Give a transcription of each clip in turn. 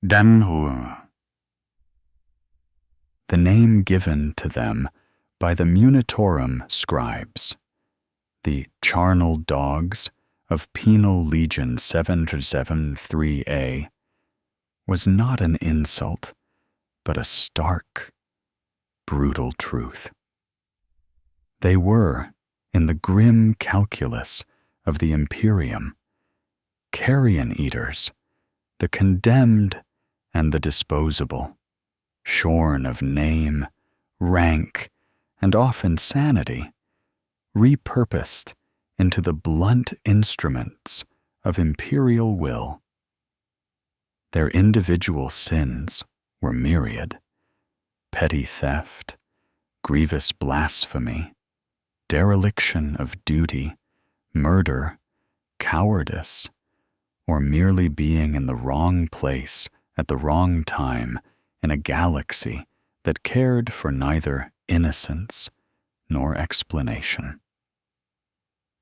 Danhur. The name given to them by the Munitorum scribes, the charnel dogs of Penal Legion 773A, was not an insult, but a stark, brutal truth. They were, in the grim calculus of the Imperium, carrion eaters, the condemned and the disposable, shorn of name, rank, and often sanity, repurposed into the blunt instruments of imperial will. Their individual sins were myriad: petty theft, grievous blasphemy, dereliction of duty, murder, cowardice, or merely being in the wrong place at the wrong time in a galaxy that cared for neither innocence nor explanation.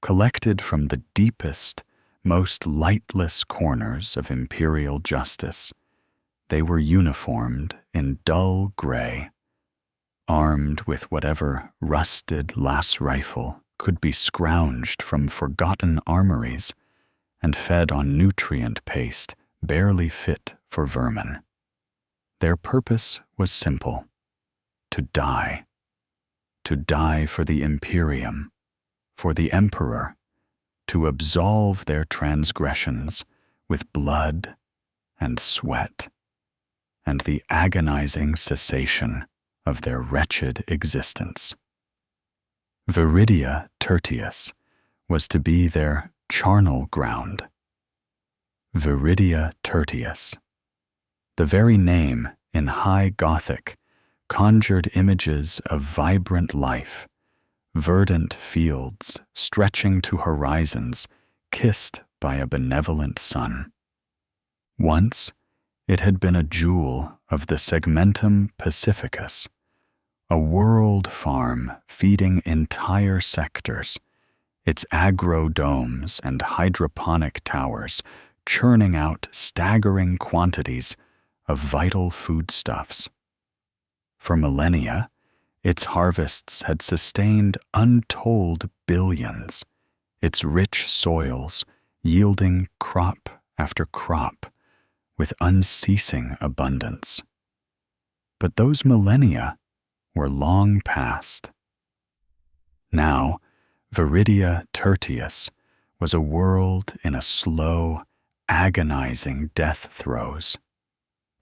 Collected from the deepest, most lightless corners of imperial justice, they were uniformed in dull gray, armed with whatever rusted lass rifle could be scrounged from forgotten armories and fed on nutrient paste barely fit for vermin. Their purpose was simple: to die for the Imperium, for the Emperor, to absolve their transgressions with blood and sweat, and the agonizing cessation of their wretched existence. Viridia Tertius was to be their charnel ground. Viridia Tertius. The very name, in High Gothic, conjured images of vibrant life, verdant fields stretching to horizons kissed by a benevolent sun. Once, it had been a jewel of the Segmentum Pacificus, a world farm feeding entire sectors, its agro-domes and hydroponic towers churning out staggering quantities of vital foodstuffs. For millennia, its harvests had sustained untold billions, its rich soils yielding crop after crop with unceasing abundance. But those millennia were long past. Now, Viridia Tertius was a world in a slow, agonizing death throes,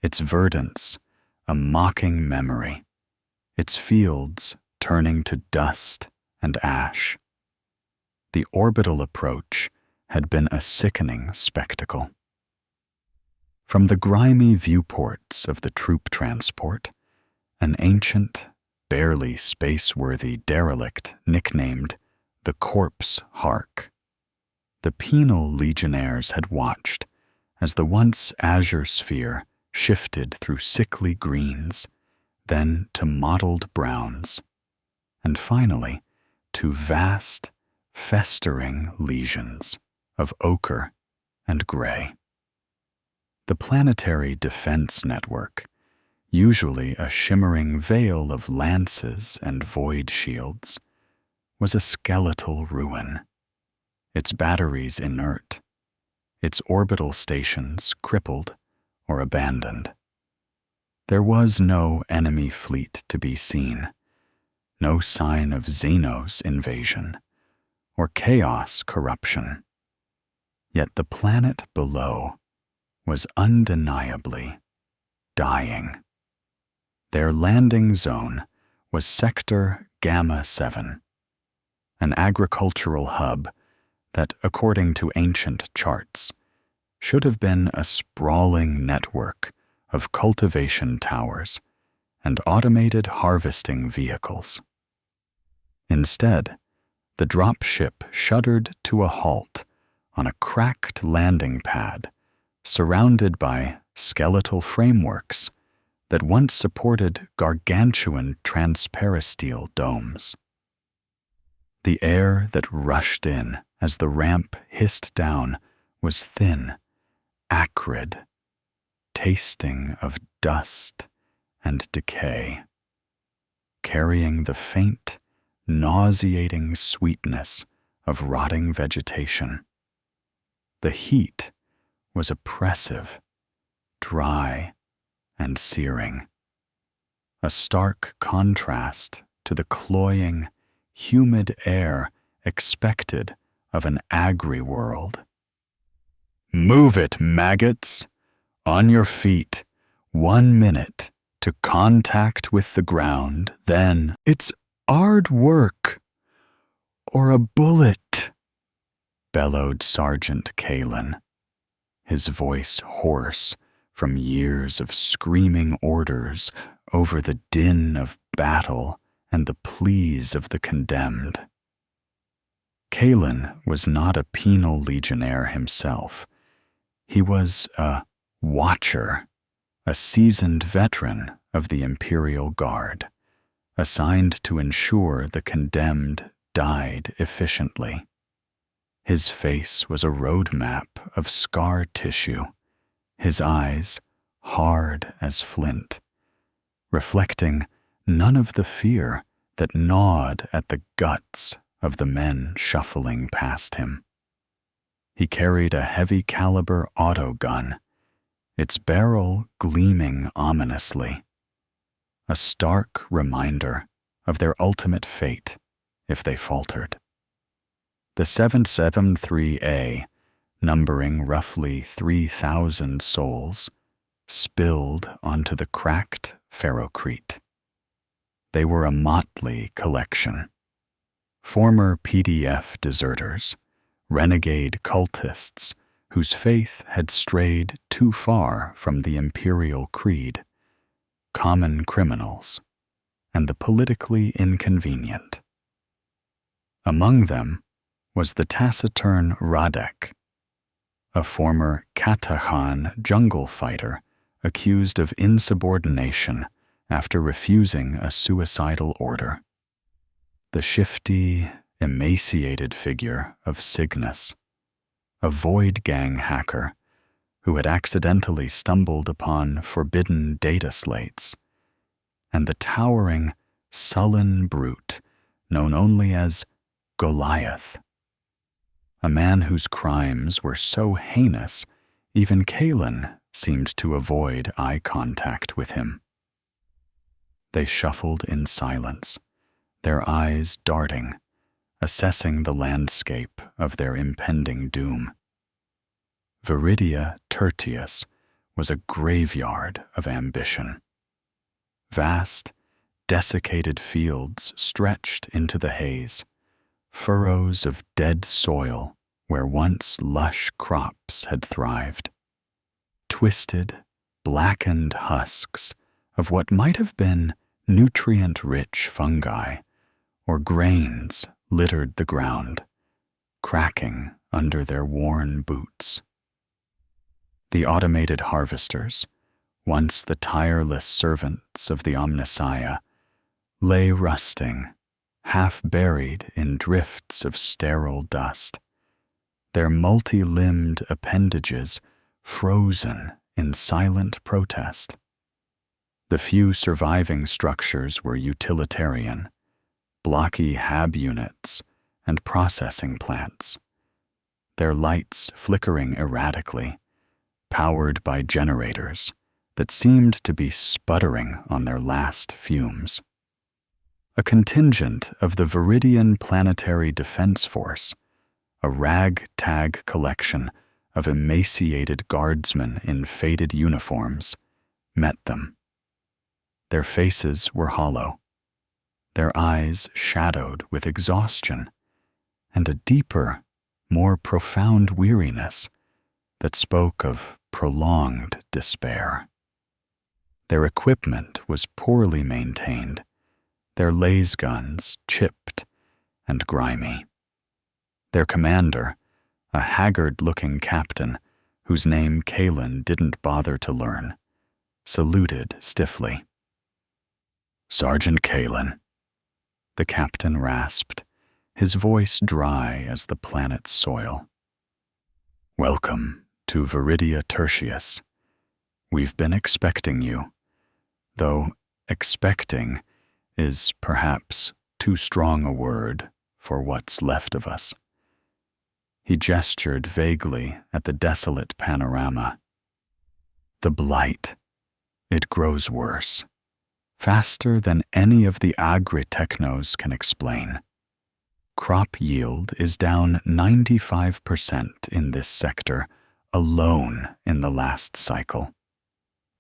its verdance a mocking memory, its fields turning to dust and ash. The orbital approach had been a sickening spectacle. From the grimy viewports of the troop transport, an ancient, barely space-worthy derelict nicknamed the Corpse Hark, the penal legionnaires had watched as the once azure sphere shifted through sickly greens, then to mottled browns, and finally to vast, festering lesions of ochre and gray. The planetary defense network, usually a shimmering veil of lances and void shields, was a skeletal ruin, its batteries inert, its orbital stations crippled or abandoned. There was no enemy fleet to be seen, no sign of Xenos invasion or chaos corruption. Yet the planet below was undeniably dying. Their landing zone was Sector Gamma 7, an agricultural hub that, according to ancient charts, should have been a sprawling network of cultivation towers and automated harvesting vehicles. Instead, the dropship shuddered to a halt on a cracked landing pad surrounded by skeletal frameworks that once supported gargantuan transparasteel domes. The air that rushed in as the ramp hissed down was thin, acrid, tasting of dust and decay, carrying the faint, nauseating sweetness of rotting vegetation. The heat was oppressive, dry, and searing, a stark contrast to the cloying, humid air expected of an agri-world. "Move it, maggots! On your feet, 1 minute to contact with the ground, then it's hard work, or a bullet," bellowed Sergeant Kalen, his voice hoarse from years of screaming orders over the din of battle and the pleas of the condemned. Kalen was not a penal legionnaire himself. He was a watcher, a seasoned veteran of the Imperial Guard, assigned to ensure the condemned died efficiently. His face was a roadmap of scar tissue, his eyes hard as flint, reflecting none of the fear that gnawed at the guts of the men shuffling past him. He carried a heavy-caliber autogun, its barrel gleaming ominously, a stark reminder of their ultimate fate if they faltered. The 773A, numbering roughly 3,000 souls, spilled onto the cracked ferrocrete. They were a motley collection. Former PDF deserters, renegade cultists whose faith had strayed too far from the imperial creed, common criminals, and the politically inconvenient. Among them was the taciturn Radek, a former Katahan jungle fighter accused of insubordination after refusing a suicidal order. The shifty, emaciated figure of Cygnus, a Void Gang hacker who had accidentally stumbled upon forbidden data slates, and the towering, sullen brute known only as Goliath, a man whose crimes were so heinous even Kalen seemed to avoid eye contact with him. They shuffled in silence, their eyes darting, assessing the landscape of their impending doom. Viridia Tertius was a graveyard of ambition. Vast, desiccated fields stretched into the haze, furrows of dead soil where once lush crops had thrived. Twisted, blackened husks of what might have been nutrient-rich fungi or grains littered the ground, cracking under their worn boots. The automated harvesters, once the tireless servants of the Omnissiah, lay rusting, half buried in drifts of sterile dust, their multi-limbed appendages frozen in silent protest. The few surviving structures were utilitarian, blocky hab units and processing plants, their lights flickering erratically, powered by generators that seemed to be sputtering on their last fumes. A contingent of the Viridian Planetary Defense Force, a rag-tag collection of emaciated guardsmen in faded uniforms, met them. Their faces were hollow, their eyes shadowed with exhaustion and a deeper, more profound weariness that spoke of prolonged despair. Their equipment was poorly maintained, their laser guns chipped and grimy. Their commander, a haggard-looking captain whose name Kalen didn't bother to learn, saluted stiffly. "Sergeant Kalen," the captain rasped, his voice dry as the planet's soil. "Welcome to Viridia Tertius. We've been expecting you, though expecting is perhaps too strong a word for what's left of us. He gestured vaguely at the desolate panorama. The blight. It grows worse, faster than any of the agri-technos can explain. Crop yield is down 95% in this sector alone in the last cycle.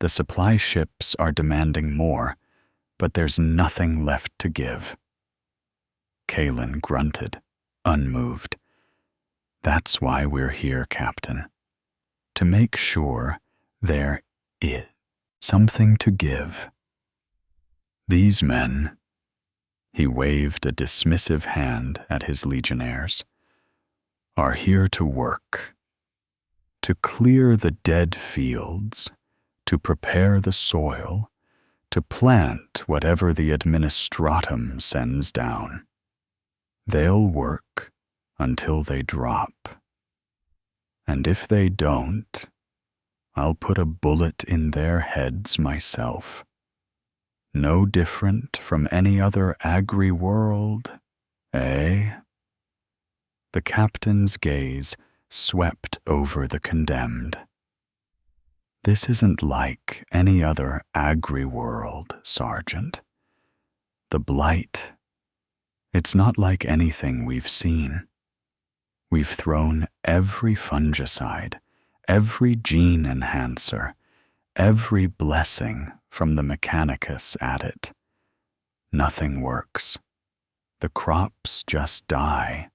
The supply ships are demanding more, but there's nothing left to give. Kalen grunted, unmoved. That's why we're here, Captain. To make sure there is something to give. These men, he waved a dismissive hand at his legionnaires, are here to work, to clear the dead fields, to prepare the soil, to plant whatever the administratum sends down. They'll work until they drop. And if they don't, I'll put a bullet in their heads myself. No different from any other agri-world, eh? The captain's gaze swept over the condemned. This isn't like any other agri-world, Sergeant. The blight, it's not like anything we've seen. We've thrown every fungicide, every gene enhancer, every blessing from the Mechanicus at it. Nothing works. The crops just die,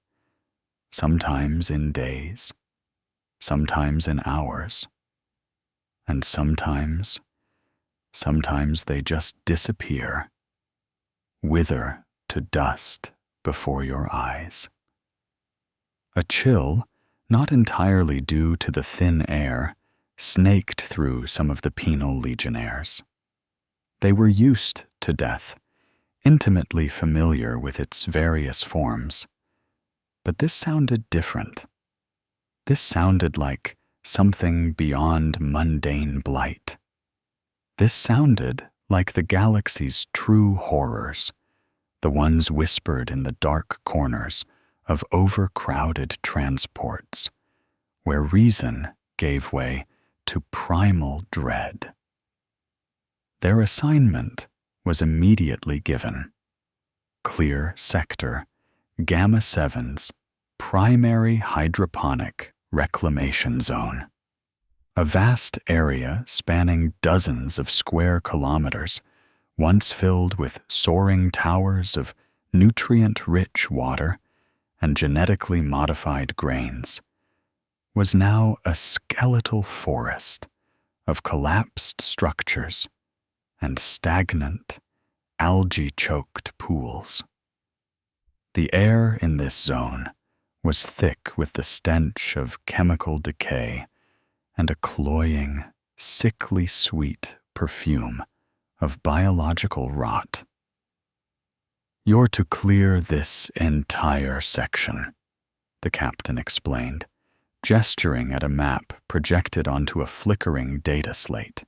sometimes in days, sometimes in hours, and sometimes they just disappear, wither to dust before your eyes. A chill, not entirely due to the thin air, snaked through some of the penal legionnaires. They were used to death, intimately familiar with its various forms. But this sounded different. This sounded like something beyond mundane blight. This sounded like the galaxy's true horrors, the ones whispered in the dark corners of overcrowded transports, where reason gave way to primal dread. Their assignment was immediately given. Clear sector, Gamma 7's primary hydroponic reclamation zone. A vast area spanning dozens of square kilometers, once filled with soaring towers of nutrient-rich water and genetically modified grains, was now a skeletal forest of collapsed structures and stagnant, algae-choked pools. The air in this zone was thick with the stench of chemical decay and a cloying, sickly sweet perfume of biological rot. You're to clear this entire section, the captain explained, gesturing at a map projected onto a flickering data slate.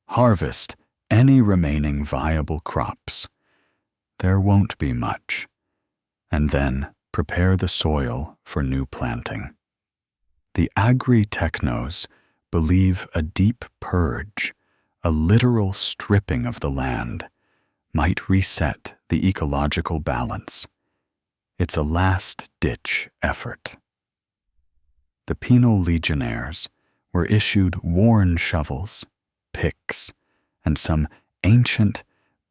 Harvest any remaining viable crops. There won't be much. And then prepare the soil for new planting. The agri-technos believe a deep purge, a literal stripping of the land, might reset the ecological balance. It's a last-ditch effort. The penal legionnaires were issued worn shovels, picks, and some ancient,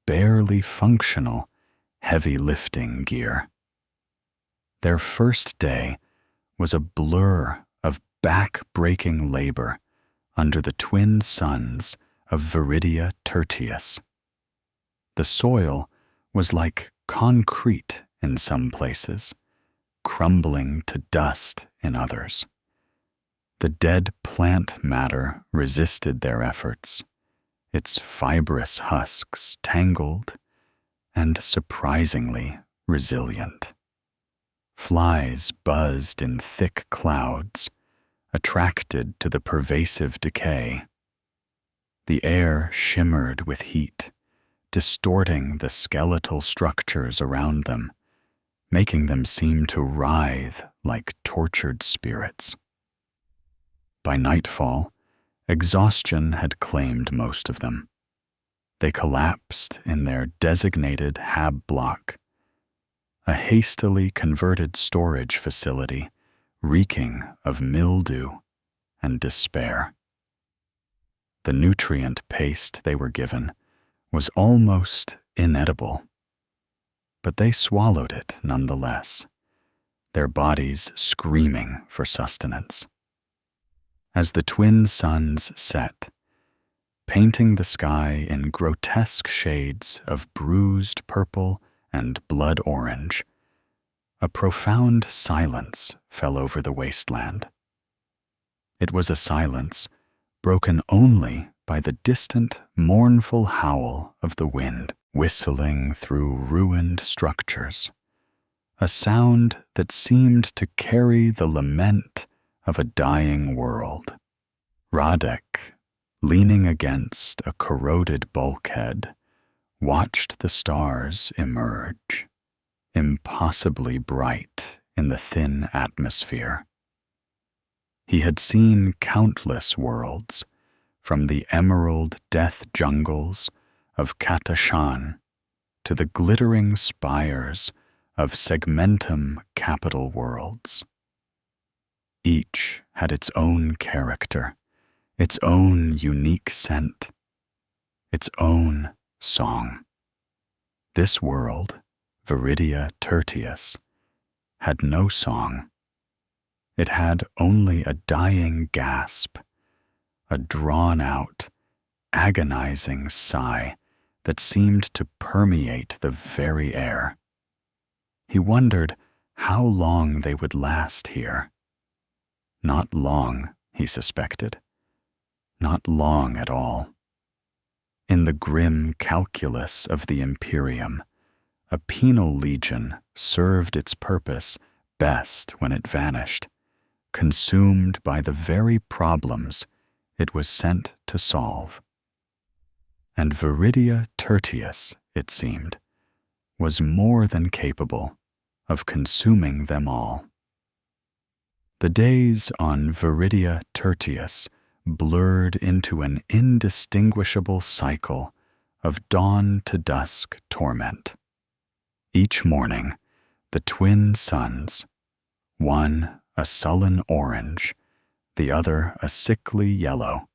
barely functional, heavy lifting gear. Their first day was a blur of back-breaking labor under the twin suns of Viridia Tertius. The soil was like concrete in some places, crumbling to dust in others. The dead plant matter resisted their efforts, its fibrous husks tangled and surprisingly resilient. Flies buzzed in thick clouds, attracted to the pervasive decay. The air shimmered with heat, distorting the skeletal structures around them, making them seem to writhe like tortured spirits. By nightfall, exhaustion had claimed most of them. They collapsed in their designated hab block, a hastily converted storage facility reeking of mildew and despair. The nutrient paste they were given was almost inedible, but they swallowed it nonetheless, their bodies screaming for sustenance. As the twin suns set, painting the sky in grotesque shades of bruised purple and blood orange, a profound silence fell over the wasteland. It was a silence broken only by the distant, mournful howl of the wind whistling through ruined structures, a sound that seemed to carry the lament of a dying world. Radek, leaning against a corroded bulkhead, watched the stars emerge, impossibly bright in the thin atmosphere. He had seen countless worlds, from the emerald death jungles of Katashan to the glittering spires of segmentum capital worlds. Each had its own character, its own unique scent, its own song. This world, Viridia Tertius, had no song. It had only a dying gasp, a drawn-out, agonizing sigh that seemed to permeate the very air. He wondered how long they would last here. Not long, he suspected. Not long at all. In the grim calculus of the Imperium, a penal legion served its purpose best when it vanished, consumed by the very problems it was sent to solve. And Viridia Tertius, it seemed, was more than capable of consuming them all. The days on Viridia Tertius blurred into an indistinguishable cycle of dawn to dusk torment. Each morning, the twin suns, one a sullen orange, the other a sickly yellow,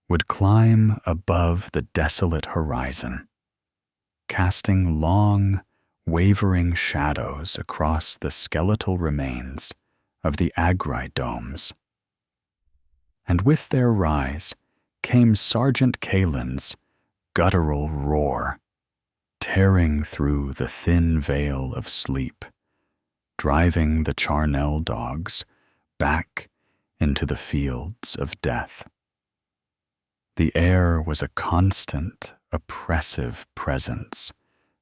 would climb above the desolate horizon, casting long, wavering shadows across the skeletal remains of the Agri domes. And with their rise came Sergeant Kalen's guttural roar, tearing through the thin veil of sleep, driving the charnel dogs back into the fields of death. The air was a constant, oppressive presence,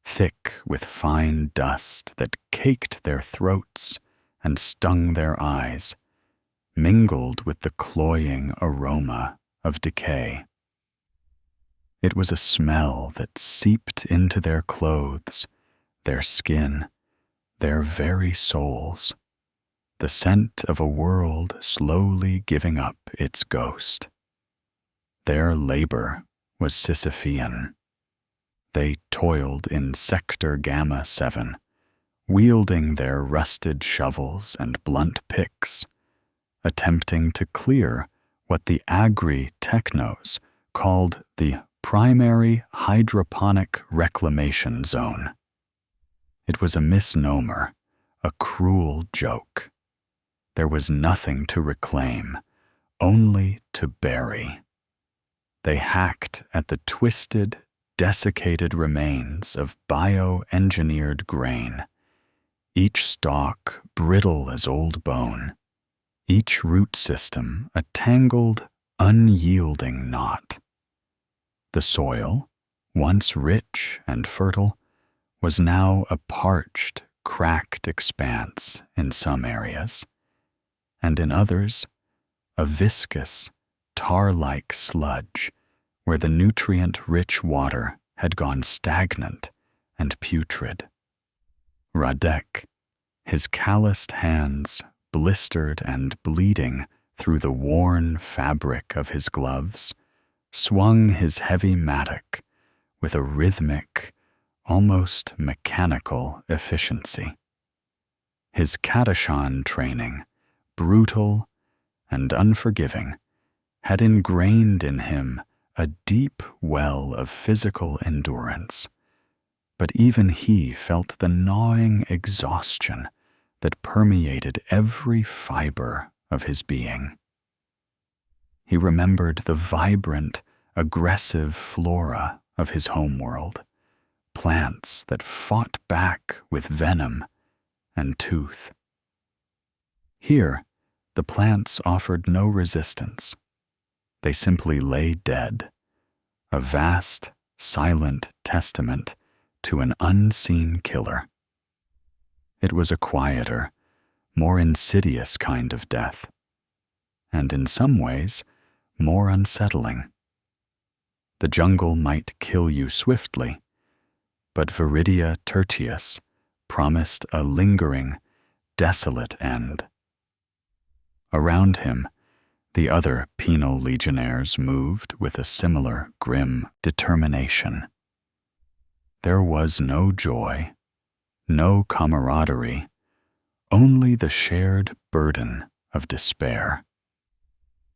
thick with fine dust that caked their throats and stung their eyes, mingled with the cloying aroma of decay. It was a smell that seeped into their clothes, their skin, their very souls, the scent of a world slowly giving up its ghost. Their labor was Sisyphean. They toiled in Sector Gamma 7, wielding their rusted shovels and blunt picks, attempting to clear what the agri-technos called the primary hydroponic reclamation zone. It was a misnomer, a cruel joke. There was nothing to reclaim, only to bury. They hacked at the twisted, desiccated remains of bioengineered grain, each stalk brittle as old bone, each root system a tangled, unyielding knot. The soil, once rich and fertile, was now a parched, cracked expanse in some areas, and in others, a viscous, tar-like sludge where the nutrient-rich water had gone stagnant and putrid. Radek, his calloused hands blistered and bleeding through the worn fabric of his gloves, swung his heavy mattock with a rhythmic, almost mechanical efficiency. His Kadashan training, brutal and unforgiving, had ingrained in him a deep well of physical endurance, but even he felt the gnawing exhaustion that permeated every fiber of his being. He remembered the vibrant, aggressive flora of his homeworld, plants that fought back with venom and tooth. Here, the plants offered no resistance. They simply lay dead, a vast, silent testament to an unseen killer. It was a quieter, more insidious kind of death, and in some ways, more unsettling. The jungle might kill you swiftly, but Viridia Tertius promised a lingering, desolate end. Around him, the other penal legionnaires moved with a similar grim determination. There was no joy, no camaraderie, only the shared burden of despair.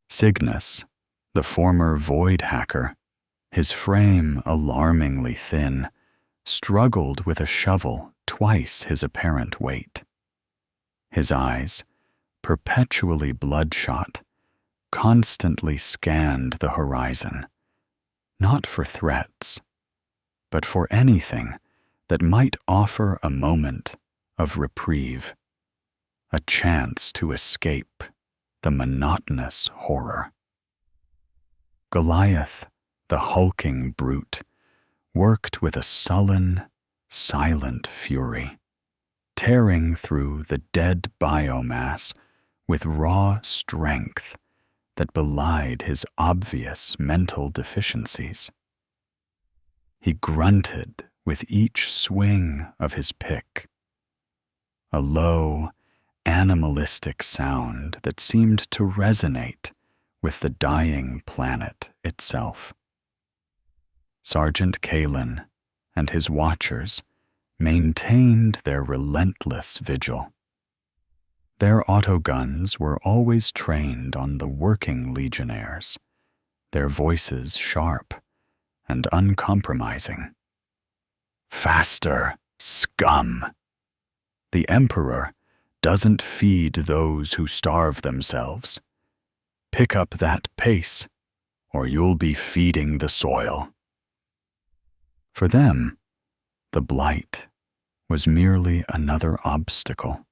Cygnus, the former void hacker, his frame alarmingly thin, struggled with a shovel twice his apparent weight. His eyes, perpetually bloodshot, constantly scanned the horizon, not for threats, but for anything that might offer a moment of reprieve, a chance to escape the monotonous horror. Goliath, the hulking brute, worked with a sullen, silent fury, tearing through the dead biomass with raw strength that belied his obvious mental deficiencies. He grunted with each swing of his pick, a low, animalistic sound that seemed to resonate with the dying planet itself. Sergeant Kalen and his watchers maintained their relentless vigil. Their autoguns were always trained on the working legionnaires, their voices sharp and uncompromising. "Faster, scum! The Emperor doesn't feed those who starve themselves. Pick up that pace, or you'll be feeding the soil." For them, the blight was merely another obstacle,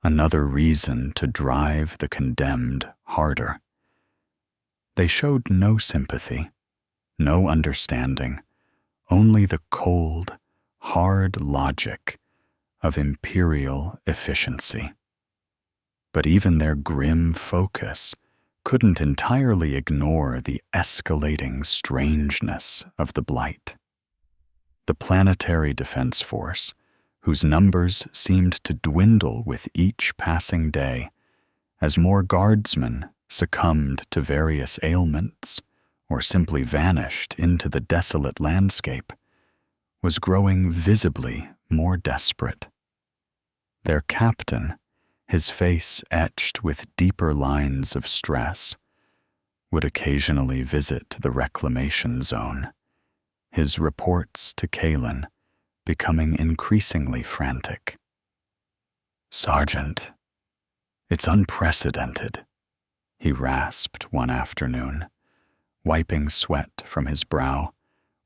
another reason to drive the condemned harder. They showed no sympathy, no understanding, only the cold, hard logic of imperial efficiency. But even their grim focus couldn't entirely ignore the escalating strangeness of the blight. The planetary defense force, whose numbers seemed to dwindle with each passing day as more guardsmen succumbed to various ailments or simply vanished into the desolate landscape, was growing visibly more desperate. Their captain, his face etched with deeper lines of stress, would occasionally visit the reclamation zone, his reports to Kalen becoming increasingly frantic. "Sergeant, it's unprecedented," he rasped one afternoon, wiping sweat from his brow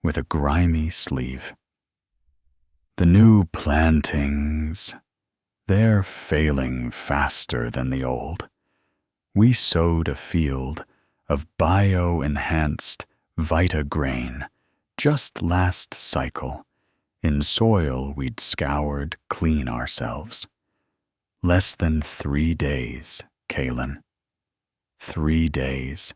with a grimy sleeve. "The new plantings, they're failing faster than the old. We sowed a field of bio-enhanced Vita grain just last cycle, in soil we'd scoured clean ourselves. Less than 3 days, Kalen. 3 days.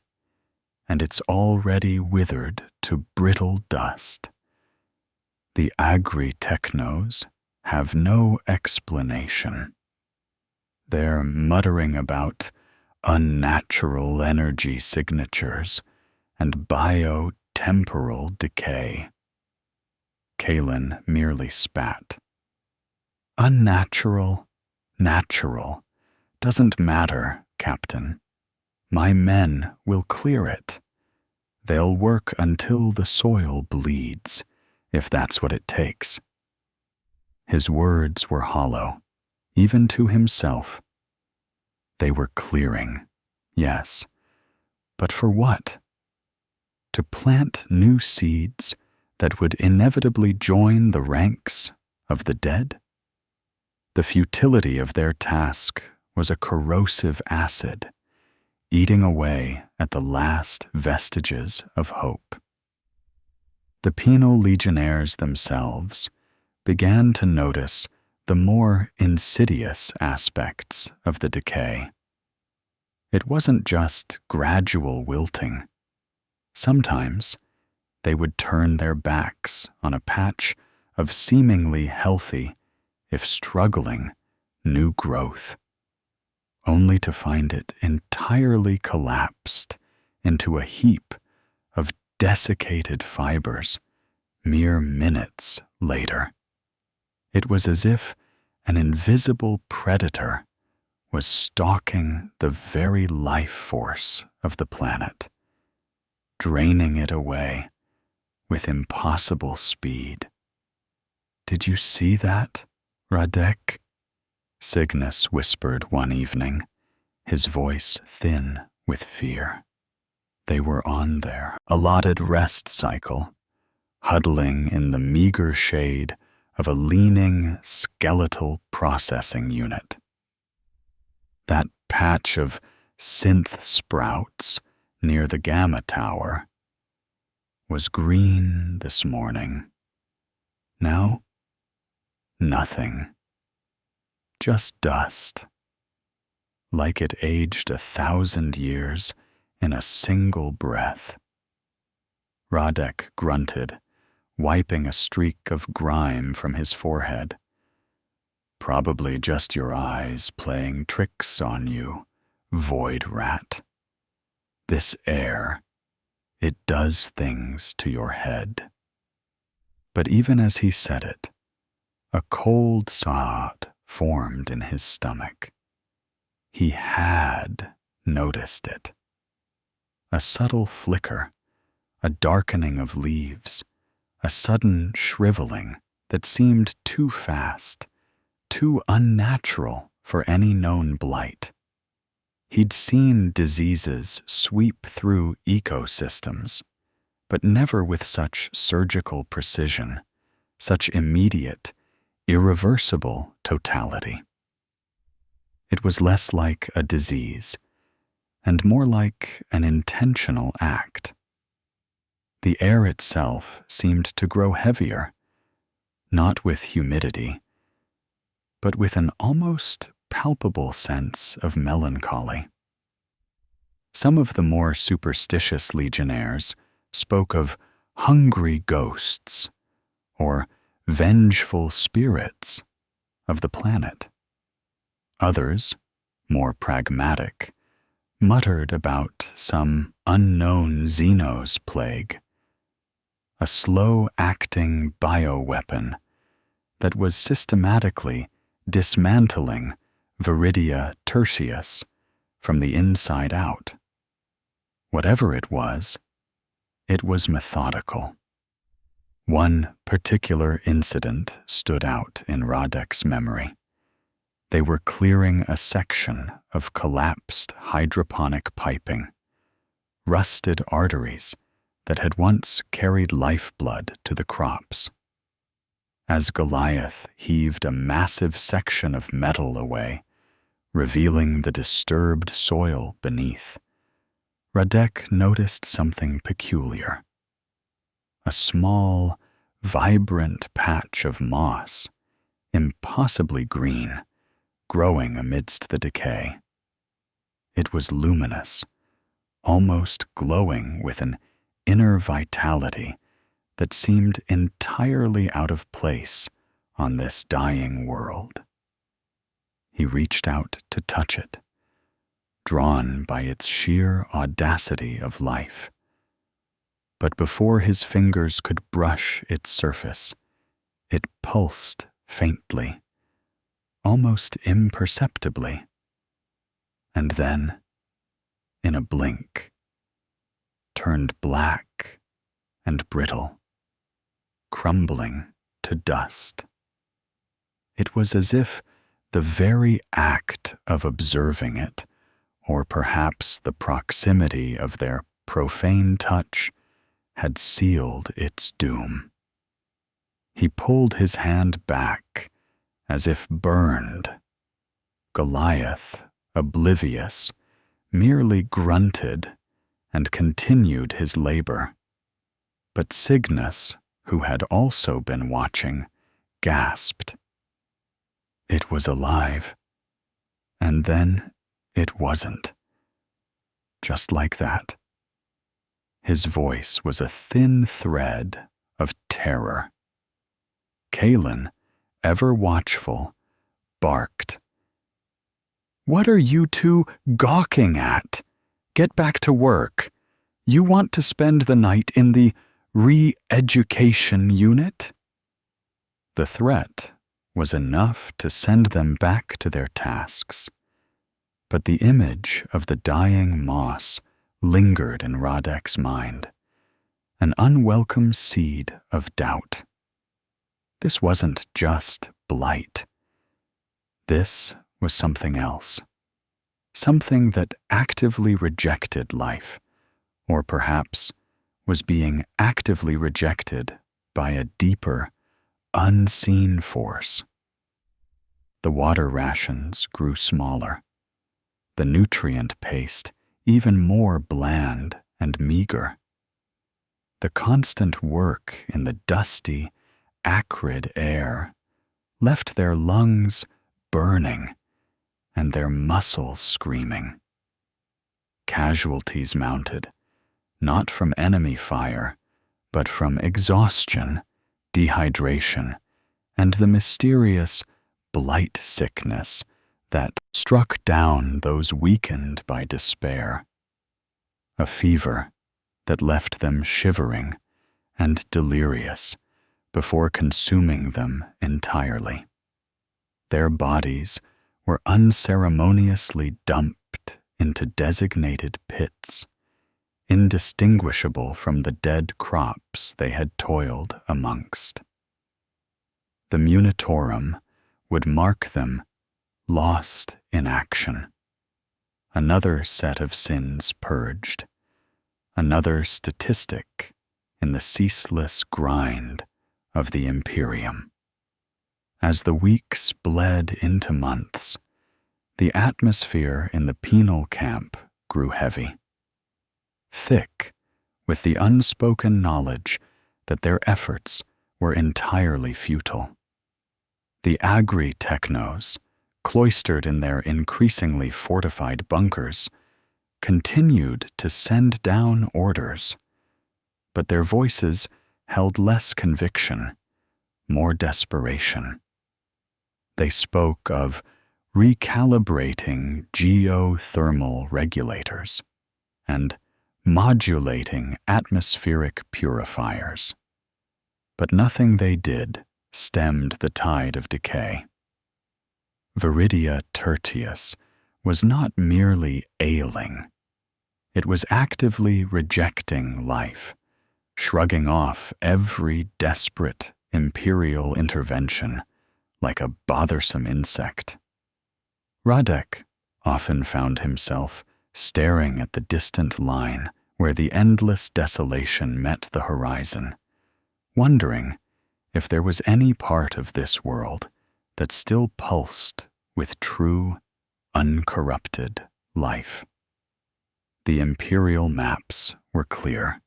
and it's already withered to brittle dust. The agri-technos have no explanation. They're muttering about unnatural energy signatures and biotemporal decay. Kalen merely spat. Unnatural, natural, doesn't matter, Captain. My men will clear it. They'll work until the soil bleeds, if that's what it takes. His words were hollow, even to himself. They were clearing, yes, but for what? To plant new seeds that would inevitably join the ranks of the dead? The futility of their task was a corrosive acid, eating away at the last vestiges of hope. The penal legionnaires themselves began to notice the more insidious aspects of the decay. It wasn't just gradual wilting. Sometimes they would turn their backs on a patch of seemingly healthy, if struggling, new growth, only to find it entirely collapsed into a heap of desiccated fibers mere minutes later. It was as if an invisible predator was stalking the very life force of the planet, draining it away with impossible speed. "Did you see that, Radek?" Cygnus whispered one evening, his voice thin with fear. They were on their allotted rest cycle, huddling in the meager shade of a leaning skeletal processing unit. That patch of synth sprouts near the Gamma Tower was green this morning. Now, nothing. Just dust, like it aged 1,000 years in a single breath. Radek grunted, wiping a streak of grime from his forehead. "Probably just your eyes playing tricks on you, void rat. This air, it does things to your head." But even as he said it, a cold thought formed in his stomach. He had noticed it. A subtle flicker, a darkening of leaves, a sudden shriveling that seemed too fast, too unnatural for any known blight. He'd seen diseases sweep through ecosystems, but never with such surgical precision, such immediate, irreversible totality. It was less like a disease, and more like an intentional act. The air itself seemed to grow heavier, not with humidity, but with an almost palpable sense of melancholy. Some of the more superstitious legionnaires spoke of hungry ghosts or vengeful spirits of the planet. Others, more pragmatic, muttered about some unknown Xenos plague, a slow-acting bioweapon that was systematically dismantling Viridia Tertius from the inside out. Whatever it was methodical. One particular incident stood out in Radek's memory. They were clearing a section of collapsed hydroponic piping, rusted arteries that had once carried lifeblood to the crops. As Goliath heaved a massive section of metal away, revealing the disturbed soil beneath, Radek noticed something peculiar. A small, vibrant patch of moss, impossibly green, growing amidst the decay. It was luminous, almost glowing with an inner vitality that seemed entirely out of place on this dying world. He reached out to touch it, drawn by its sheer audacity of life. But before his fingers could brush its surface, it pulsed faintly, almost imperceptibly, and then, in a blink, turned black and brittle, crumbling to dust. It was as if the very act of observing it, or perhaps the proximity of their profane touch, had sealed its doom. He pulled his hand back, as if burned. Goliath, oblivious, merely grunted and continued his labor. But Cygnus, who had also been watching, gasped. It was alive, and then it wasn't. Just like that. His voice was a thin thread of terror. Kalen, ever watchful, barked. "What are you two gawking at? Get back to work. You want to spend the night in the re-education unit?" The threat was enough to send them back to their tasks. But the image of the dying moss lingered in Radek's mind, an unwelcome seed of doubt. This wasn't just blight. This was something else. Something that actively rejected life, or perhaps was being actively rejected by a deeper, unseen force. The water rations grew smaller, the nutrient paste even more bland and meager. The constant work in the dusty, acrid air left their lungs burning and their muscles screaming. Casualties mounted, not from enemy fire, but from exhaustion, dehydration, and the mysterious blight sickness that struck down those weakened by despair. A fever that left them shivering and delirious before consuming them entirely. Their bodies were unceremoniously dumped into designated pits, indistinguishable from the dead crops they had toiled amongst. The Munitorum would mark them lost in action. Another set of sins purged, another statistic in the ceaseless grind of the Imperium. As the weeks bled into months, the atmosphere in the penal camp grew heavy, thick with the unspoken knowledge that their efforts were entirely futile. The agri-technos, cloistered in their increasingly fortified bunkers, continued to send down orders, but their voices held less conviction, more desperation. They spoke of recalibrating geothermal regulators and modulating atmospheric purifiers. But nothing they did stemmed the tide of decay. Viridia Tertius was not merely ailing. It was actively rejecting life, shrugging off every desperate imperial intervention like a bothersome insect. Radek often found himself staring at the distant line where the endless desolation met the horizon, wondering if there was any part of this world that still pulsed with true, uncorrupted life. The imperial maps were clear.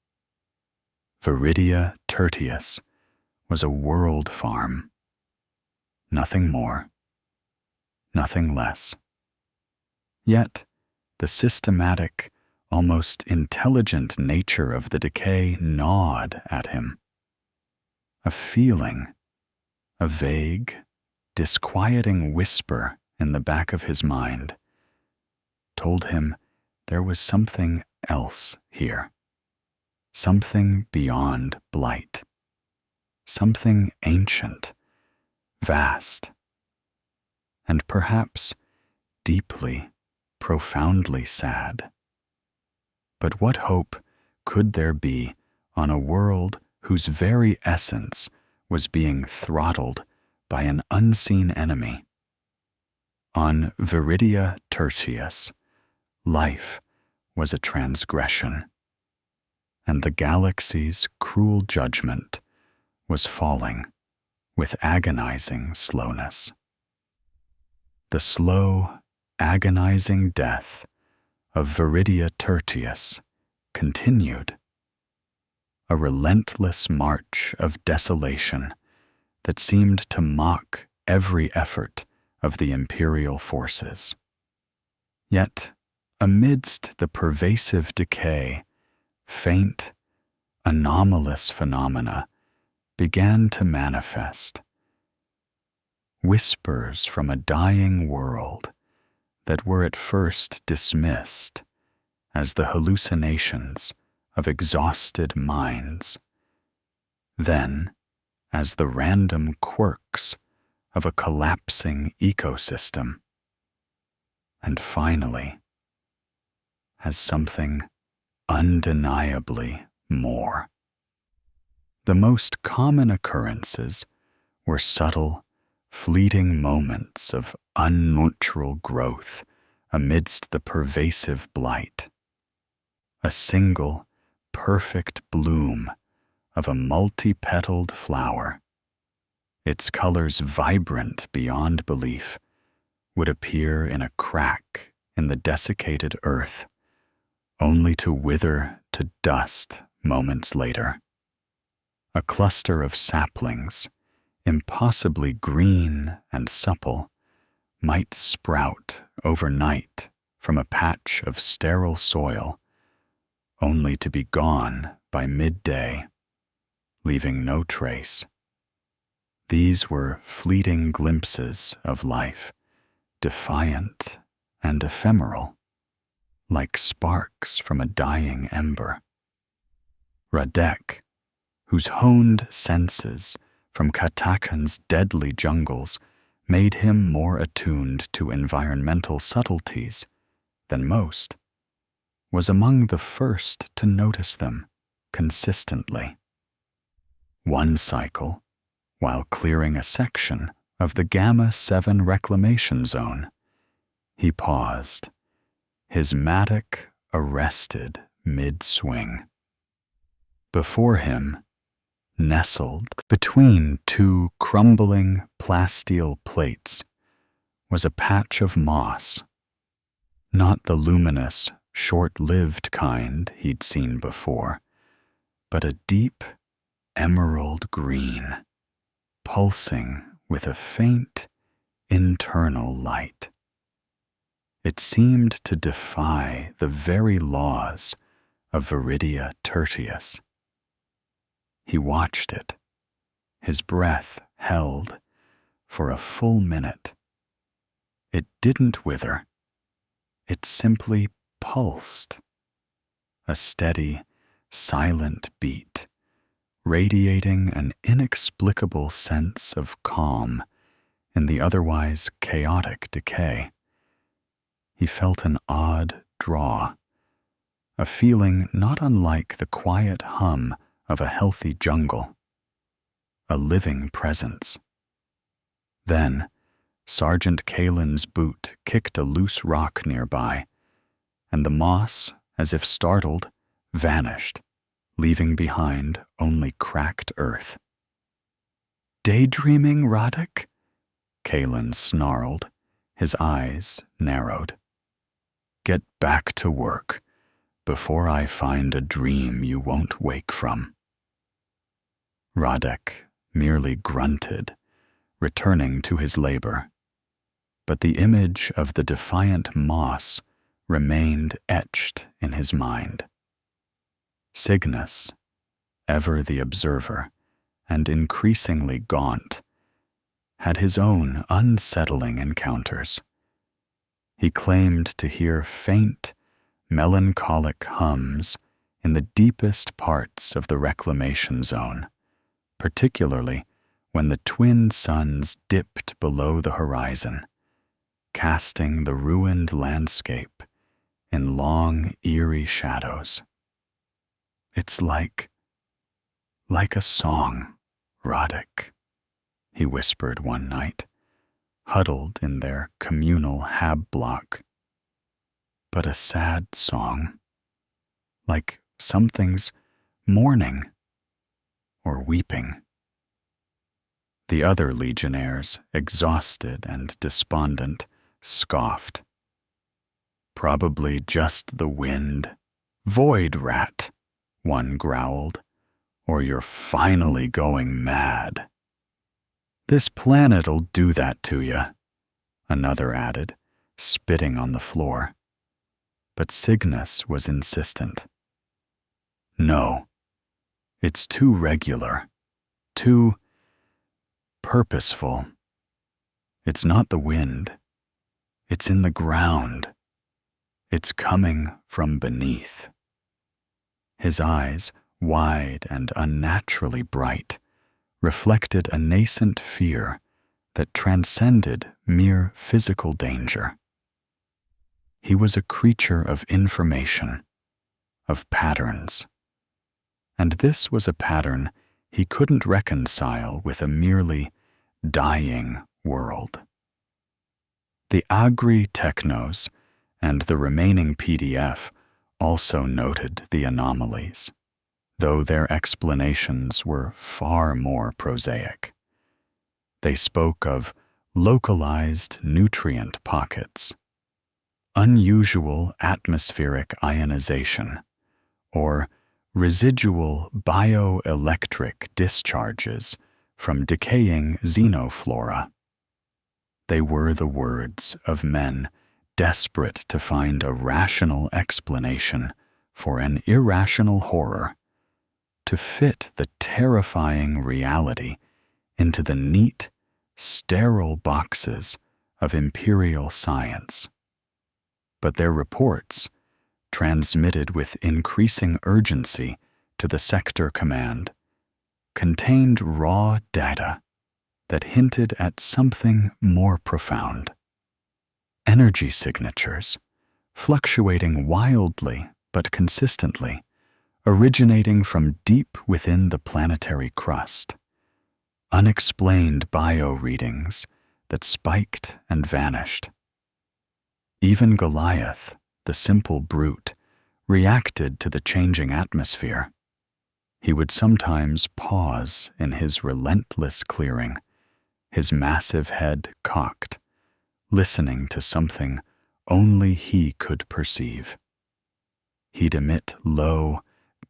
Viridia Tertius was a world farm. Nothing more, nothing less. Yet, the systematic, almost intelligent nature of the decay gnawed at him. A feeling, a vague, disquieting whisper in the back of his mind, told him there was something else here, something beyond blight, something ancient, vast, and perhaps deeply, profoundly sad. But what hope could there be on a world whose very essence was being throttled by an unseen enemy? On Viridia Tertius, life was a transgression, and the galaxy's cruel judgment was falling with agonizing slowness. The slow, agonizing death of Viridia Tertius continued, a relentless march of desolation that seemed to mock every effort of the imperial forces. Yet, amidst the pervasive decay, faint, anomalous phenomena began to manifest. Whispers from a dying world that were at first dismissed as the hallucinations of exhausted minds, then as the random quirks of a collapsing ecosystem, and finally as something undeniably more. The most common occurrences were subtle, fleeting moments of unnatural growth amidst the pervasive blight. A single, perfect bloom of a multi-petaled flower, its colors vibrant beyond belief, would appear in a crack in the desiccated earth, only to wither to dust moments later. A cluster of saplings, impossibly green and supple, might sprout overnight from a patch of sterile soil, only to be gone by midday, leaving no trace. These were fleeting glimpses of life, defiant and ephemeral, like sparks from a dying ember. Radek, whose honed senses from Katakan's deadly jungles made him more attuned to environmental subtleties than most, was among the first to notice them consistently. One cycle, while clearing a section of the Gamma 7 reclamation zone, he paused, his mattock arrested mid-swing. Before him, nestled between two crumbling plasteel plates, was a patch of moss, not the luminous, short-lived kind he'd seen before, but a deep emerald green, pulsing with a faint internal light. It seemed to defy the very laws of Viridia Tertius. He watched it, his breath held for a full minute. It didn't wither. It simply pulsed, a steady, silent beat, radiating an inexplicable sense of calm in the otherwise chaotic decay. He felt an odd draw, a feeling not unlike the quiet hum of a healthy jungle, a living presence. Then, Sergeant Kalen's boot kicked a loose rock nearby, and the moss, as if startled, vanished, leaving behind only cracked earth. "Daydreaming, Radek?" Kalen snarled, his eyes narrowed. "Get back to work before I find a dream you won't wake from." Radek merely grunted, returning to his labor, but the image of the defiant moss remained etched in his mind. Cygnus, ever the observer and increasingly gaunt, had his own unsettling encounters. He claimed to hear faint, melancholic hums in the deepest parts of the reclamation zone, particularly when the twin suns dipped below the horizon, casting the ruined landscape in long, eerie shadows. "It's like a song, Roddick," he whispered one night, huddled in their communal hab block. "But a sad song, like something's mourning or weeping." The other legionnaires, exhausted and despondent, scoffed. "Probably just the wind. Void rat," one growled, "or you're finally going mad." "This planet'll do that to ya," another added, spitting on the floor. But Cygnus was insistent. "No, it's too regular, too purposeful. It's not the wind. It's in the ground. It's coming from beneath." His eyes, wide and unnaturally bright, reflected a nascent fear that transcended mere physical danger. He was a creature of information, of patterns. And this was a pattern he couldn't reconcile with a merely dying world. The Agri Technos and the remaining PDF also noted the anomalies, though their explanations were far more prosaic. They spoke of localized nutrient pockets, unusual atmospheric ionization, or residual bioelectric discharges from decaying xenoflora. They were the words of men desperate to find a rational explanation for an irrational horror, to fit the terrifying reality into the neat, sterile boxes of imperial science. But their reports, transmitted with increasing urgency to the sector command, contained raw data that hinted at something more profound. Energy signatures, fluctuating wildly but consistently, originating from deep within the planetary crust. Unexplained bio-readings that spiked and vanished. Even Goliath, the simple brute, reacted to the changing atmosphere. He would sometimes pause in his relentless clearing, his massive head cocked, listening to something only he could perceive. He'd emit low,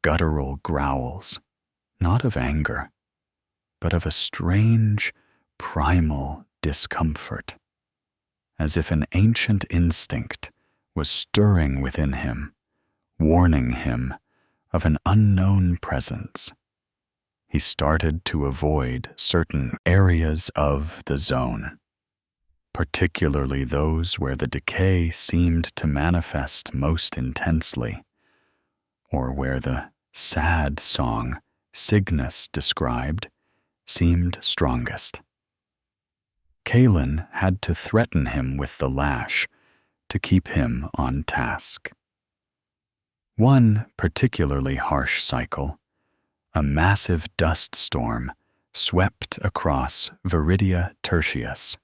guttural growls, not of anger, but of a strange, primal discomfort, as if an ancient instinct was stirring within him, warning him of an unknown presence. He started to avoid certain areas of the zone, particularly those where the decay seemed to manifest most intensely, or where the sad song Cygnus described seemed strongest. Kalen had to threaten him with the lash to keep him on task. One particularly harsh cycle, a massive dust storm, swept across Viridia Tertius,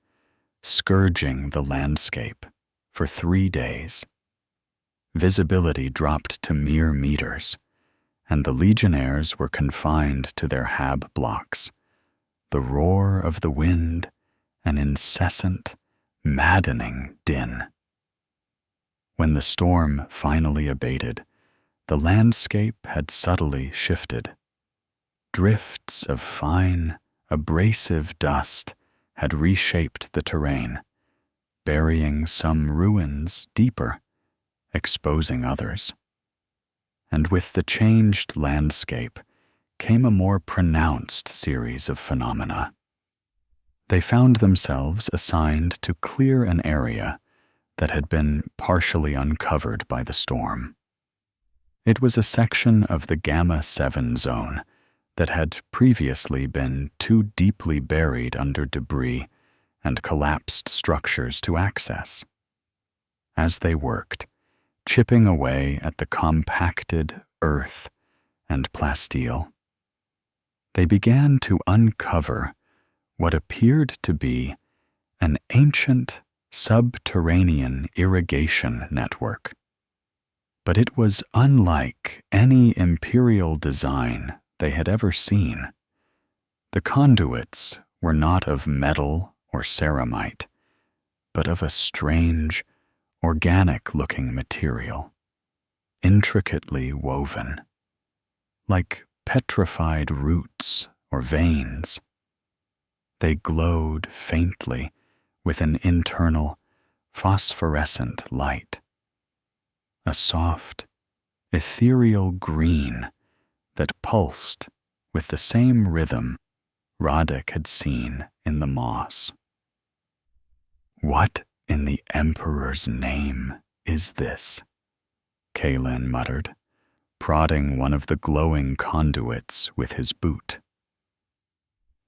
scourging the landscape for 3 days. Visibility dropped to mere meters, and the legionnaires were confined to their hab blocks, the roar of the wind an incessant, maddening din. When the storm finally abated, the landscape had subtly shifted. Drifts of fine, abrasive dust had reshaped the terrain, burying some ruins deeper exposing others. And with the changed landscape came a more pronounced series of phenomena. They found themselves assigned to clear an area that had been partially uncovered by the storm. It was a section of the Gamma 7 zone that had previously been too deeply buried under debris and collapsed structures to access. As they worked, chipping away at the compacted earth and plasteel, they began to uncover what appeared to be an ancient subterranean irrigation network. But it was unlike any imperial design they had ever seen. The conduits were not of metal or ceramite, but of a strange, organic-looking material, intricately woven, like petrified roots or veins. They glowed faintly with an internal, phosphorescent light, a soft, ethereal green that pulsed with the same rhythm Heretic had seen in the moss. "What in the Emperor's name is this?" Kaelin muttered, prodding one of the glowing conduits with his boot.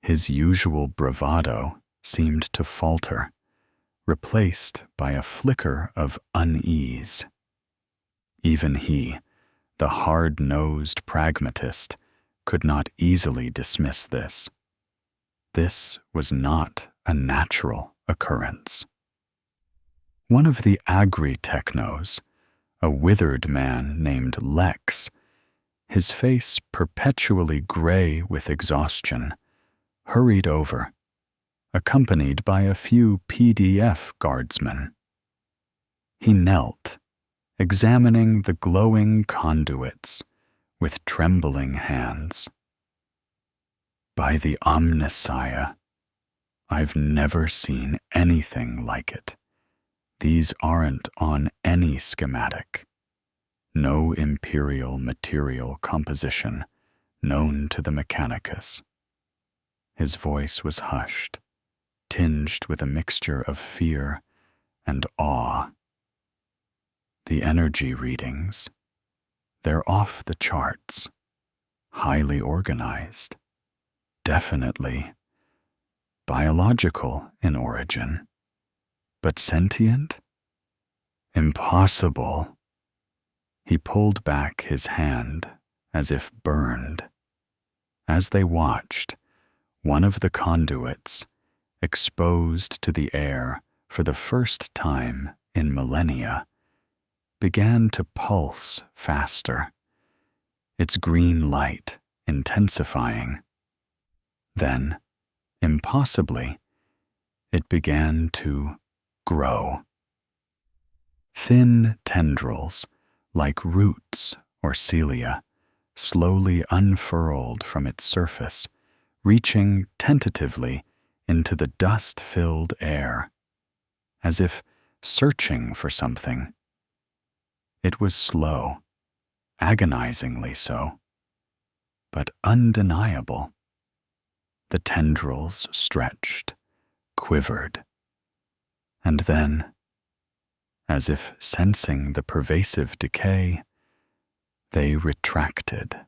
His usual bravado seemed to falter, replaced by a flicker of unease. Even he, the hard-nosed pragmatist, could not easily dismiss this. This was not a natural occurrence. One of the agri-technos, a withered man named Lex, his face perpetually gray with exhaustion, hurried over, accompanied by a few PDF guardsmen. He knelt, examining the glowing conduits with trembling hands. "By the Omnissiah, I've never seen anything like it. These aren't on any schematic. No imperial material composition known to the Mechanicus." His voice was hushed, tinged with a mixture of fear and awe. "The energy readings, they're off the charts, highly organized, definitely biological in origin, but sentient? Impossible." He pulled back his hand as if burned. As they watched, one of the conduits, exposed to the air for the first time in millennia, began to pulse faster, its green light intensifying. Then, impossibly, it began to grow. Thin tendrils, like roots or cilia, slowly unfurled from its surface, reaching tentatively into the dust-filled air, as if searching for something. It was slow, agonizingly so, but undeniable. The tendrils stretched, quivered, and then, as if sensing the pervasive decay, they retracted,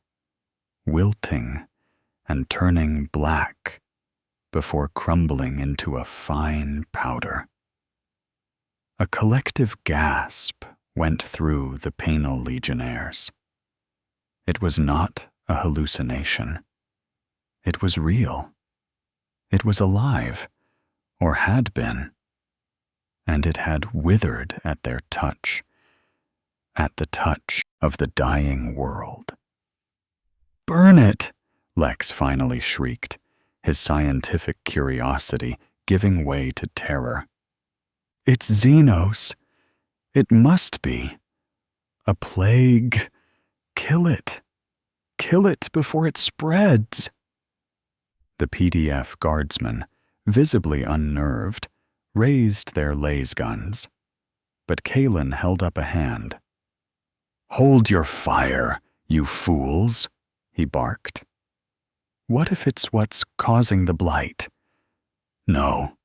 wilting and turning black before crumbling into a fine powder. A collective gasp went through the penal legionnaires. It was not a hallucination. It was real. It was alive, or had been, and it had withered at their touch, at the touch of the dying world. "Burn it!" Lex finally shrieked, his scientific curiosity giving way to terror. "It's Xenos. It must be. A plague. Kill it. Kill it before it spreads." The PDF guardsmen, visibly unnerved, raised their laser guns, but Kaelin held up a hand, "Hold your fire, you fools," he barked. "What if it's what's causing the blight? No,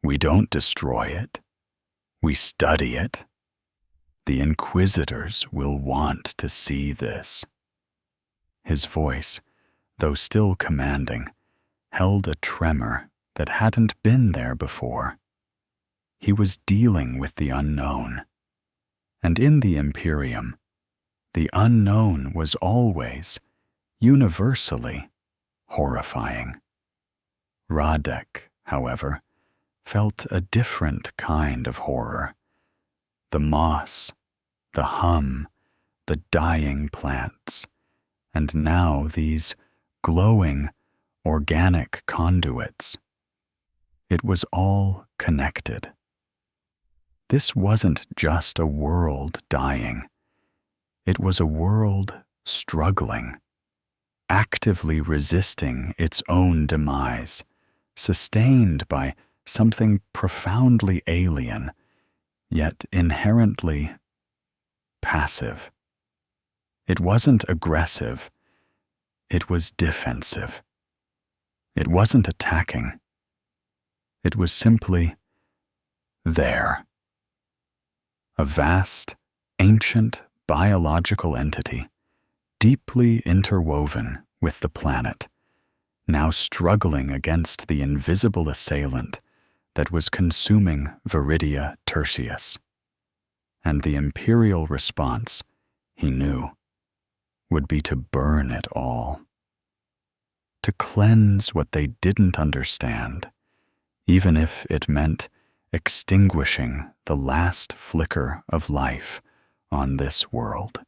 we don't destroy it. We study it. The Inquisitors will want to see this." His voice, though still commanding, held a tremor that hadn't been there before. He was dealing with the unknown. And in the Imperium, the unknown was always, universally, horrifying. Radek, however, felt a different kind of horror. The moss, the hum, the dying plants, and now these glowing, organic conduits. It was all connected. This wasn't just a world dying. It was a world struggling, actively resisting its own demise, sustained by something profoundly alien, yet inherently passive. It wasn't aggressive. It was defensive. It wasn't attacking. It was simply there. A vast, ancient biological entity, deeply interwoven with the planet, now struggling against the invisible assailant that was consuming Viridia Tertius. And the Imperial response, he knew, would be to burn it all. To cleanse what they didn't understand, even if it meant extinguishing the last flicker of life on this world.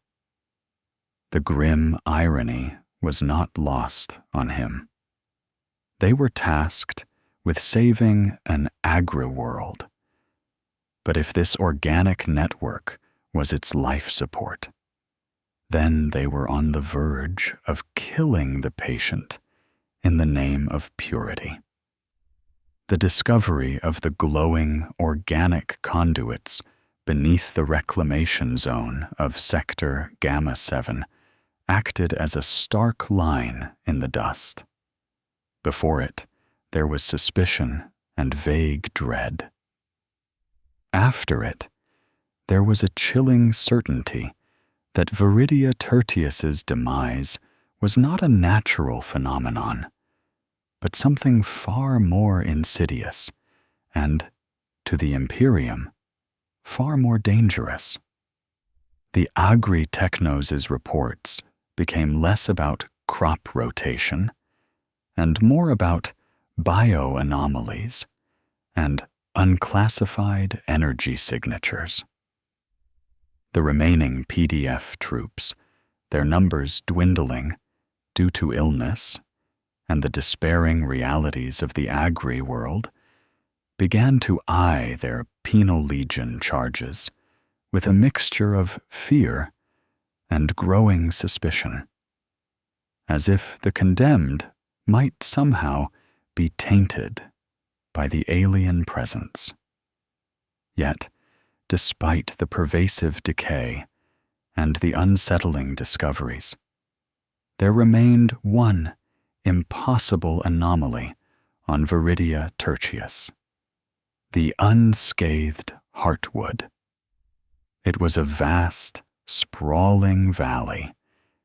The grim irony was not lost on him. They were tasked with saving an agri-world. But if this organic network was its life support, then they were on the verge of killing the patient in the name of purity. The discovery of the glowing organic conduits beneath the reclamation zone of Sector Gamma 7 acted as a stark line in the dust. Before it, there was suspicion and vague dread. After it, there was a chilling certainty that Viridia Tertius's demise was not a natural phenomenon, but something far more insidious and, to the Imperium, far more dangerous. The Agri-Technos' reports became less about crop rotation and more about bioanomalies and unclassified energy signatures. The remaining PDF troops, their numbers dwindling due to illness and the despairing realities of the agri-world, began to eye their penal legion charges with a mixture of fear and growing suspicion, as if the condemned might somehow be tainted by the alien presence. Yet, despite the pervasive decay and the unsettling discoveries, there remained one impossible anomaly on Viridia Tertius: the unscathed Heartwood. It was a vast, sprawling valley,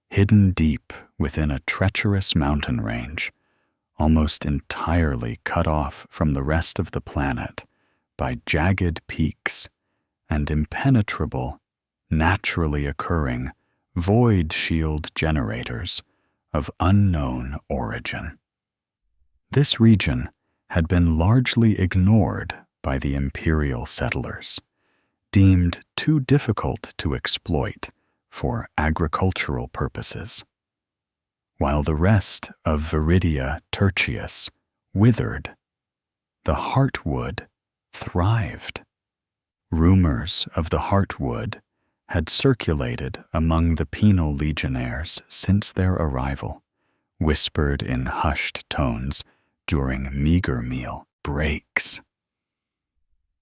hidden deep within a treacherous mountain range, almost entirely cut off from the rest of the planet by jagged peaks and impenetrable, naturally occurring void shield generators of unknown origin. This region had been largely ignored by the Imperial settlers, deemed too difficult to exploit for agricultural purposes, while the rest of Viridia Tertius withered. The Heartwood thrived. Rumors of the Heartwood had circulated among the penal legionnaires since their arrival, whispered in hushed tones during meager meal breaks.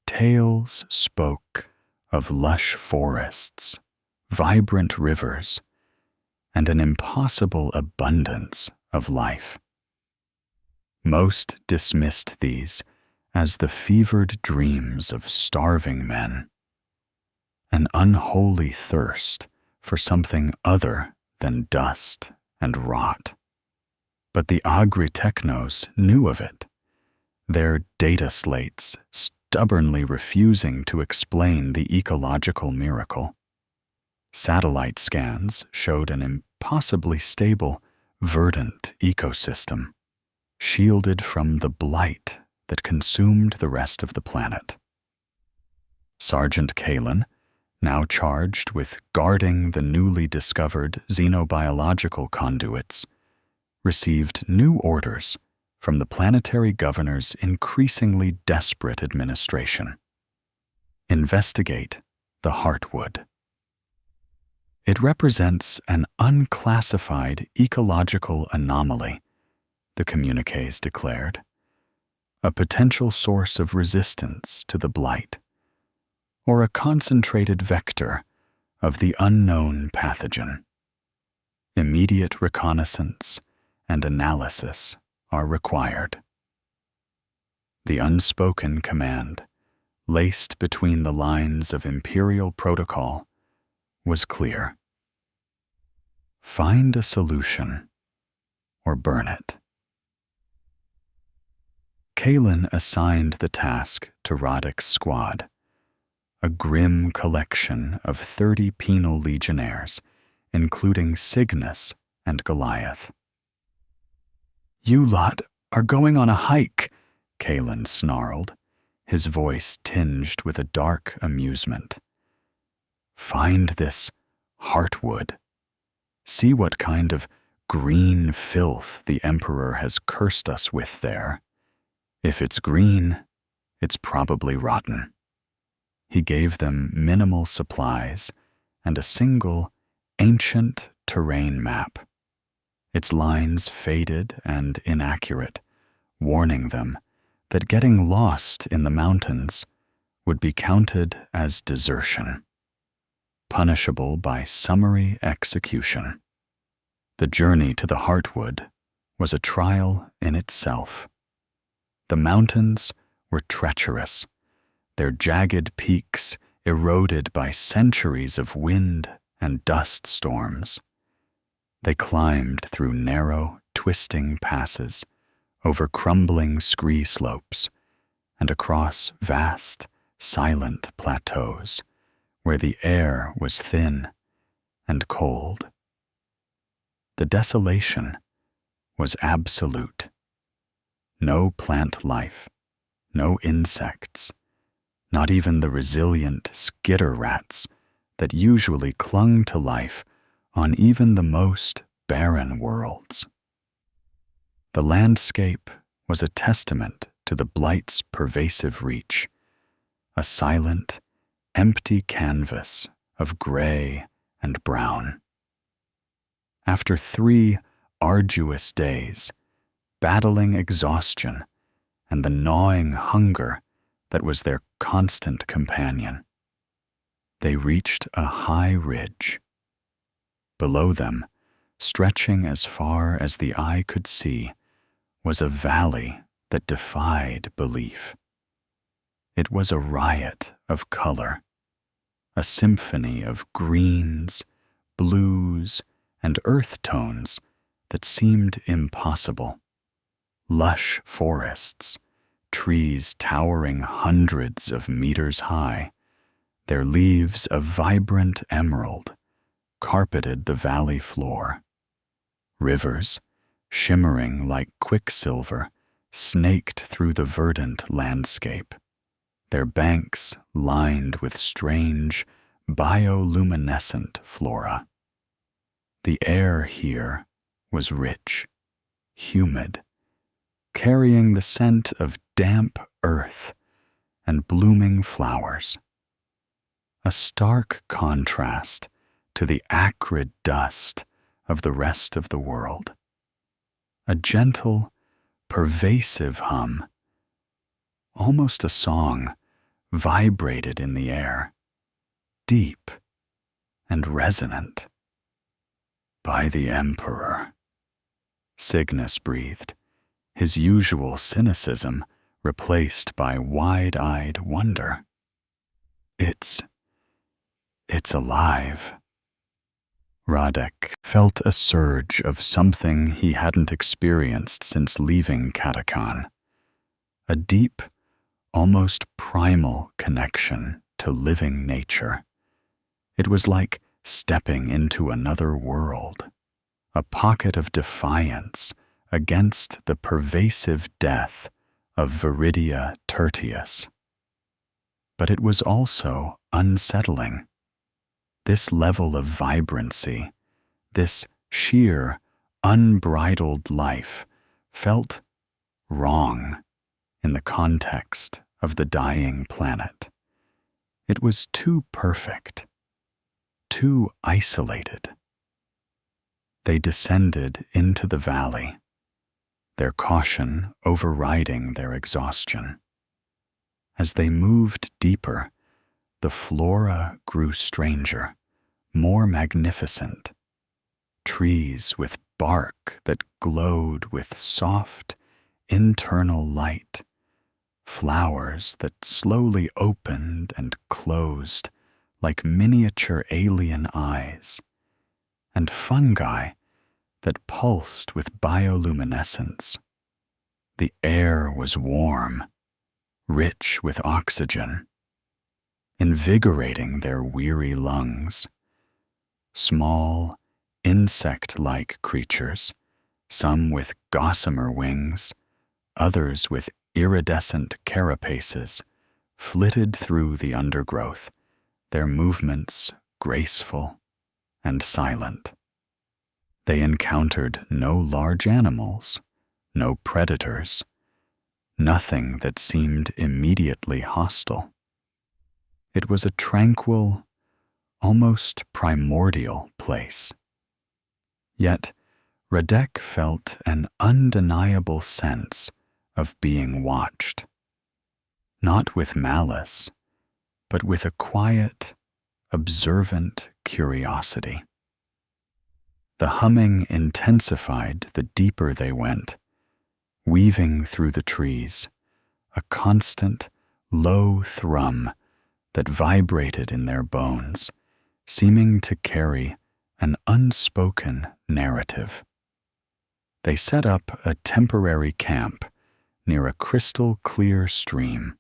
Tales spoke of lush forests, vibrant rivers, and an impossible abundance of life. Most dismissed these as the fevered dreams of starving men, an unholy thirst for something other than dust and rot. But the agri-technos knew of it, their data slates stubbornly refusing to explain the ecological miracle. Satellite scans showed an impossibly stable, verdant ecosystem, shielded from the blight that consumed the rest of the planet. Sergeant Kalen, now charged with guarding the newly discovered xenobiological conduits, received new orders from the planetary governor's increasingly desperate administration. Investigate the Heartwood. It represents an unclassified ecological anomaly, the communiques declared, a potential source of resistance to the blight, or a concentrated vector of the unknown pathogen. Immediate reconnaissance and analysis are required. The unspoken command, laced between the lines of imperial protocol, was clear. Find a solution or burn it. Kalen assigned the task to Radek's squad, a grim collection of 30 penal legionnaires, including Cygnus and Goliath. "You lot are going on a hike," Kalen snarled, his voice tinged with a dark amusement. "Find this Heartwood. See what kind of green filth the Emperor has cursed us with there. If it's green, it's probably rotten." He gave them minimal supplies and a single, ancient terrain map, its lines faded and inaccurate, warning them that getting lost in the mountains would be counted as desertion, punishable by summary execution. The journey to the Heartwood was a trial in itself. The mountains were treacherous, their jagged peaks eroded by centuries of wind and dust storms. They climbed through narrow, twisting passes, over crumbling scree slopes, and across vast, silent plateaus where the air was thin and cold. The desolation was absolute. No plant life, no insects, not even the resilient skitter rats that usually clung to life on even the most barren worlds. The landscape was a testament to the blight's pervasive reach, a silent, empty canvas of gray and brown. After 3 arduous days, battling exhaustion and the gnawing hunger that was their constant companion, they reached a high ridge. Below them, stretching as far as the eye could see, was a valley that defied belief. It was a riot of color, a symphony of greens, blues, and earth tones that seemed impossible. Lush forests, trees towering hundreds of meters high, their leaves of vibrant emerald, carpeted the valley floor. Rivers, shimmering like quicksilver, snaked through the verdant landscape, their banks lined with strange, bioluminescent flora. The air here was rich, humid, carrying the scent of damp earth and blooming flowers. A stark contrast to the acrid dust of the rest of the world. A gentle, pervasive hum, almost a song, vibrated in the air, deep and resonant. "By the Emperor," Cygnus breathed, his usual cynicism replaced by wide-eyed wonder. It's alive." Radek felt a surge of something he hadn't experienced since leaving Catacon, a deep, almost primal connection to living nature. It was like stepping into another world, a pocket of defiance against the pervasive death of Viridia Tertius. But it was also unsettling. This level of vibrancy, this sheer, unbridled life, felt wrong in the context of the dying planet. It was too perfect, too isolated. They descended into the valley, their caution overriding their exhaustion. As they moved deeper, the flora grew stranger, more magnificent. Trees with bark that glowed with soft, internal light, flowers that slowly opened and closed like miniature alien eyes, and fungi that pulsed with bioluminescence. The air was warm, rich with oxygen, invigorating their weary lungs. Small, insect-like creatures, some with gossamer wings, others with iridescent carapaces, flitted through the undergrowth, their movements graceful and silent. They encountered no large animals, no predators, nothing that seemed immediately hostile. It was a tranquil, almost primordial place. Yet Radek felt an undeniable sense of being watched, not with malice, but with a quiet, observant curiosity. The humming intensified the deeper they went, weaving through the trees, a constant, low thrum that vibrated in their bones, seeming to carry an unspoken narrative. They set up a temporary camp near a crystal-clear stream,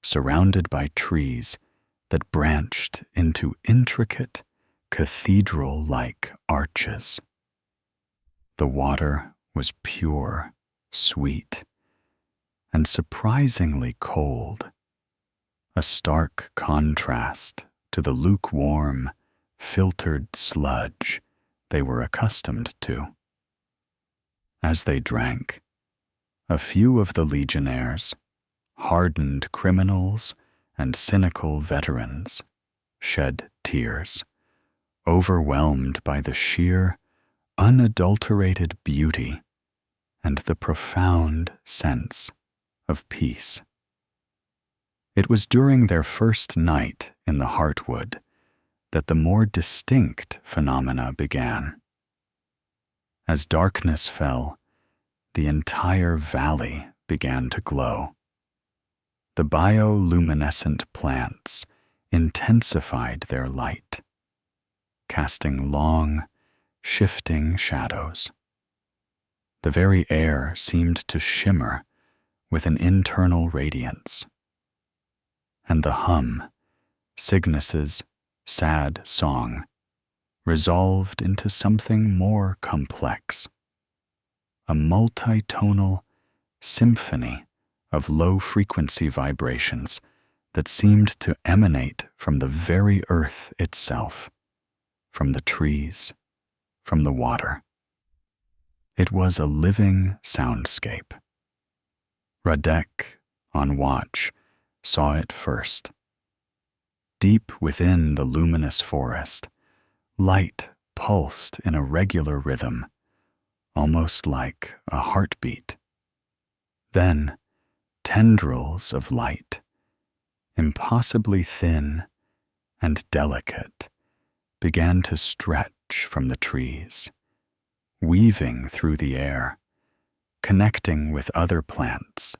surrounded by trees that branched into intricate, cathedral-like arches. The water was pure, sweet, and surprisingly cold, a stark contrast to the lukewarm, filtered sludge they were accustomed to. As they drank, a few of the legionnaires, hardened criminals and cynical veterans, shed tears, overwhelmed by the sheer, unadulterated beauty and the profound sense of peace. It was during their first night in the Heartwood that the more distinct phenomena began. As darkness fell, the entire valley began to glow. The bioluminescent plants intensified their light, casting long, shifting shadows. The very air seemed to shimmer with an internal radiance. And the hum, Cygnus's sad song, resolved into something more complex, a multitonal symphony of low-frequency vibrations that seemed to emanate from the very earth itself, from the trees, from the water. It was a living soundscape. Radek, on watch, saw it first. Deep within the luminous forest, light pulsed in a regular rhythm, almost like a heartbeat. Then, tendrils of light, impossibly thin and delicate, began to stretch from the trees, weaving through the air, connecting with other plants,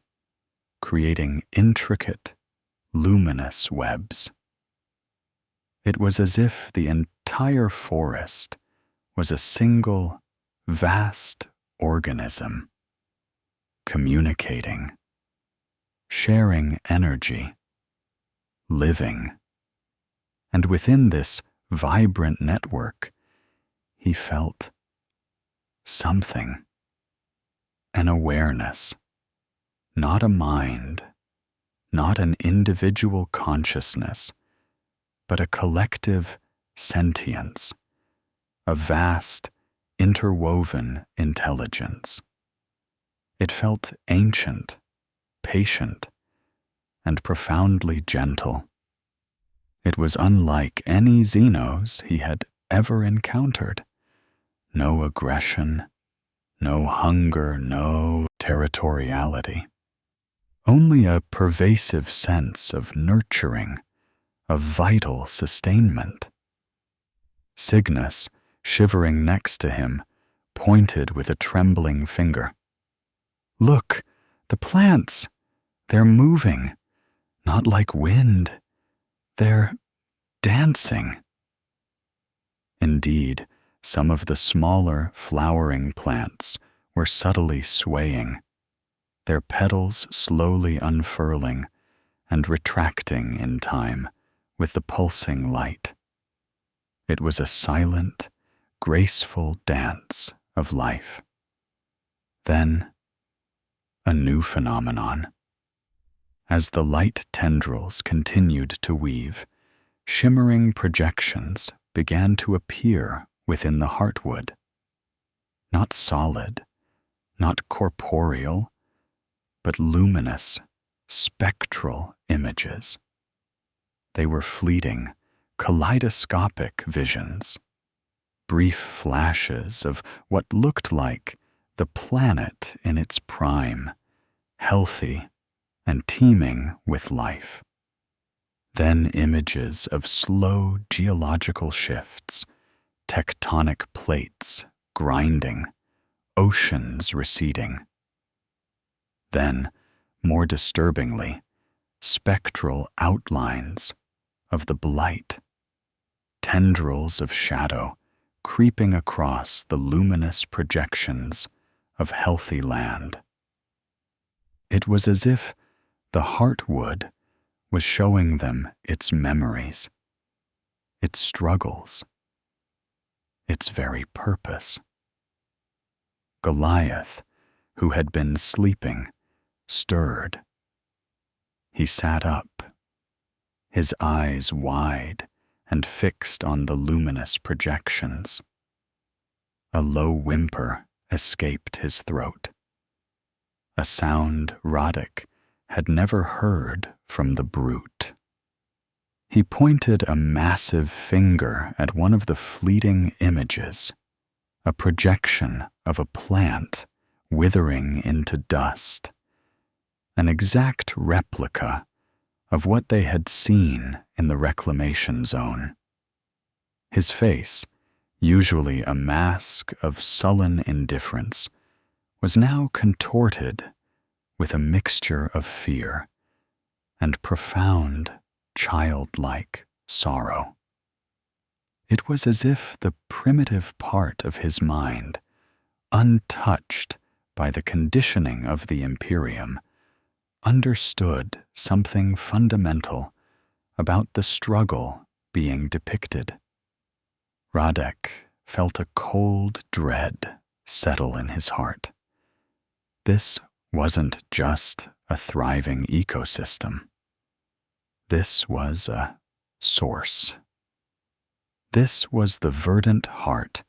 creating intricate, luminous webs. It was as if the entire forest was a single, vast organism, communicating, sharing energy, living. And within this vibrant network, he felt something, an awareness, not a mind, not an individual consciousness, but a collective sentience, a vast, interwoven intelligence. It felt ancient, patient, and profoundly gentle. It was unlike any Xenos he had ever encountered. No aggression, no hunger, no territoriality. Only a pervasive sense of nurturing, of vital sustainment. Cygnus, shivering next to him, pointed with a trembling finger. "Look, the plants! They're moving, not like wind. They're dancing." Indeed, some of the smaller flowering plants were subtly swaying, their petals slowly unfurling and retracting in time with the pulsing light. It was a silent, graceful dance of life. Then, a new phenomenon. As the light tendrils continued to weave, shimmering projections began to appear within the heartwood. Not solid, not corporeal, but luminous, spectral images. They were fleeting, kaleidoscopic visions, brief flashes of what looked like the planet in its prime, healthy and teeming with life. Then images of slow geological shifts, tectonic plates grinding, oceans receding. Then, more disturbingly, spectral outlines of the blight, tendrils of shadow creeping across the luminous projections of healthy land. It was as if the heartwood was showing them its memories, its struggles, its very purpose. Goliath, who had been sleeping, stirred. He sat up, his eyes wide and fixed on the luminous projections. A low whimper escaped his throat, a sound Heretic had never heard from the brute. He pointed a massive finger at one of the fleeting images, a projection of a plant withering into dust, an exact replica of what they had seen in the reclamation zone. His face, usually a mask of sullen indifference, was now contorted with a mixture of fear and profound, childlike sorrow. It was as if the primitive part of his mind, untouched by the conditioning of the Imperium, understood something fundamental about the struggle being depicted. Heretic felt a cold dread settle in his heart. This wasn't just a thriving ecosystem. This was a source. This was the verdant heart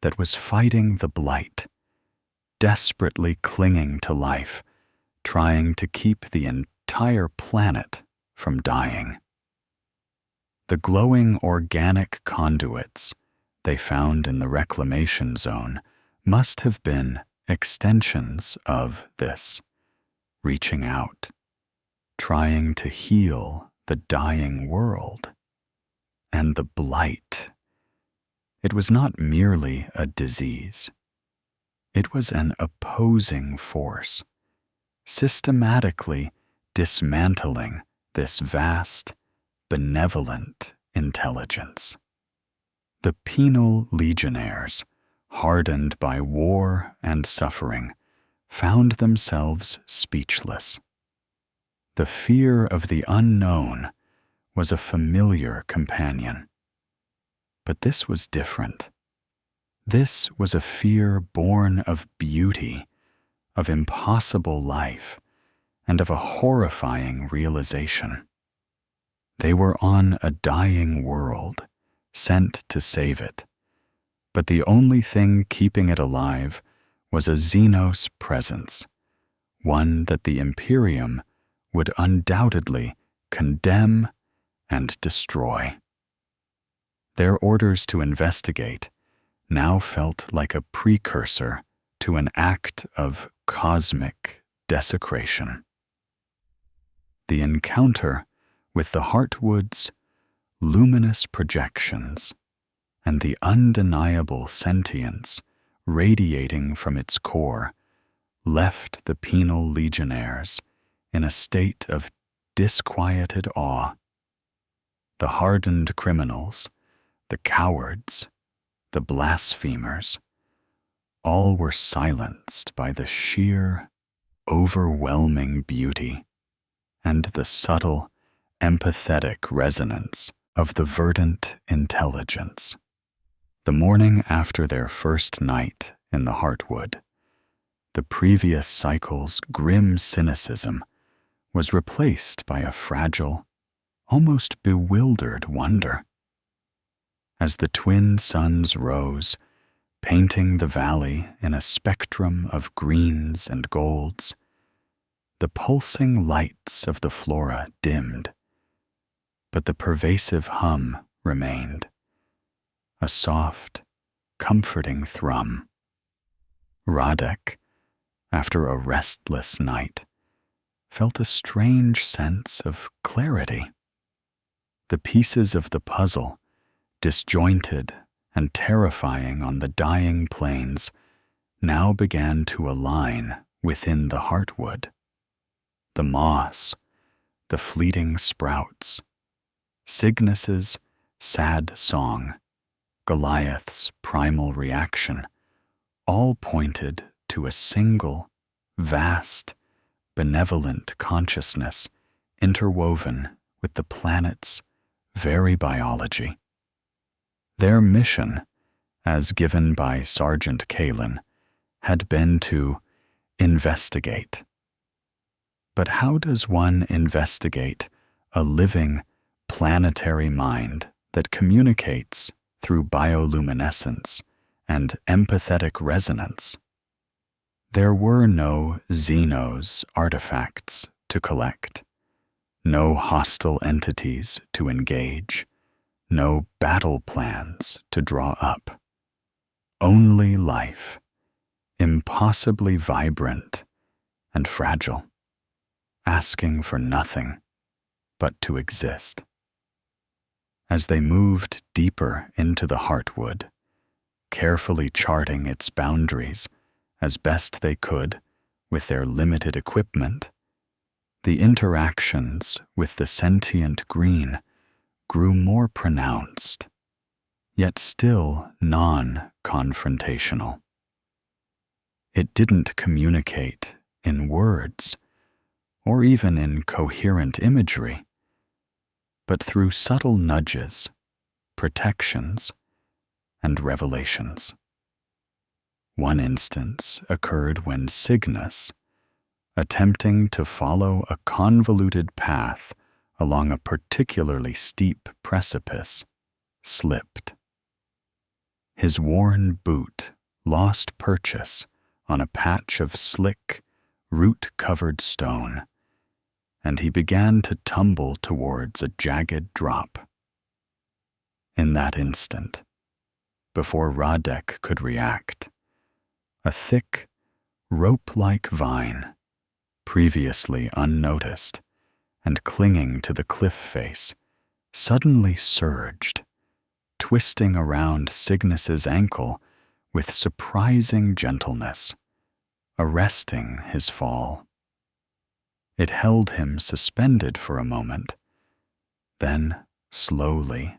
that was fighting the blight, desperately clinging to life, trying to keep the entire planet from dying. The glowing organic conduits they found in the reclamation zone must have been extensions of this, reaching out, trying to heal the dying world. And the blight, It was not merely a disease. It was an opposing force, systematically dismantling this vast, benevolent intelligence. The penal legionnaires, hardened by war and suffering, found themselves speechless. The fear of the unknown was a familiar companion. But this was different. This was a fear born of beauty, of impossible life, and of a horrifying realization. They were on a dying world, sent to save it, but the only thing keeping it alive was a Xenos presence, one that the Imperium would undoubtedly condemn and destroy. Their orders to investigate now felt like a precursor to an act of cosmic desecration. The encounter with the Heartwood's luminous projections and the undeniable sentience radiating from its core left the penal legionnaires in a state of disquieted awe. The hardened criminals, the cowards, the blasphemers, all were silenced by the sheer, overwhelming beauty and the subtle, empathetic resonance of the verdant intelligence. The morning after their first night in the Heartwood, the previous cycle's grim cynicism was replaced by a fragile, almost bewildered wonder. As the twin suns rose, painting the valley in a spectrum of greens and golds, the pulsing lights of the flora dimmed, but the pervasive hum remained, a soft, comforting thrum. Radek, after a restless night, felt a strange sense of clarity. The pieces of the puzzle, disjointed and terrifying on the dying plains, now began to align within the Heartwood. The moss, the fleeting sprouts, Cygnus's sad song, Goliath's primal reaction, all pointed to a single, vast, benevolent consciousness interwoven with the planet's very biology. Their mission, as given by Sergeant Kalen, had been to investigate. But how does one investigate a living, planetary mind that communicates through bioluminescence and empathetic resonance? There were no Xenos artifacts to collect, no hostile entities to engage, no battle plans to draw up. Only life, impossibly vibrant and fragile, asking for nothing but to exist. As they moved deeper into the Heartwood, carefully charting its boundaries as best they could with their limited equipment, the interactions with the sentient green grew more pronounced, yet still non-confrontational. It didn't communicate in words, or even in coherent imagery, but through subtle nudges, protections, and revelations. One instance occurred when Cygnus, attempting to follow a convoluted path along a particularly steep precipice, slipped. His worn boot lost purchase on a patch of slick, root-covered stone, and he began to tumble towards a jagged drop. In that instant, before Radek could react, a thick, rope-like vine, previously unnoticed and clinging to the cliff face, suddenly surged, twisting around Cygnus's ankle with surprising gentleness, arresting his fall. It held him suspended for a moment, then slowly,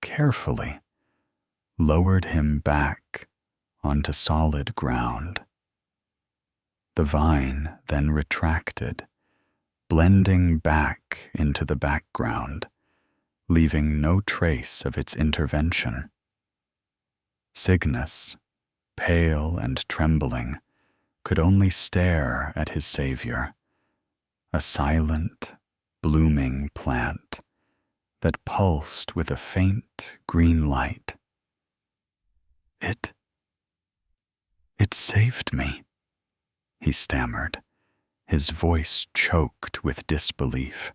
carefully, lowered him back onto solid ground. The vine then retracted, blending back into the background, leaving no trace of its intervention. Cygnus, pale and trembling, could only stare at his savior, a silent, blooming plant that pulsed with a faint green light. It saved me, he stammered, his voice choked with disbelief.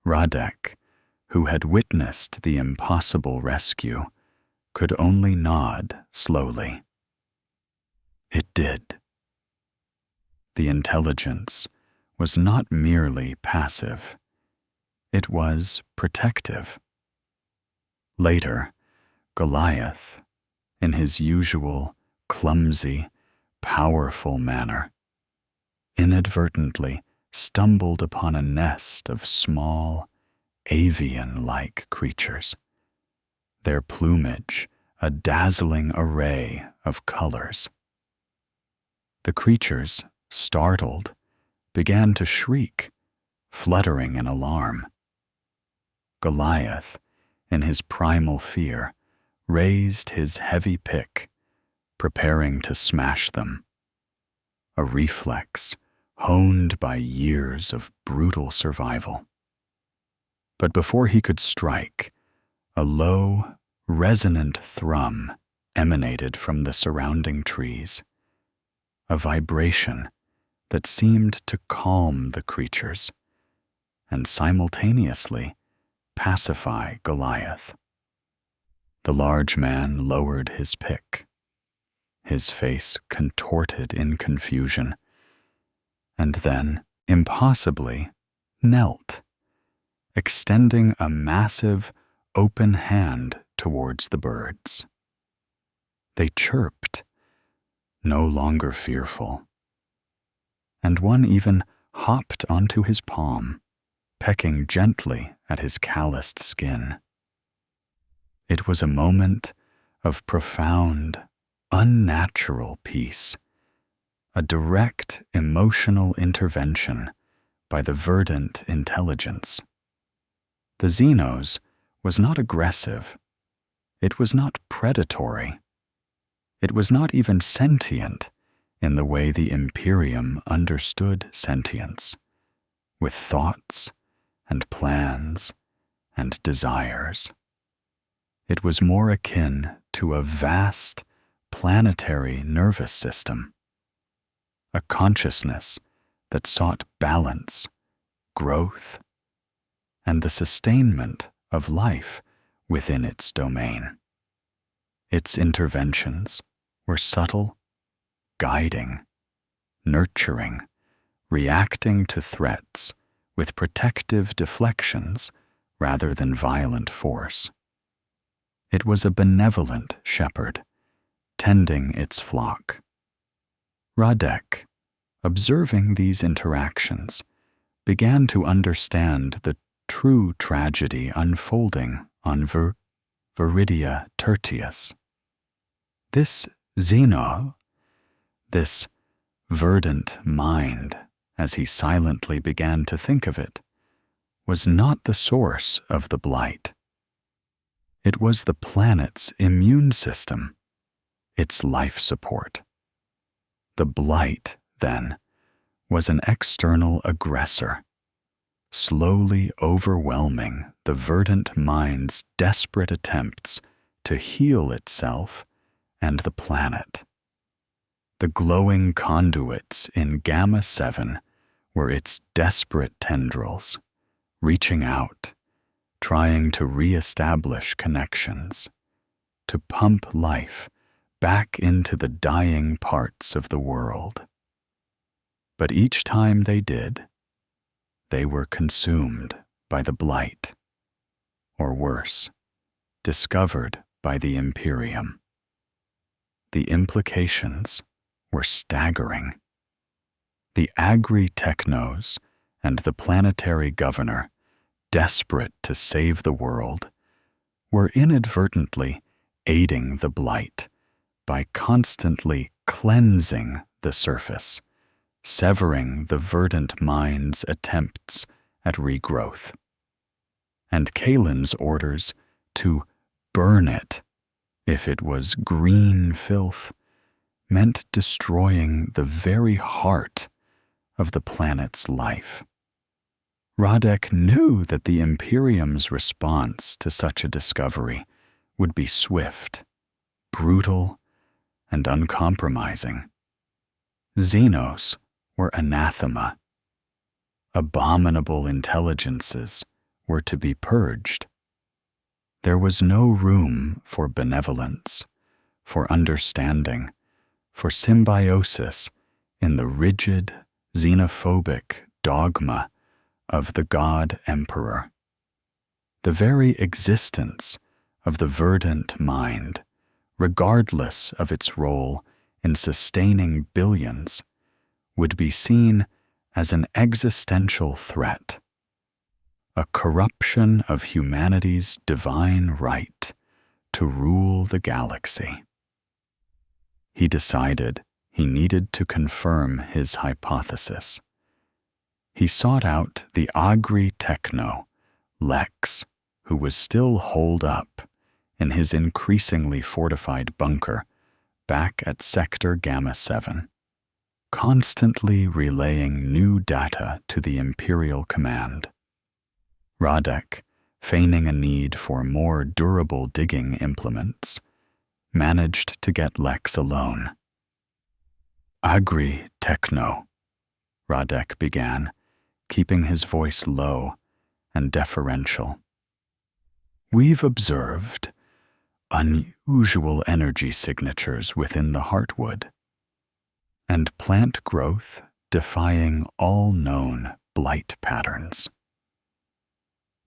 Radek, who had witnessed the impossible rescue, could only nod slowly. It did. The intelligence was not merely passive. It was protective. Later, Goliath, in his usual clumsy, powerful manner, inadvertently stumbled upon a nest of small, avian-like creatures, their plumage a dazzling array of colors. The creatures, startled, began to shriek, fluttering in alarm. Goliath, in his primal fear, raised his heavy pick, preparing to smash them, a reflex honed by years of brutal survival. But before he could strike, a low, resonant thrum emanated from the surrounding trees, a vibration that seemed to calm the creatures and simultaneously pacify Goliath. The large man lowered his pick, his face contorted in confusion, and then, impossibly, knelt, extending a massive, open hand towards the birds. They chirped, no longer fearful, and one even hopped onto his palm, pecking gently at his calloused skin. It was a moment of profound, unnatural peace, a direct emotional intervention by the verdant intelligence. The Xenos was not aggressive. It was not predatory. It was not even sentient in the way the Imperium understood sentience, with thoughts and plans and desires. It was more akin to a vast, planetary nervous system, a consciousness that sought balance, growth, and the sustainment of life within its domain. Its interventions were subtle, guiding, nurturing, reacting to threats with protective deflections rather than violent force. It was a benevolent shepherd, tending its flock. Radek, observing these interactions, began to understand the true tragedy unfolding on Viridia Tertius. This Xeno, this verdant mind, as he silently began to think of it, was not the source of the blight. It was the planet's immune system, its life support. The blight, then, was an external aggressor, slowly overwhelming the verdant mind's desperate attempts to heal itself and the planet. The glowing conduits in Gamma 7 were its desperate tendrils, reaching out, trying to re-establish connections, to pump life back into the dying parts of the world. But each time they did, they were consumed by the blight, or worse, discovered by the Imperium. The implications were staggering. The agri-technos and the planetary governor, desperate to save the world, were inadvertently aiding the blight by constantly cleansing the surface, severing the verdant mind's attempts at regrowth. And Kalen's orders to burn it, if it was green filth, meant destroying the very heart of the planet's life. Radek knew that the Imperium's response to such a discovery would be swift, brutal, and uncompromising. Xenos were anathema. Abominable intelligences were to be purged. There was no room for benevolence, for understanding, for symbiosis in the rigid, xenophobic dogma of the God Emperor. The very existence of the verdant mind, regardless of its role in sustaining billions, would be seen as an existential threat, a corruption of humanity's divine right to rule the galaxy. He decided he needed to confirm his hypothesis. He sought out the agri-techno, Lex, who was still holed up in his increasingly fortified bunker back at Sector Gamma 7, constantly relaying new data to the Imperial Command. Radek, feigning a need for more durable digging implements, managed to get Lex alone. Agri-techno, Radek began, keeping his voice low and deferential. We've observed unusual energy signatures within the heartwood, and plant growth defying all known blight patterns.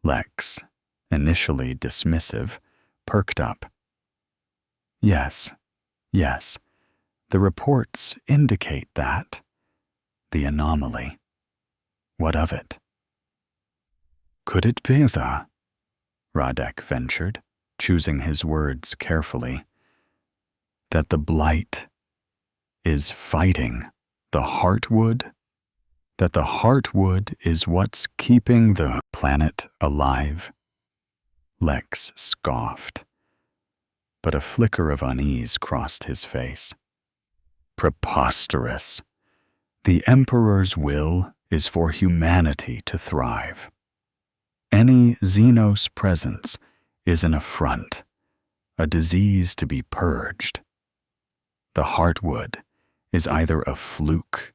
Lex, initially dismissive, perked up. Yes, the reports indicate that. The anomaly. What of it? Could it be that, Radek ventured, choosing his words carefully, that the blight is fighting the heartwood? That the heartwood is what's keeping the planet alive? Lex scoffed, but a flicker of unease crossed his face. Preposterous. The Emperor's will is for humanity to thrive. Any Xenos presence is an affront, a disease to be purged. The heartwood is either a fluke,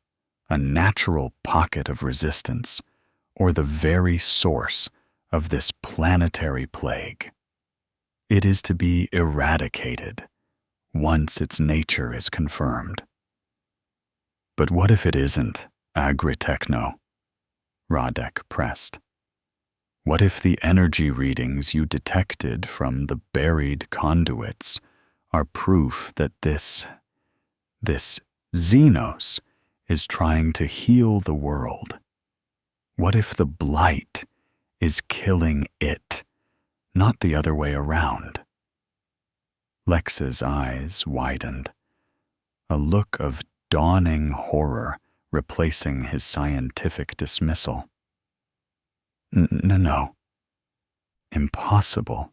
a natural pocket of resistance, or the very source of this planetary plague. It is to be eradicated once its nature is confirmed. But what if it isn't agri-techno? Radek pressed. What if the energy readings you detected from the buried conduits are proof that this Xenos is trying to heal the world? What if the blight is killing it, not the other way around? Lex's eyes widened, a look of dawning horror replacing his scientific dismissal. No. Impossible.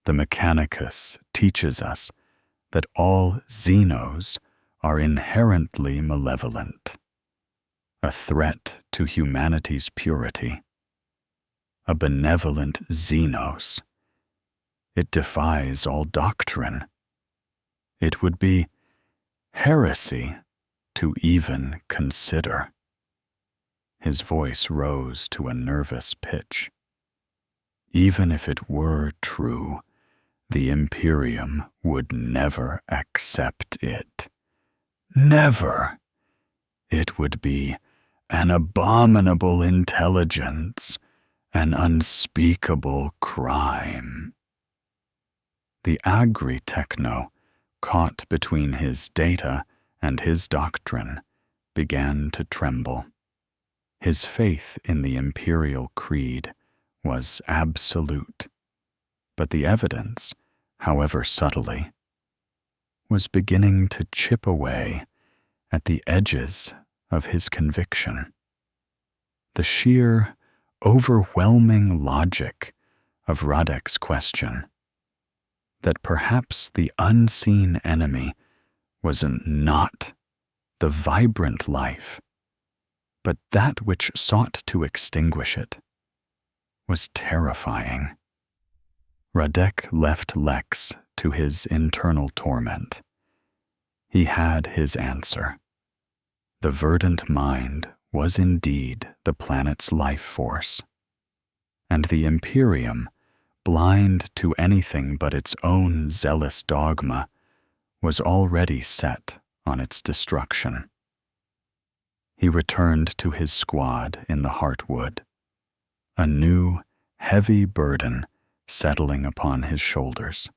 The Mechanicus teaches us that all Xenos are inherently malevolent, a threat to humanity's purity. A benevolent Xenos. It defies all doctrine. It would be heresy to even consider. His voice rose to a nervous pitch. Even if it were true, the Imperium would never accept it. Never. It would be an abominable intelligence, an unspeakable crime. The agri-techno, caught between his data and his doctrine, began to tremble. His faith in the imperial creed was absolute, but the evidence, however subtly, was beginning to chip away at the edges of his conviction. The sheer, overwhelming logic of Radek's question, that perhaps the unseen enemy was not the vibrant life, but that which sought to extinguish it, was terrifying. Radek left Lex to his internal torment. He had his answer. The verdant mind was indeed the planet's life force, and the Imperium, blind to anything but its own zealous dogma, was already set on its destruction. He returned to his squad in the Heartwood, a new, heavy burden settling upon his shoulders.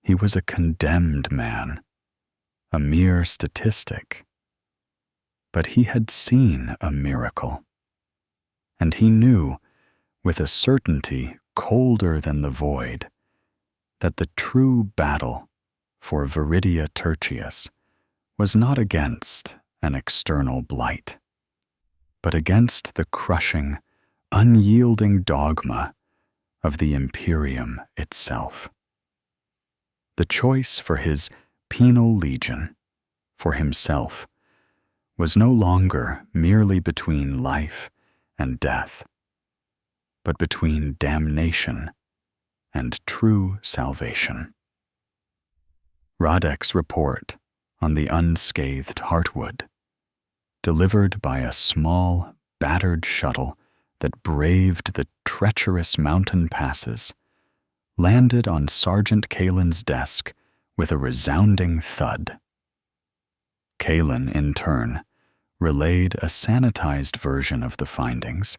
He was a condemned man, a mere statistic, but he had seen a miracle, and he knew, with a certainty colder than the void, that the true battle for Viridia Tertius was not against an external blight, but against the crushing, unyielding dogma of the Imperium itself. The choice for his penal legion, for himself, was no longer merely between life and death, but between damnation and true salvation. Radek's report on the unscathed Heartwood, delivered by a small, battered shuttle that braved the treacherous mountain passes, landed on Sergeant Kalen's desk with a resounding thud. Kalen, in turn, relayed a sanitized version of the findings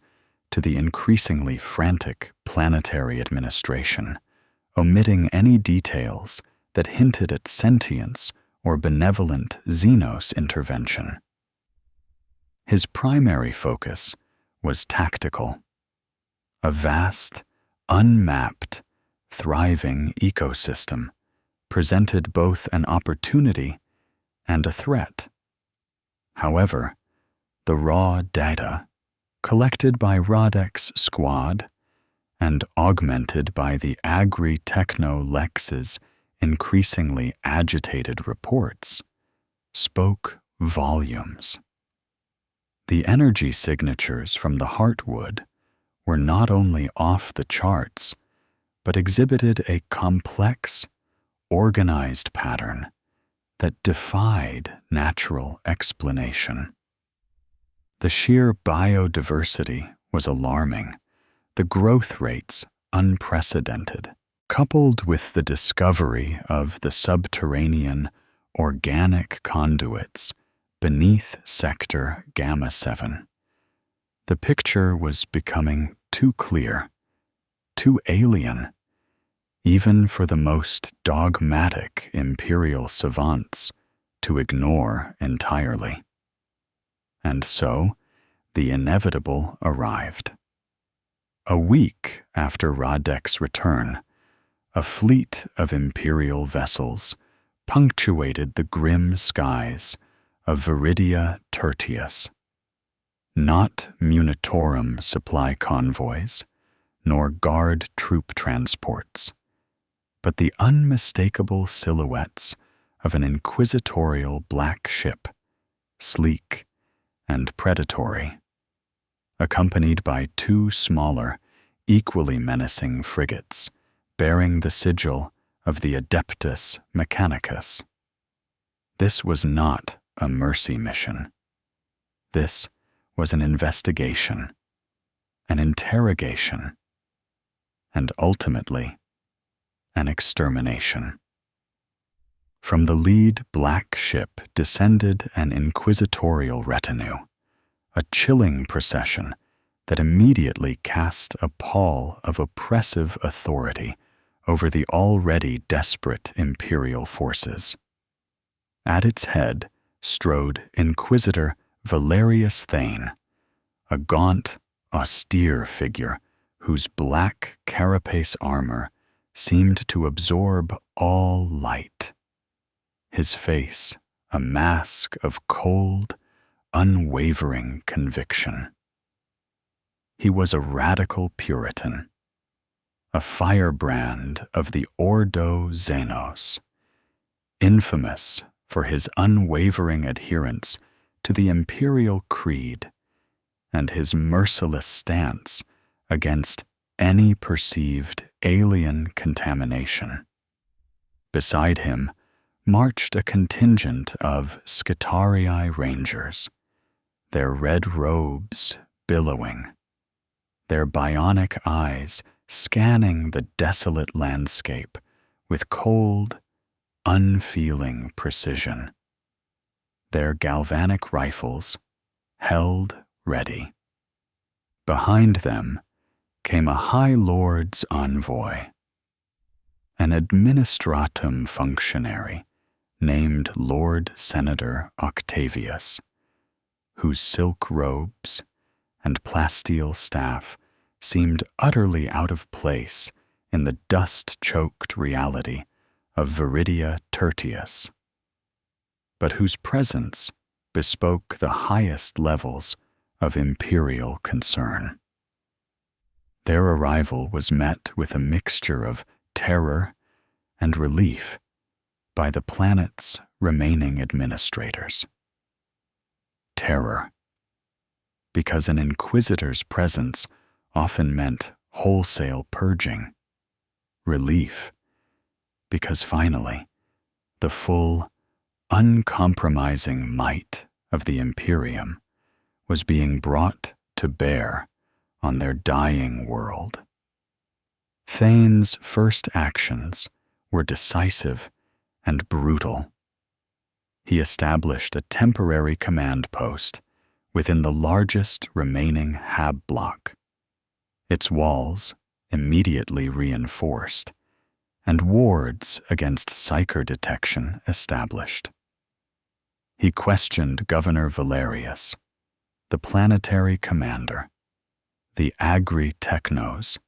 to the increasingly frantic planetary administration, omitting any details that hinted at sentience or benevolent Xenos intervention. His primary focus was tactical. A vast, unmapped, thriving ecosystem presented both an opportunity and a threat. However, the raw data, collected by Radek's squad and augmented by the agri-techno Lex's increasingly agitated reports, spoke volumes. The energy signatures from the Heartwood were not only off the charts, but exhibited a complex, organized pattern that defied natural explanation. The sheer biodiversity was alarming, the growth rates unprecedented, coupled with the discovery of the subterranean organic conduits beneath Sector Gamma 7. The picture was becoming too clear, too alien, even for the most dogmatic Imperial savants to ignore entirely. And so, the inevitable arrived. A week after Radek's return, a fleet of Imperial vessels punctuated the grim skies of Viridia Tertius. Not Munitorum supply convoys, nor guard troop transports, but the unmistakable silhouettes of an inquisitorial black ship, sleek and predatory, accompanied by two smaller, equally menacing frigates bearing the sigil of the Adeptus Mechanicus. This was not a mercy mission. This was an investigation, an interrogation, and ultimately, an extermination. From the lead black ship descended an inquisitorial retinue, a chilling procession that immediately cast a pall of oppressive authority over the already desperate Imperial forces. At its head strode Inquisitor Valerius Thane, a gaunt, austere figure whose black carapace armor seemed to absorb all light. His face a mask of cold, unwavering conviction. He was a radical Puritan, a firebrand of the Ordo Xenos, infamous for his unwavering adherence to the imperial creed and his merciless stance against any perceived alien contamination. Beside him marched a contingent of Skitarii Rangers, their red robes billowing, their bionic eyes scanning the desolate landscape with cold, unfeeling precision, their galvanic rifles held ready. Behind them came a High Lord's envoy, an administratum functionary named Lord Senator Octavius, whose silk robes and plasteel staff seemed utterly out of place in the dust-choked reality of Viridia Tertius, but whose presence bespoke the highest levels of imperial concern. Their arrival was met with a mixture of terror and relief by the planet's remaining administrators. Terror, because an inquisitor's presence often meant wholesale purging. Relief, because finally, the full, uncompromising might of the Imperium was being brought to bear on their dying world. Thane's first actions were decisive and brutal. He established a temporary command post within the largest remaining hab block, its walls immediately reinforced, and wards against psyker detection established. He questioned Governor Valerius, the planetary commander, the agri-technos,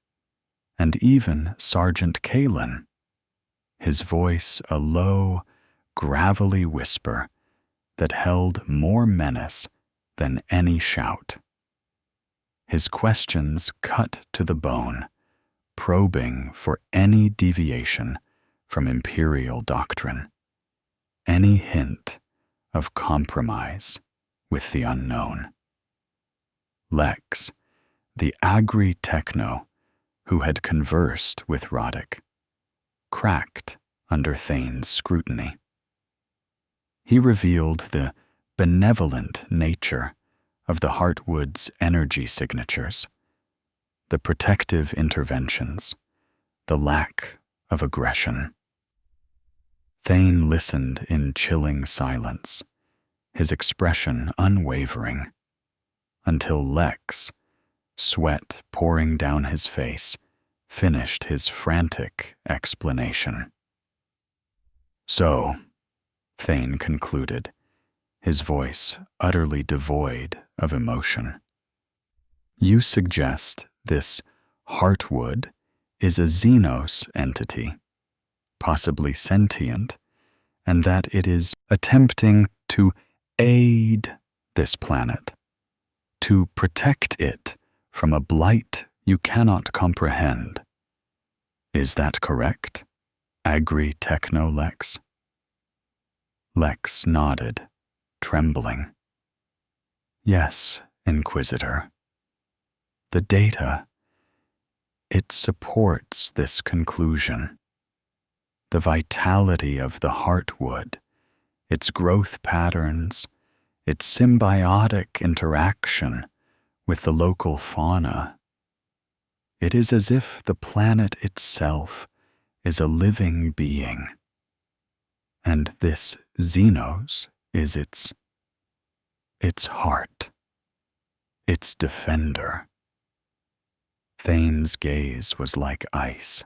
and even Sergeant Kalen, his voice a low, gravelly whisper that held more menace than any shout. His questions cut to the bone, probing for any deviation from imperial doctrine, any hint of compromise with the unknown. Lex, the agri-techno who had conversed with Roddick, cracked under Thane's scrutiny. He revealed the benevolent nature of the Heartwood's energy signatures, the protective interventions, the lack of aggression. Thane listened in chilling silence, his expression unwavering, until Lex, sweat pouring down his face, finished his frantic explanation. So, Thane concluded, his voice utterly devoid of emotion. You suggest this Heartwood is a Xenos entity, possibly sentient, and that it is attempting to aid this planet, to protect it from a blight you cannot comprehend. Is that correct, Agri-Techno Lex? Lex nodded, trembling. Yes, Inquisitor. The data, it supports this conclusion. The vitality of the Heartwood, its growth patterns, its symbiotic interaction with the local fauna. It is as if the planet itself is a living being, and this Xenos is its heart, its defender. Thane's gaze was like ice.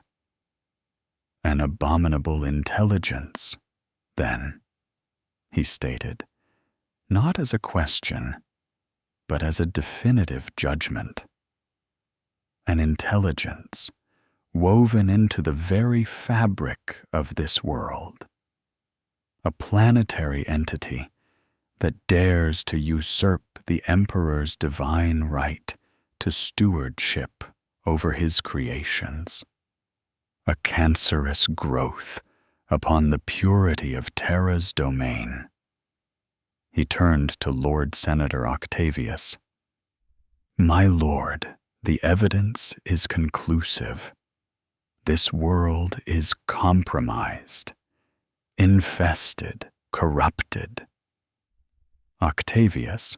An abominable intelligence, then, he stated, not as a question, but as a definitive judgment. An intelligence woven into the very fabric of this world. A planetary entity that dares to usurp the Emperor's divine right to stewardship over his creations. A cancerous growth upon the purity of Terra's domain. He turned to Lord Senator Octavius. My lord, the evidence is conclusive. This world is compromised, infested, corrupted. Octavius,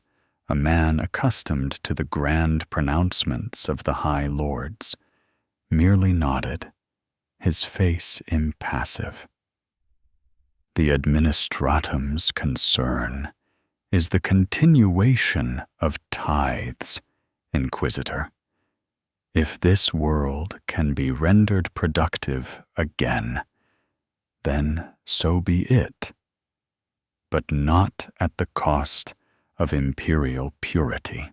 a man accustomed to the grand pronouncements of the High Lords, merely nodded, his face impassive. The administratum's concern is the continuation of tithes, Inquisitor. If this world can be rendered productive again, then so be it, but not at the cost of imperial purity.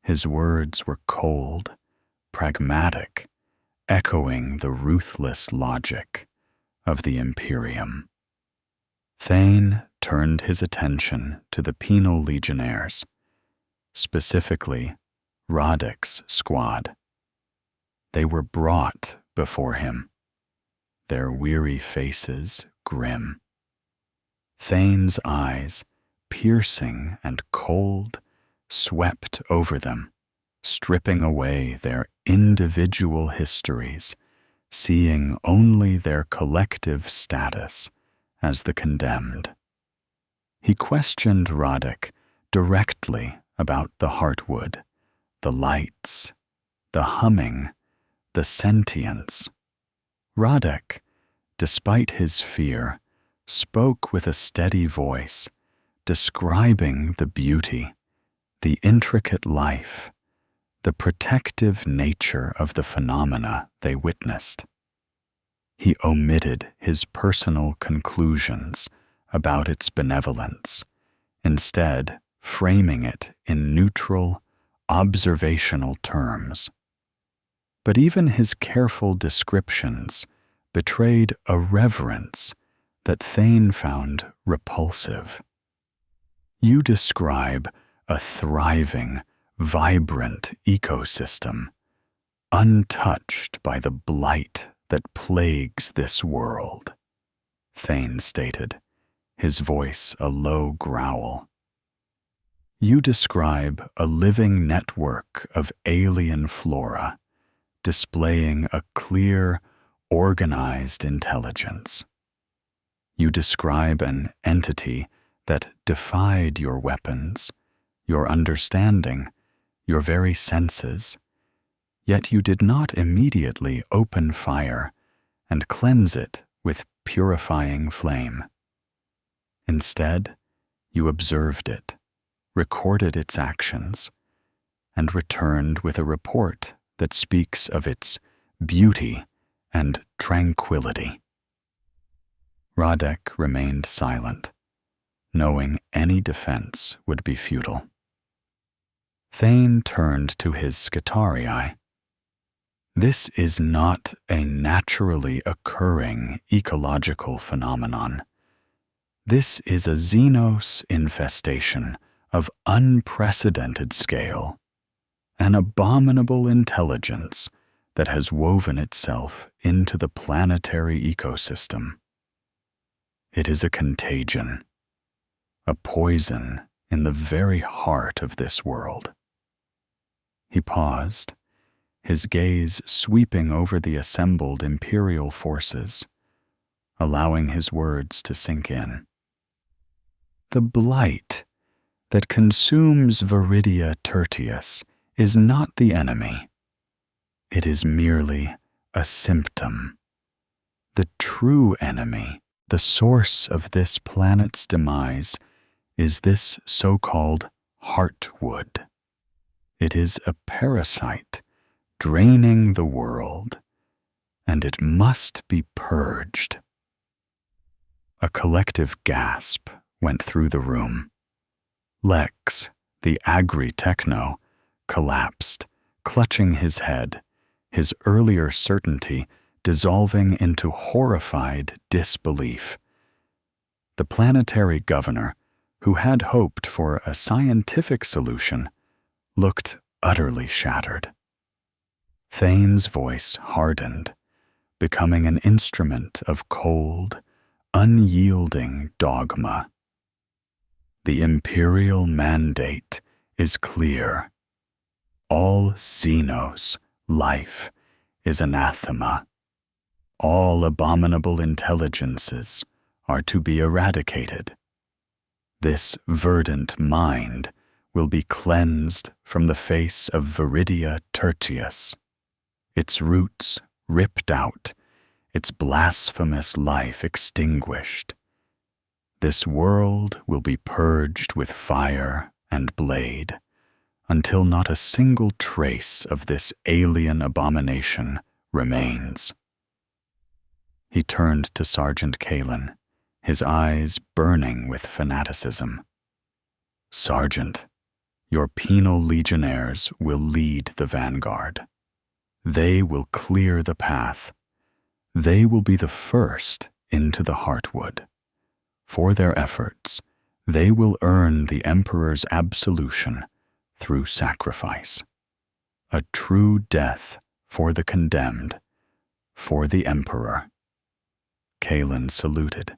His words were cold, pragmatic, echoing the ruthless logic of the Imperium. Thane turned his attention to the penal legionnaires, specifically Radek's squad. They were brought before him, their weary faces grim. Thane's eyes, piercing and cold, swept over them, stripping away their individual histories, seeing only their collective status as the condemned. He questioned Radek directly about the heartwood, the lights, the humming, the sentience. Radek, despite his fear, spoke with a steady voice, describing the beauty, the intricate life, the protective nature of the phenomena they witnessed. He omitted his personal conclusions about its benevolence, instead framing it in neutral, observational terms. But even his careful descriptions betrayed a reverence that Thane found repulsive. You describe a thriving, vibrant ecosystem, untouched by the blight that plagues this world, Thane stated, his voice a low growl. You describe a living network of alien flora, displaying a clear, organized intelligence. You describe an entity that defied your weapons, your understanding, your very senses, yet you did not immediately open fire and cleanse it with purifying flame. Instead, you observed it, recorded its actions, and returned with a report that speaks of its beauty and tranquility. Radek remained silent, knowing any defense would be futile. Thane turned to his Skitarii. This is not a naturally occurring ecological phenomenon. This is a Xenos infestation of unprecedented scale, an abominable intelligence that has woven itself into the planetary ecosystem. It is a contagion, a poison in the very heart of this world. He paused, his gaze sweeping over the assembled Imperial forces, allowing his words to sink in. The blight that consumes Viridia Tertius is not the enemy. It is merely a symptom. The true enemy, the source of this planet's demise, is this so-called heartwood. It is a parasite draining the world, and it must be purged. A collective gasp went through the room. Lex, the agri-techno, collapsed, clutching his head, his earlier certainty dissolving into horrified disbelief. The planetary governor, who had hoped for a scientific solution, looked utterly shattered. Thane's voice hardened, becoming an instrument of cold, unyielding dogma. The imperial mandate is clear. All Xenos life is anathema. All abominable intelligences are to be eradicated. This verdant mind will be cleansed from the face of Viridia Tertius, its roots ripped out, its blasphemous life extinguished. This world will be purged with fire and blade, until not a single trace of this alien abomination remains. He turned to Sergeant Kalen, his eyes burning with fanaticism. Sergeant, your penal legionnaires will lead the vanguard. They will clear the path. They will be the first into the Heartwood. For their efforts, they will earn the Emperor's absolution through sacrifice. A true death for the condemned, for the Emperor. Kalen saluted,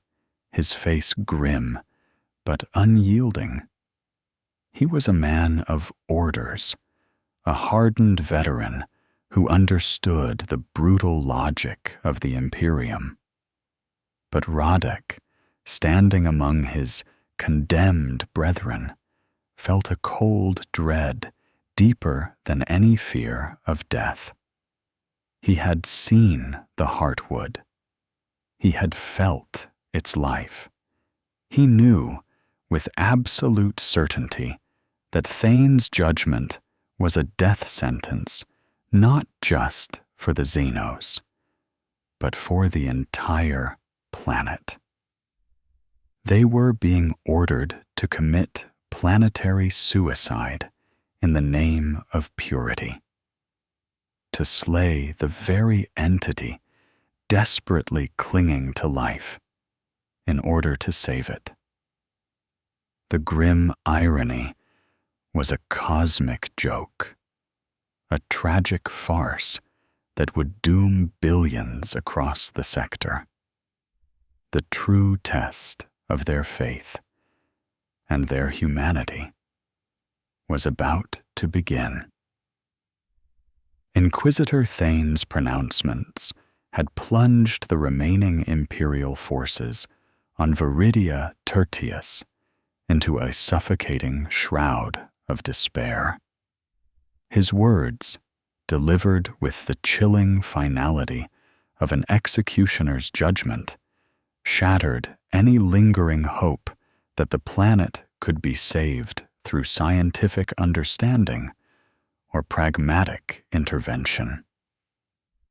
his face grim but unyielding. He was a man of orders, a hardened veteran who understood the brutal logic of the Imperium. But Radek, standing among his condemned brethren, felt a cold dread deeper than any fear of death. He had seen the Heartwood. He had felt its life. He knew, with absolute certainty, that Thane's judgment was a death sentence not just for the Xenos, but for the entire planet. They were being ordered to commit planetary suicide in the name of purity, to slay the very entity desperately clinging to life in order to save it. The grim irony was a cosmic joke, a tragic farce that would doom billions across the sector. The true test of their faith and their humanity was about to begin. Inquisitor Thane's pronouncements had plunged the remaining Imperial forces on Viridia Tertius into a suffocating shroud of despair. His words, delivered with the chilling finality of an executioner's judgment, shattered any lingering hope that the planet could be saved through scientific understanding or pragmatic intervention.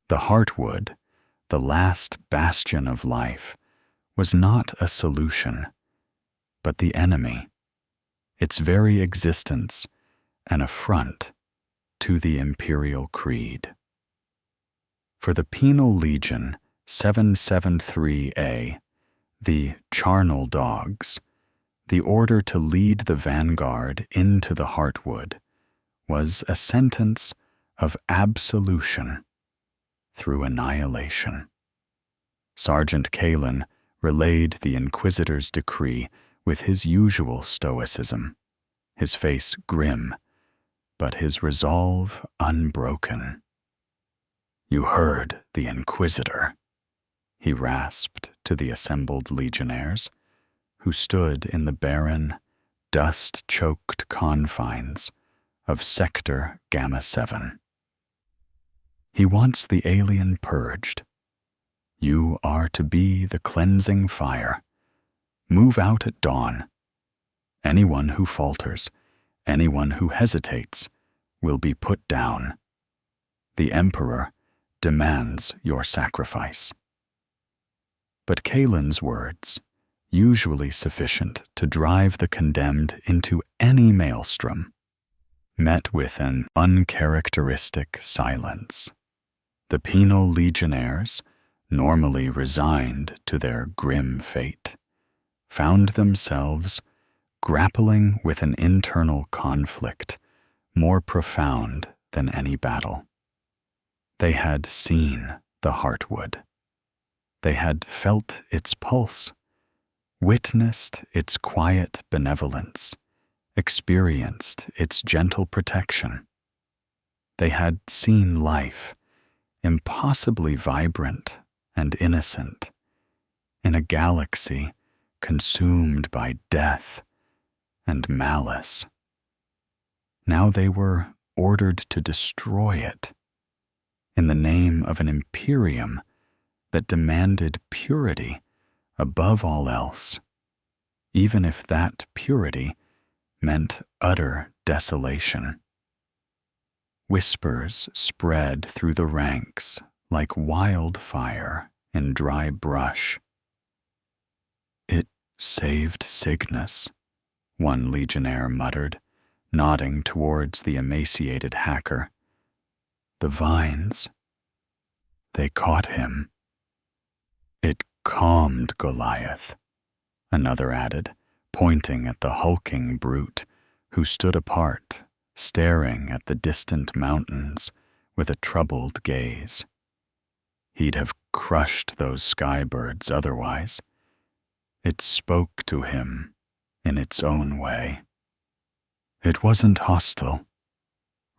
The Heartwood, the last bastion of life, was not a solution, but the enemy, its very existence an affront to the Imperial Creed. For the Penal Legion 773A, the Charnel Dogs, the order to lead the vanguard into the Heartwood was a sentence of absolution through annihilation. Sergeant Kalen relayed the Inquisitor's decree with his usual stoicism, his face grim, but his resolve unbroken. "You heard the Inquisitor," he rasped to the assembled legionnaires, who stood in the barren, dust-choked confines of Sector Gamma 7. "He wants the alien purged. You are to be the cleansing fire. Move out at dawn. Anyone who falters, anyone who hesitates, will be put down. The Emperor, demands your sacrifice. But Kalen's words, usually sufficient to drive the condemned into any maelstrom, met with an uncharacteristic silence. The penal legionnaires, normally resigned to their grim fate, found themselves grappling with an internal conflict more profound than any battle. They had seen the heartwood. They had felt its pulse, witnessed its quiet benevolence, experienced its gentle protection. They had seen life, impossibly vibrant and innocent, in a galaxy consumed by death and malice. Now they were ordered to destroy it in the name of an imperium that demanded purity above all else, even if that purity meant utter desolation. Whispers spread through the ranks like wildfire in dry brush. "It saved Cygnus," one legionnaire muttered, nodding towards the emaciated hacker. "The vines, they caught him." "It calmed Goliath," another added, pointing at the hulking brute who stood apart, staring at the distant mountains with a troubled gaze. He'd have crushed those skybirds otherwise. It spoke to him in its own way. "It wasn't hostile."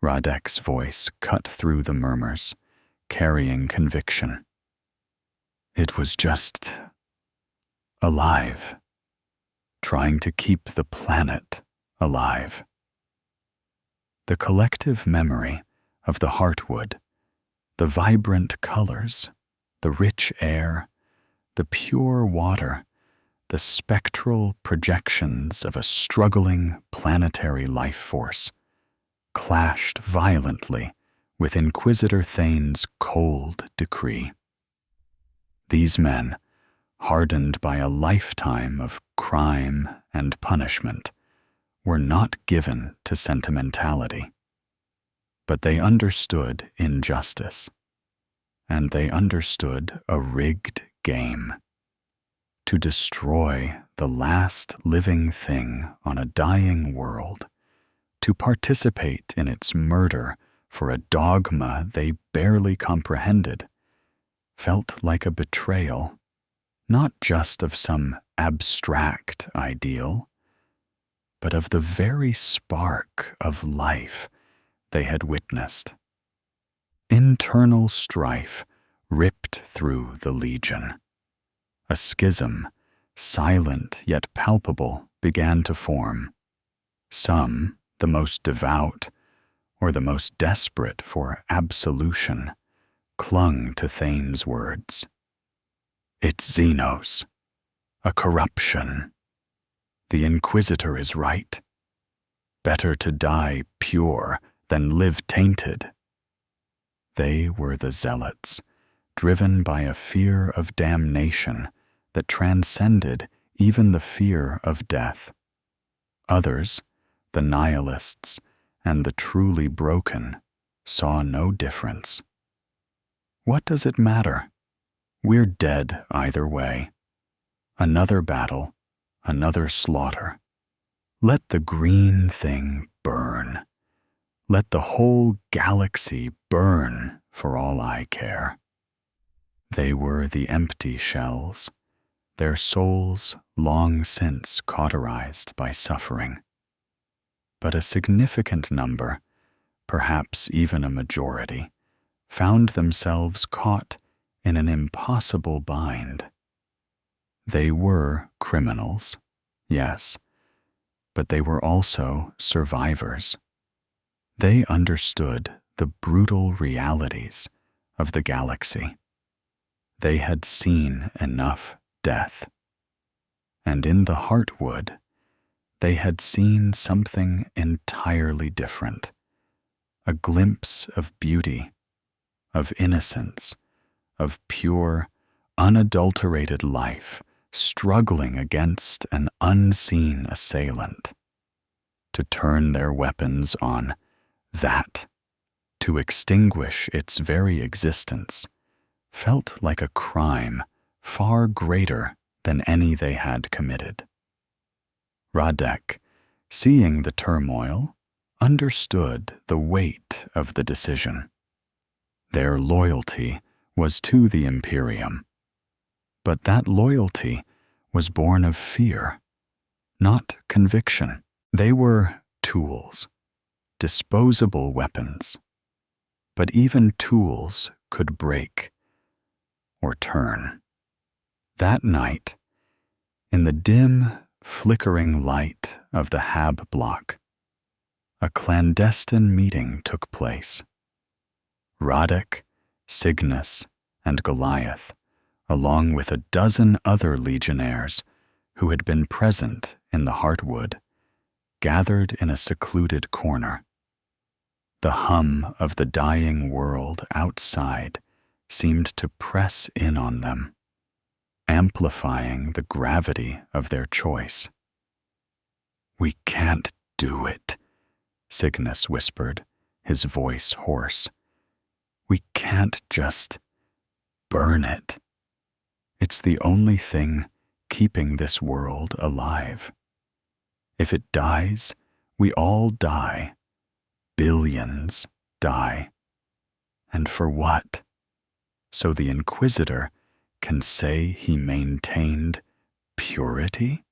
Radek's voice cut through the murmurs, carrying conviction. "It was just alive, trying to keep the planet alive." The collective memory of the heartwood, the vibrant colors, the rich air, the pure water, the spectral projections of a struggling planetary life force, clashed violently with Inquisitor Thane's cold decree. These men, hardened by a lifetime of crime and punishment, were not given to sentimentality. But they understood injustice, and they understood a rigged game. To destroy the last living thing on a dying world, to participate in its murder for a dogma they barely comprehended, felt like a betrayal, not just of some abstract ideal, but of the very spark of life they had witnessed. Internal strife ripped through the Legion. A schism, silent yet palpable, began to form. Some, the most devout, or the most desperate for absolution, clung to Thane's words. "It's Xenos, a corruption. The Inquisitor is right. Better to die pure than live tainted." They were the zealots, driven by a fear of damnation that transcended even the fear of death. Others, the nihilists and the truly broken, saw no difference. "What does it matter? We're dead either way. Another battle, another slaughter. Let the green thing burn. Let the whole galaxy burn for all I care." They were the empty shells, their souls long since cauterized by suffering. But a significant number, perhaps even a majority, found themselves caught in an impossible bind. They were criminals, yes, but they were also survivors. They understood the brutal realities of the galaxy. They had seen enough death. And in the Heartwood, they had seen something entirely different, a glimpse of beauty, of innocence, of pure, unadulterated life struggling against an unseen assailant. To turn their weapons on that, to extinguish its very existence, felt like a crime far greater than any they had committed. Radek, seeing the turmoil, understood the weight of the decision. Their loyalty was to the Imperium, but that loyalty was born of fear, not conviction. They were tools, disposable weapons, but even tools could break or turn. That night, in the dim, flickering light of the Hab block, a clandestine meeting took place. Radek, Cygnus, and Goliath, along with a dozen other legionnaires who had been present in the Heartwood, gathered in a secluded corner. The hum of the dying world outside seemed to press in on them, amplifying the gravity of their choice. "We can't do it," Cygnus whispered, his voice hoarse. "We can't just burn it. It's the only thing keeping this world alive. If it dies, we all die. Billions die. And for what? So the Inquisitor can say he maintained purity?"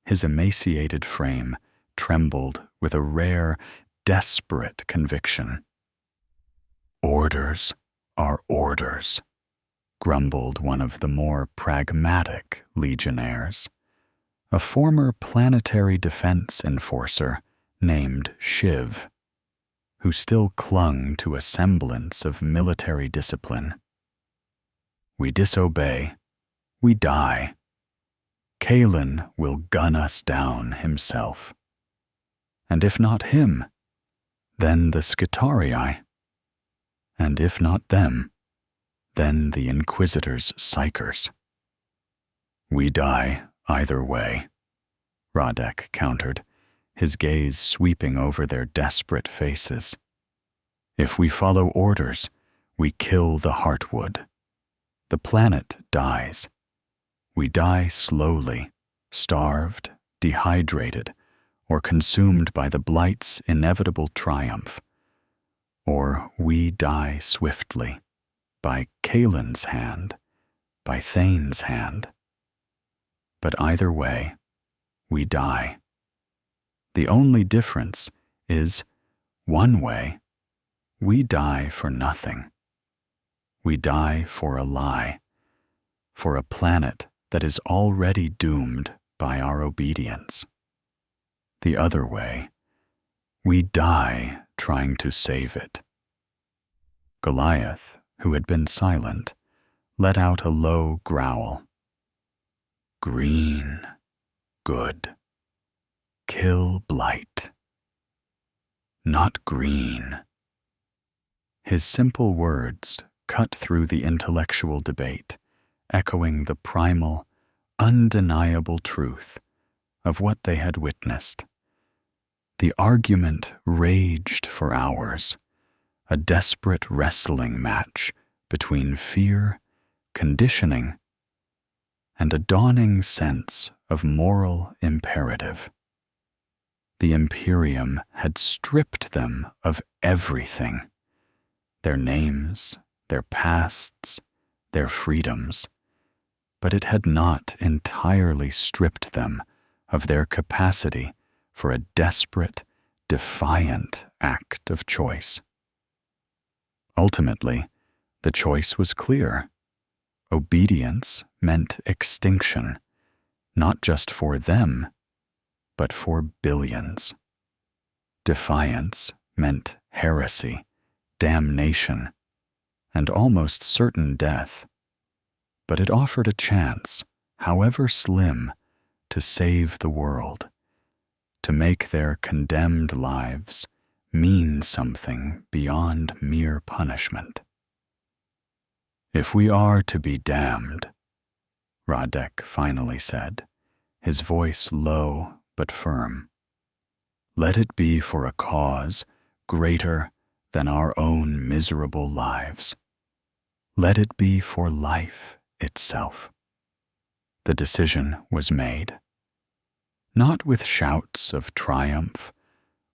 His emaciated frame trembled with a rare, desperate conviction. "Orders are orders," grumbled one of the more pragmatic legionnaires, a former planetary defense enforcer named Shiv, who still clung to a semblance of military discipline. "We disobey, we die. Kalen will gun us down himself. And if not him, then the Skitarii. And if not them, then the Inquisitor's psychers." "We die either way," Radek countered, his gaze sweeping over their desperate faces. "If we follow orders, we kill the Heartwood. The planet dies. We die slowly, starved, dehydrated, or consumed by the Blight's inevitable triumph. Or we die swiftly, by Kalen's hand, by Thane's hand. But either way, we die. The only difference is, one way, we die for nothing. We die for a lie, for a planet that is already doomed by our obedience. The other way, we die trying to save it." Goliath, who had been silent, let out a low growl. "Green, good. Kill Blight. Not green." His simple words cut through the intellectual debate, echoing the primal, undeniable truth of what they had witnessed. The argument raged for hours, a desperate wrestling match between fear, conditioning, and a dawning sense of moral imperative. The Imperium had stripped them of everything: their names, their pasts, their freedoms, but it had not entirely stripped them of their capacity for a desperate, defiant act of choice. Ultimately, the choice was clear. Obedience meant extinction, not just for them, but for billions. Defiance meant heresy, damnation, and almost certain death. But it offered a chance, however slim, to save the world, to make their condemned lives mean something beyond mere punishment. "If we are to be damned," Radek finally said, his voice low but firm, "let it be for a cause greater than our own miserable lives. Let it be for life itself." The decision was made, not with shouts of triumph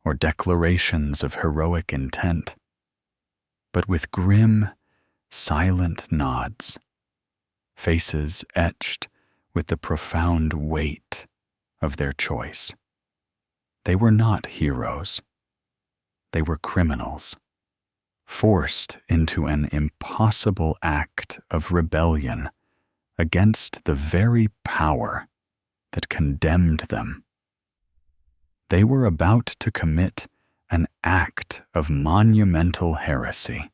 or declarations of heroic intent, but with grim, silent nods, faces etched with the profound weight of their choice. They were not heroes. They were criminals, forced into an impossible act of rebellion against the very power that condemned them. They were about to commit an act of monumental heresy,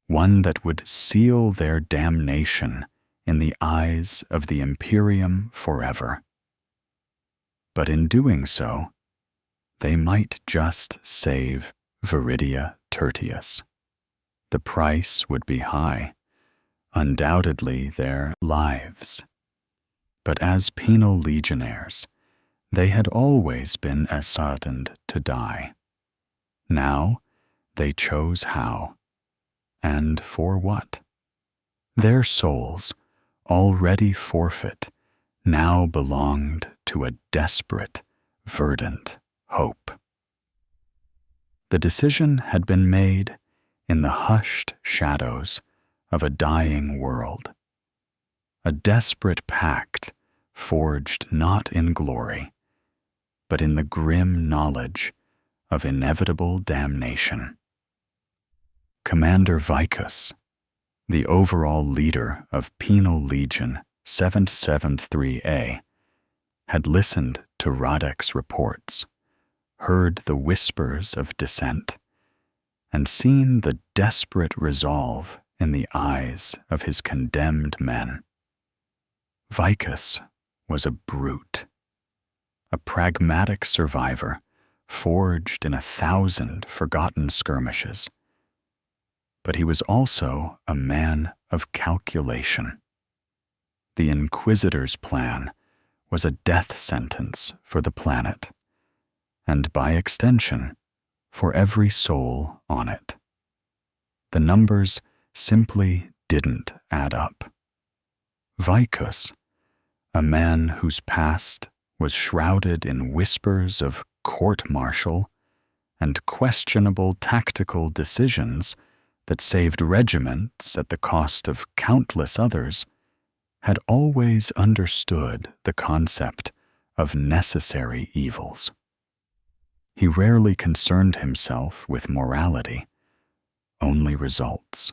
one that would seal their damnation in the eyes of the Imperium forever. But in doing so, they might just save Viridia Tertius. The price would be high, undoubtedly their lives. But as penal legionnaires, they had always been ascertained to die. Now they chose how, and for what. Their souls, already forfeit, now belonged to a desperate, verdant hope. The decision had been made in the hushed shadows of a dying world, a desperate pact forged not in glory, but in the grim knowledge of inevitable damnation. Commander Vicus, the overall leader of Penal Legion 773A, had listened to Radek's reports, heard the whispers of dissent, and seen the desperate resolve in the eyes of his condemned men. Vicus was a brute, a pragmatic survivor forged in 1,000 forgotten skirmishes. But he was also a man of calculation. The Inquisitor's plan was a death sentence for the planet, and by extension, for every soul on it. The numbers simply didn't add up. Vicus, a man whose past was shrouded in whispers of court-martial and questionable tactical decisions that saved regiments at the cost of countless others, had always understood the concept of necessary evils. He rarely concerned himself with morality, only results.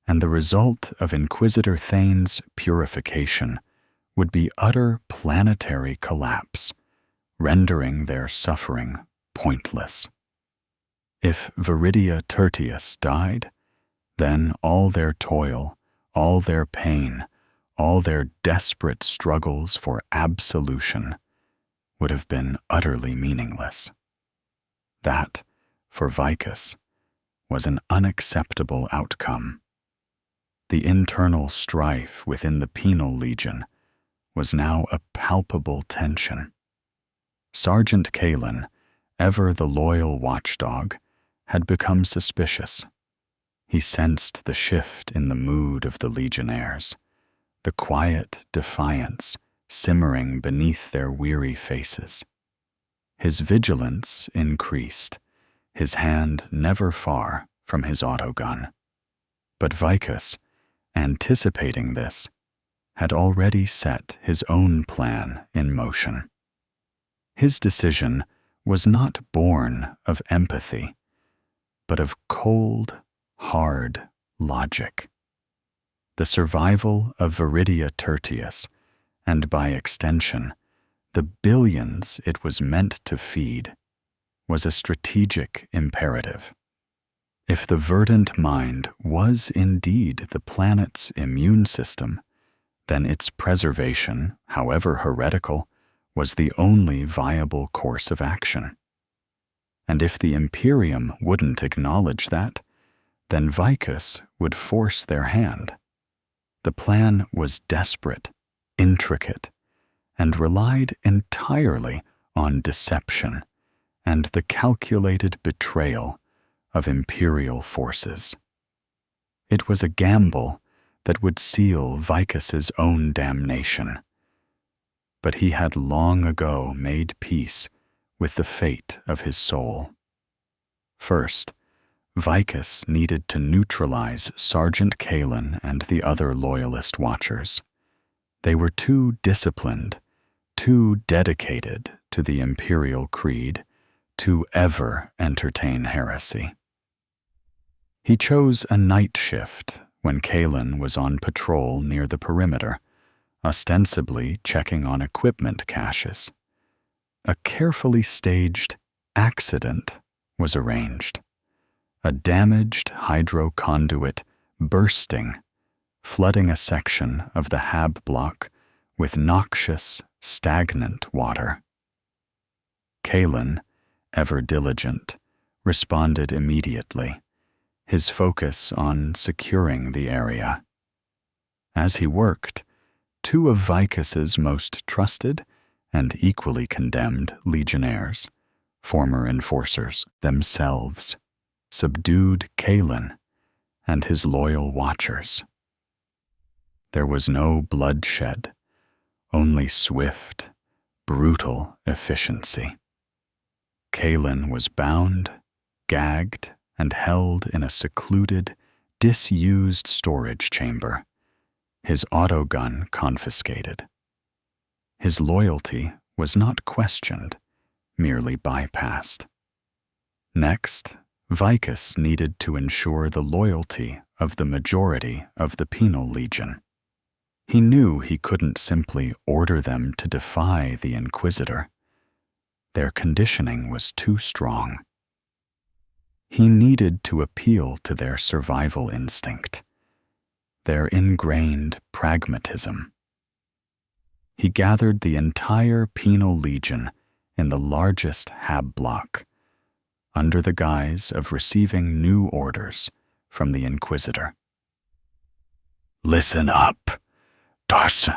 And the result of Inquisitor Thane's purification would be utter planetary collapse, rendering their suffering pointless. If Viridia Tertius died, then all their toil, all their pain, all their desperate struggles for absolution would have been utterly meaningless. That, for Vicus, was an unacceptable outcome. The internal strife within the Penal Legion was now a palpable tension. Sergeant Kalen, ever the loyal watchdog, had become suspicious. He sensed the shift in the mood of the legionnaires, the quiet defiance simmering beneath their weary faces. His vigilance increased, his hand never far from his autogun. But Vicus, anticipating this, had already set his own plan in motion. His decision was not born of empathy, but of cold, hard logic. The survival of Viridia Tertius, and by extension, the billions it was meant to feed, was a strategic imperative. If the verdant mind was indeed the planet's immune system, then its preservation, however heretical, was the only viable course of action. And if the Imperium wouldn't acknowledge that, then Vicus would force their hand. The plan was desperate, intricate, and relied entirely on deception and the calculated betrayal of Imperial forces. It was a gamble that would seal Vicus's own damnation. But he had long ago made peace with the fate of his soul. First, Vicus needed to neutralize Sergeant Kalen and the other Loyalist Watchers. They were too disciplined, too dedicated to the Imperial Creed to ever entertain heresy. He chose a night shift when Kalen was on patrol near the perimeter, ostensibly checking on equipment caches. A carefully staged accident was arranged. A damaged hydro conduit bursting, flooding a section of the hab block with noxious, stagnant water. Kalen, ever diligent, responded immediately, his focus on securing the area. As he worked, two of Vicus's most trusted and equally condemned legionnaires, former enforcers themselves, subdued Kalen and his loyal watchers. There was no bloodshed, only swift, brutal efficiency. Kalen was bound, gagged, and held in a secluded, disused storage chamber, his autogun confiscated. His loyalty was not questioned, merely bypassed. Next, Vicus needed to ensure the loyalty of the majority of the Penal Legion. He knew he couldn't simply order them to defy the Inquisitor. Their conditioning was too strong. He needed to appeal to their survival instinct, their ingrained pragmatism. He gathered the entire Penal Legion in the largest hab block, under the guise of receiving new orders from the Inquisitor. "Listen up, Dars,"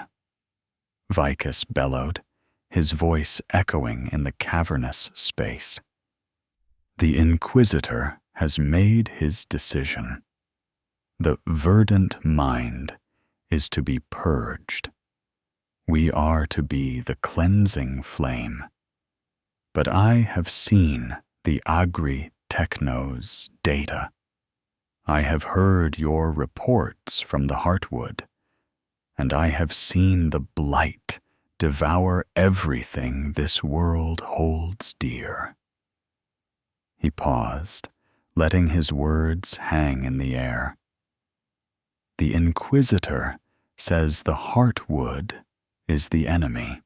Vicus bellowed, his voice echoing in the cavernous space. "The Inquisitor has made his decision. The verdant mind is to be purged. We are to be the cleansing flame. But I have seen the Agri Techno's data. I have heard your reports from the Heartwood, and I have seen the blight devour everything this world holds dear." He paused, letting his words hang in the air. "The Inquisitor says the Heartwood is the enemy.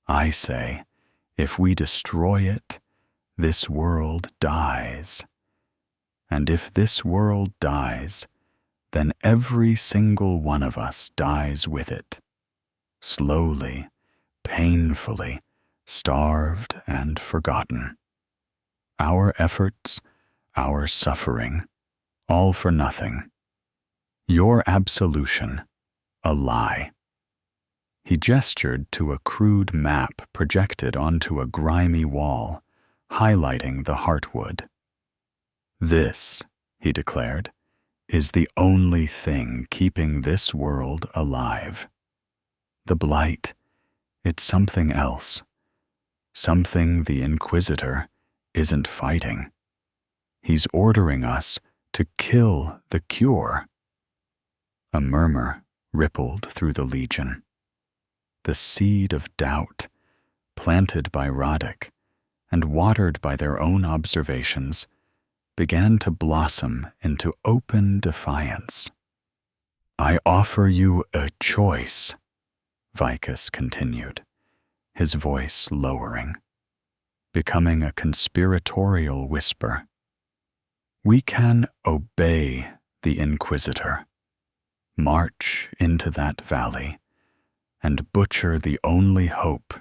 I say, if we destroy it, this world dies. And if this world dies, then every single one of us dies with it. Slowly, painfully, starved and forgotten. Our efforts, our suffering, all for nothing. Your absolution, a lie." He gestured to a crude map projected onto a grimy wall, highlighting the Heartwood. "This," he declared, "is the only thing keeping this world alive. The blight, it's something else. Something the Inquisitor isn't fighting. He's ordering us to kill the cure." A murmur rippled through the Legion. The seed of doubt, planted by Heretic and watered by their own observations, began to blossom into open defiance. "I offer you a choice," Vicus continued, his voice lowering, becoming a conspiratorial whisper. "We can obey the Inquisitor, march into that valley, and butcher the only hope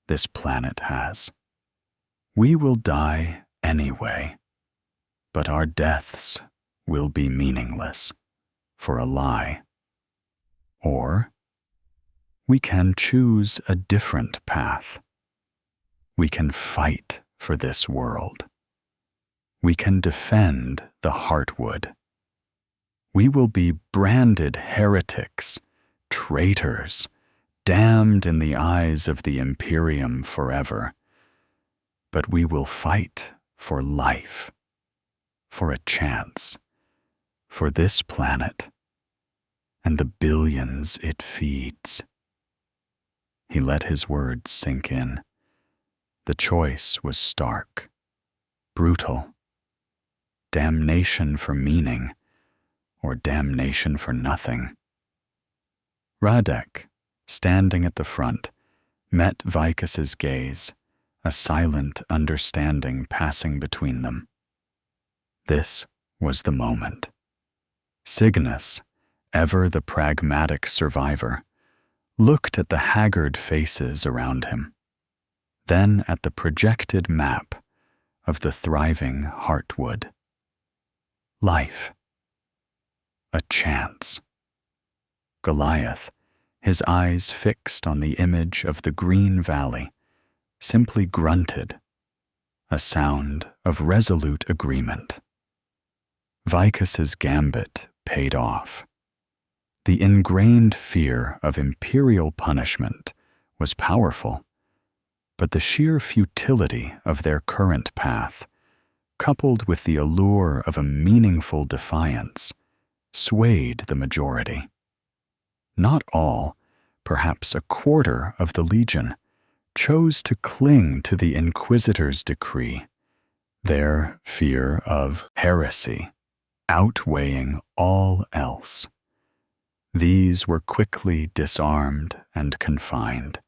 this planet has. We will die anyway, but our deaths will be meaningless for a lie. Or we can choose a different path. We can fight for this world. We can defend the Heartwood. We will be branded heretics, traitors, damned in the eyes of the Imperium forever. But we will fight for life, for a chance, for this planet, and the billions it feeds. He let his words sink in. The choice was stark, brutal. Damnation for meaning, or damnation for nothing. Radek, standing at the front, met Vicus's gaze, a silent understanding passing between them. This was the moment. Cygnus, ever the pragmatic survivor, looked at the haggard faces around him, then at the projected map of the thriving Heartwood. Life. A chance. Goliath, his eyes fixed on the image of the green valley, simply grunted, a sound of resolute agreement. Vicus's gambit paid off. The ingrained fear of imperial punishment was powerful, but the sheer futility of their current path, coupled with the allure of a meaningful defiance, swayed the majority. Not all, perhaps a quarter of the Legion, chose to cling to the Inquisitor's decree, their fear of heresy outweighing all else. These were quickly disarmed and confined,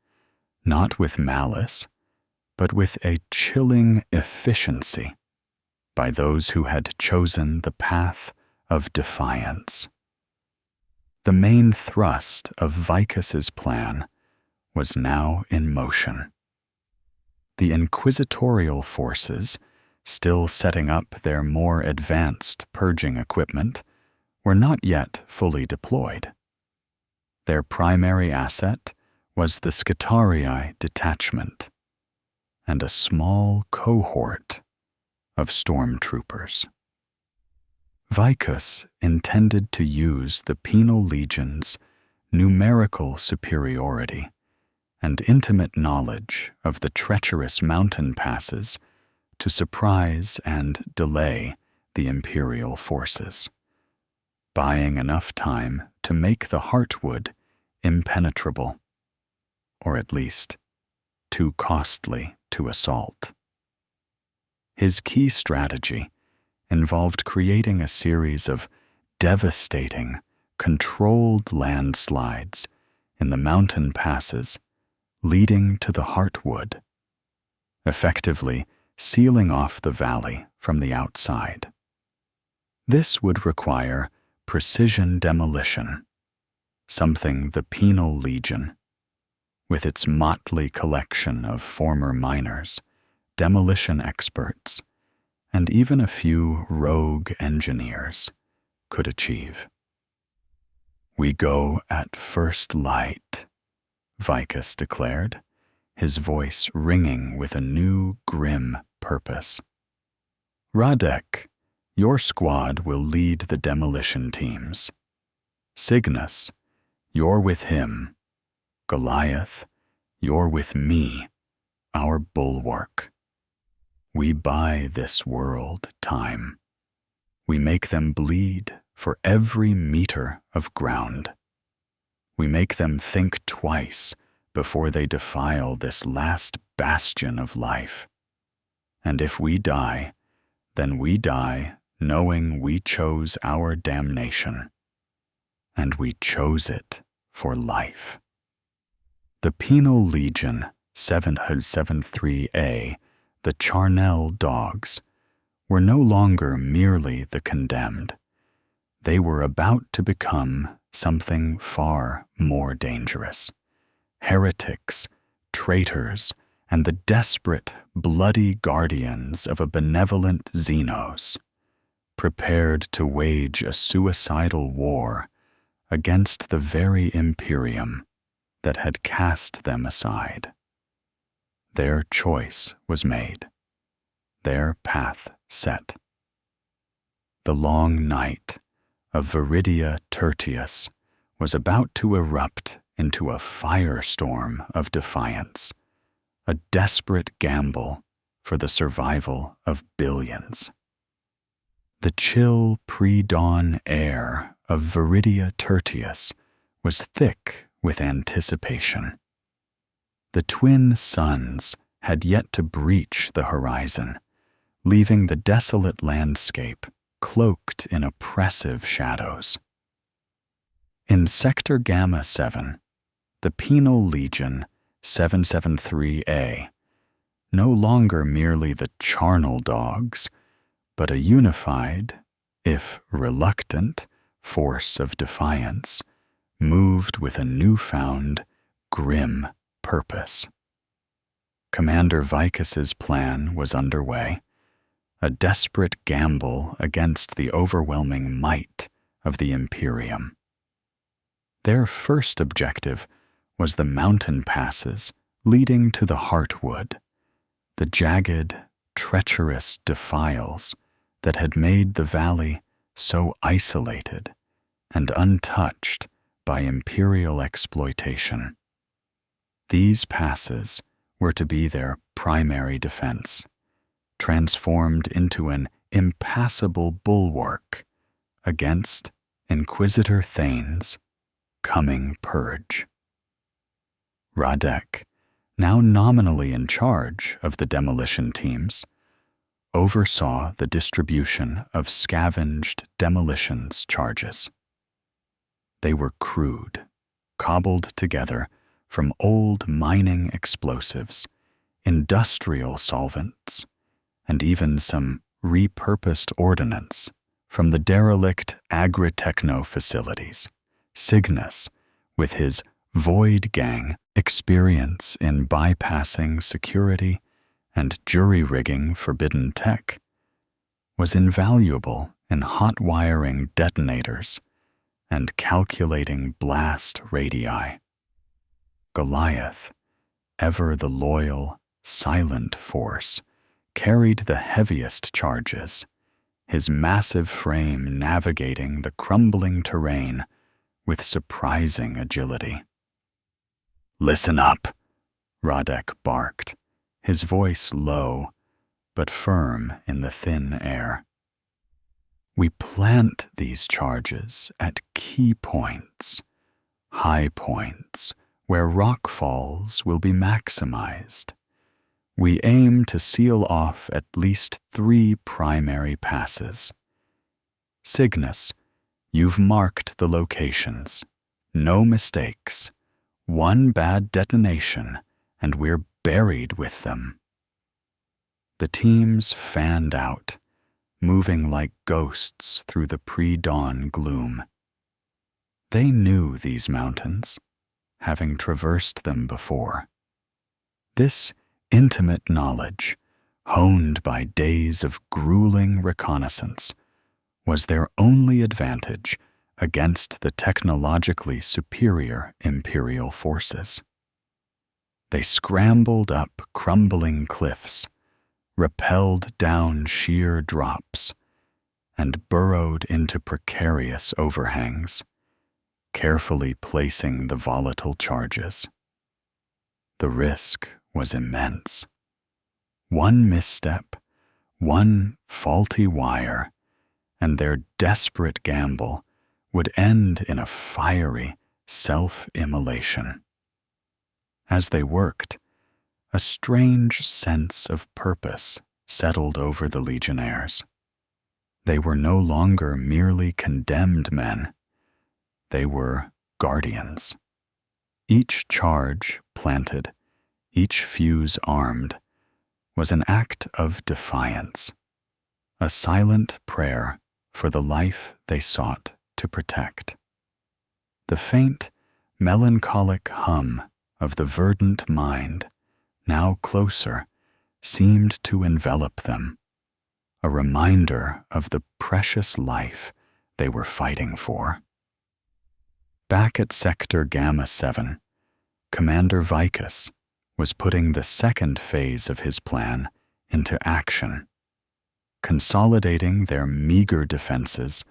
not with malice, but with a chilling efficiency, by those who had chosen the path of defiance. The main thrust of Vicus's plan was now in motion. The inquisitorial forces, still setting up their more advanced purging equipment, were not yet fully deployed. Their primary asset was the Scutarii detachment and a small cohort of stormtroopers. Vicus intended to use the Penal Legion's numerical superiority and intimate knowledge of the treacherous mountain passes to surprise and delay the Imperial forces, buying enough time to make the Heartwood impenetrable, or at least too costly to assault. His key strategy involved creating a series of devastating, controlled landslides in the mountain passes leading to the Heartwood, effectively sealing off the valley from the outside. This would require precision demolition, something the Penal Legion, with its motley collection of former miners, demolition experts, and even a few rogue engineers, could achieve. "We go at first light," Vicus declared, his voice ringing with a new grim purpose. "Radek, your squad will lead the demolition teams. Cygnus, you're with him. Goliath, you're with me, our bulwark. We buy this world time. We make them bleed for every meter of ground. We make them think twice before they defile this last bastion of life. And if we die, then we die knowing we chose our damnation. And we chose it for life." The Penal Legion 773A, the Charnel Dogs, were no longer merely the condemned. They were about to become something far more dangerous. Heretics, traitors, and the desperate, bloody guardians of a benevolent Xenos, prepared to wage a suicidal war against the very Imperium that had cast them aside. Their choice was made, their path set. The long night of Viridia Tertius was about to erupt into a firestorm of defiance, a desperate gamble for the survival of billions. The chill pre-dawn air of Viridia Tertius was thick with anticipation. The twin suns had yet to breach the horizon, leaving the desolate landscape cloaked in oppressive shadows. In Sector Gamma 7, the Penal Legion 773A, no longer merely the charnel dogs, but a unified, if reluctant, force of defiance, moved with a newfound, grim purpose. Commander Vicus's plan was underway, a desperate gamble against the overwhelming might of the Imperium. Their first objective was the mountain passes leading to the Heartwood, the jagged, treacherous defiles that had made the valley so isolated and untouched by Imperial exploitation. These passes were to be their primary defense, transformed into an impassable bulwark against Inquisitor Thane's coming purge. Radek, now nominally in charge of the demolition teams, oversaw the distribution of scavenged demolitions charges. They were crude, cobbled together from old mining explosives, industrial solvents, and even some repurposed ordnance from the derelict agri-techno facilities. Cygnus, with his Void Gang experience in bypassing security and jury-rigging forbidden tech, was invaluable in hot-wiring detonators and calculating blast radii. Goliath, ever the loyal, silent force, carried the heaviest charges, his massive frame navigating the crumbling terrain with surprising agility. "Listen up," Radek barked, his voice low but firm in the thin air. "We plant these charges at key points, high points, where rock falls will be maximized. We aim to seal off at least 3 primary passes. Cygnus, you've marked the locations. No mistakes. One bad detonation, and we're buried with them." The teams fanned out, moving like ghosts through the pre-dawn gloom. They knew these mountains, having traversed them before. This intimate knowledge, honed by days of grueling reconnaissance, was their only advantage against the technologically superior Imperial forces. They scrambled up crumbling cliffs, rappelled down sheer drops, and burrowed into precarious overhangs, carefully placing the volatile charges. The risk was immense. One misstep, one faulty wire, and their desperate gamble would end in a fiery self-immolation. As they worked, a strange sense of purpose settled over the legionnaires. They were no longer merely condemned men. They were guardians. Each charge planted, each fuse armed, was an act of defiance, a silent prayer for the life they sought to protect. The faint, melancholic hum of the verdant mind now closer, seemed to envelop them, a reminder of the precious life they were fighting for. Back at Sector Gamma 7, Commander Vicus was putting the second phase of his plan into action, consolidating their meager defenses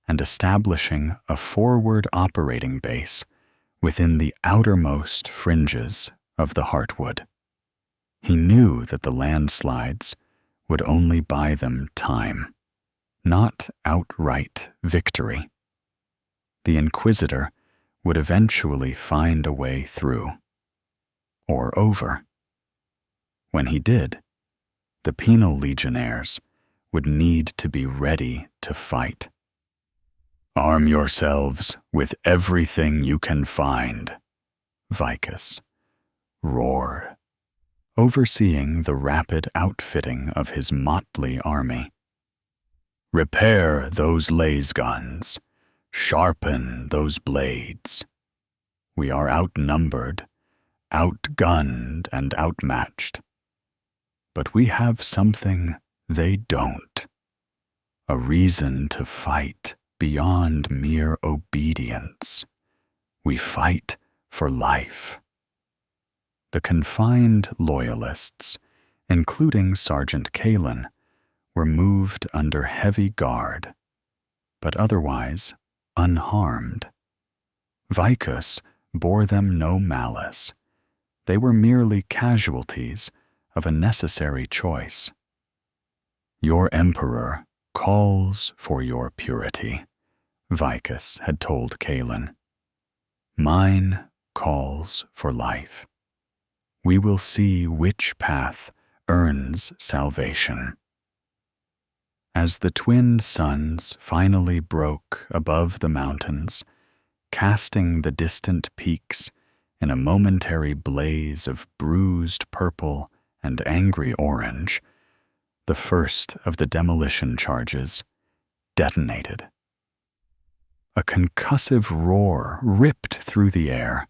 and establishing a forward operating base within the outermost fringes of the Heartwood. He knew that the landslides would only buy them time, not outright victory. The Inquisitor would eventually find a way through, or over. When he did, the penal legionnaires would need to be ready to fight. "Arm yourselves with everything you can find," Vicus roared, overseeing the rapid outfitting of his motley army. "Repair those laser guns. Sharpen those blades. We are outnumbered, outgunned, and outmatched. But we have something they don't. A reason to fight beyond mere obedience. We fight for life." The confined loyalists, including Sergeant Kalen, were moved under heavy guard, but otherwise unharmed. Vicus bore them no malice. They were merely casualties of a necessary choice. "Your Emperor calls for your purity," Vicus had told Kalen. "Mine calls for life. We will see which path earns salvation." As the twin suns finally broke above the mountains, casting the distant peaks in a momentary blaze of bruised purple and angry orange, the first of the demolition charges detonated. A concussive roar ripped through the air,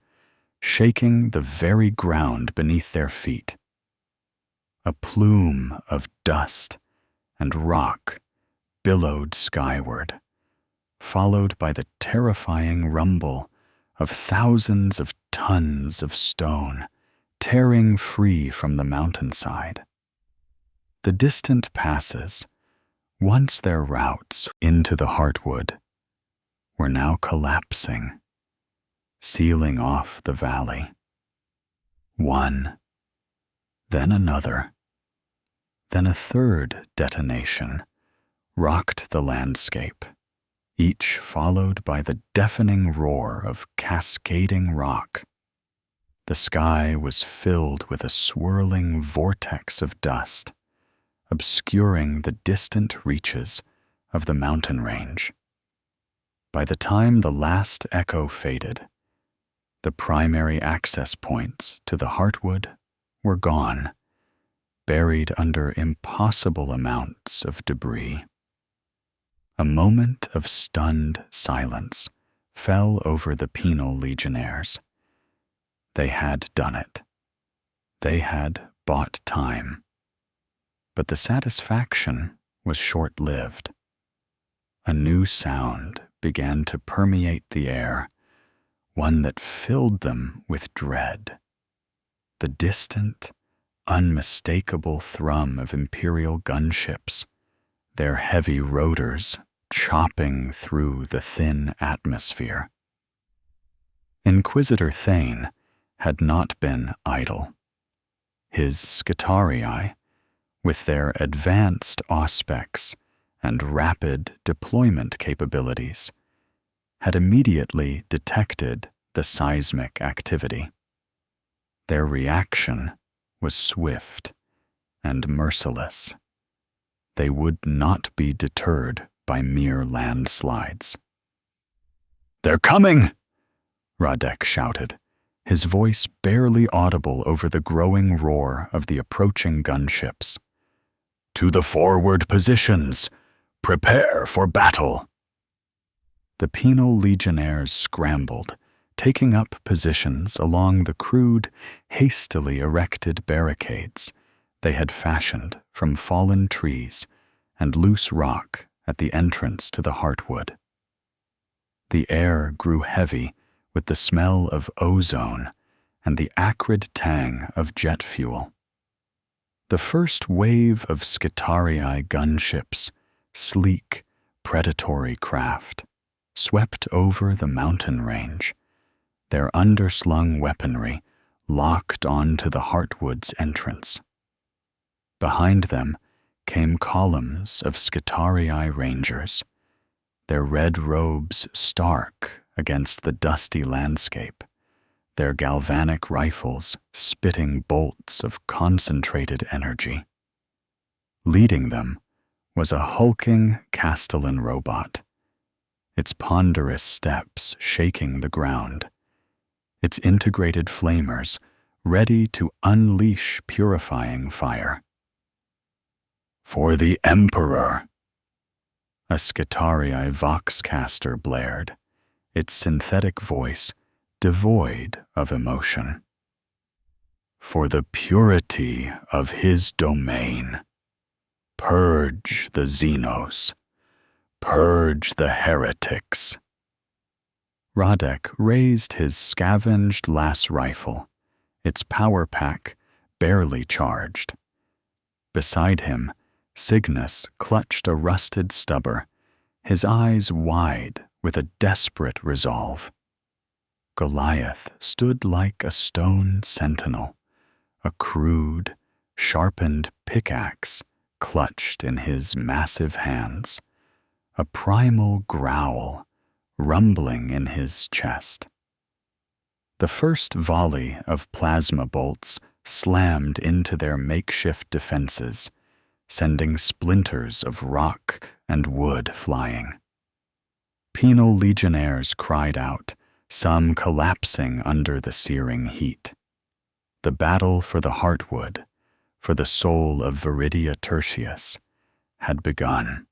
shaking the very ground beneath their feet. A plume of dust and rock billowed skyward, followed by the terrifying rumble of thousands of tons of stone tearing free from the mountainside. The distant passes, once their routes into the Heartwood, were now collapsing, sealing off the valley. One, then another, then a third detonation rocked the landscape, each followed by the deafening roar of cascading rock. The sky was filled with a swirling vortex of dust, obscuring the distant reaches of the mountain range. By the time the last echo faded, the primary access points to the Heartwood were gone, buried under impossible amounts of debris. A moment of stunned silence fell over the penal legionnaires. They had done it. They had bought time. But the satisfaction was short-lived. A new sound began to permeate the air, one that filled them with dread. The distant, unmistakable thrum of Imperial gunships, their heavy rotors chopping through the thin atmosphere. Inquisitor Thane had not been idle. His Scutarii, with their advanced auspex and rapid deployment capabilities, had immediately detected the seismic activity. Their reaction was swift and merciless. They would not be deterred by mere landslides. "They're coming!" Radek shouted, his voice barely audible over the growing roar of the approaching gunships. "To the forward positions! Prepare for battle!" The penal legionnaires scrambled, taking up positions along the crude, hastily erected barricades they had fashioned from fallen trees and loose rock at the entrance to the Heartwood. The air grew heavy with the smell of ozone and the acrid tang of jet fuel. The first wave of Skitarii gunships, sleek, predatory craft, swept over the mountain range, their underslung weaponry locked onto the Heartwood's entrance. Behind them came columns of Skitarii rangers, their red robes stark against the dusty landscape, their galvanic rifles spitting bolts of concentrated energy. Leading them was a hulking Castellan robot, its ponderous steps shaking the ground, its integrated flamers ready to unleash purifying fire. "For the Emperor!" A Skitarii voxcaster blared, its synthetic voice devoid of emotion. "For the purity of his domain, purge the Xenos, purge the heretics." Radek raised his scavenged lass rifle, its power pack barely charged. Beside him, Cygnus clutched a rusted stubber, his eyes wide with a desperate resolve. Goliath stood like a stone sentinel, a crude, sharpened pickaxe clutched in his massive hands, a primal growl rumbling in his chest. The first volley of plasma bolts slammed into their makeshift defenses, sending splinters of rock and wood flying. Penal legionnaires cried out, some collapsing under the searing heat. The battle for the Heartwood, for the soul of Viridia Tertius, had begun.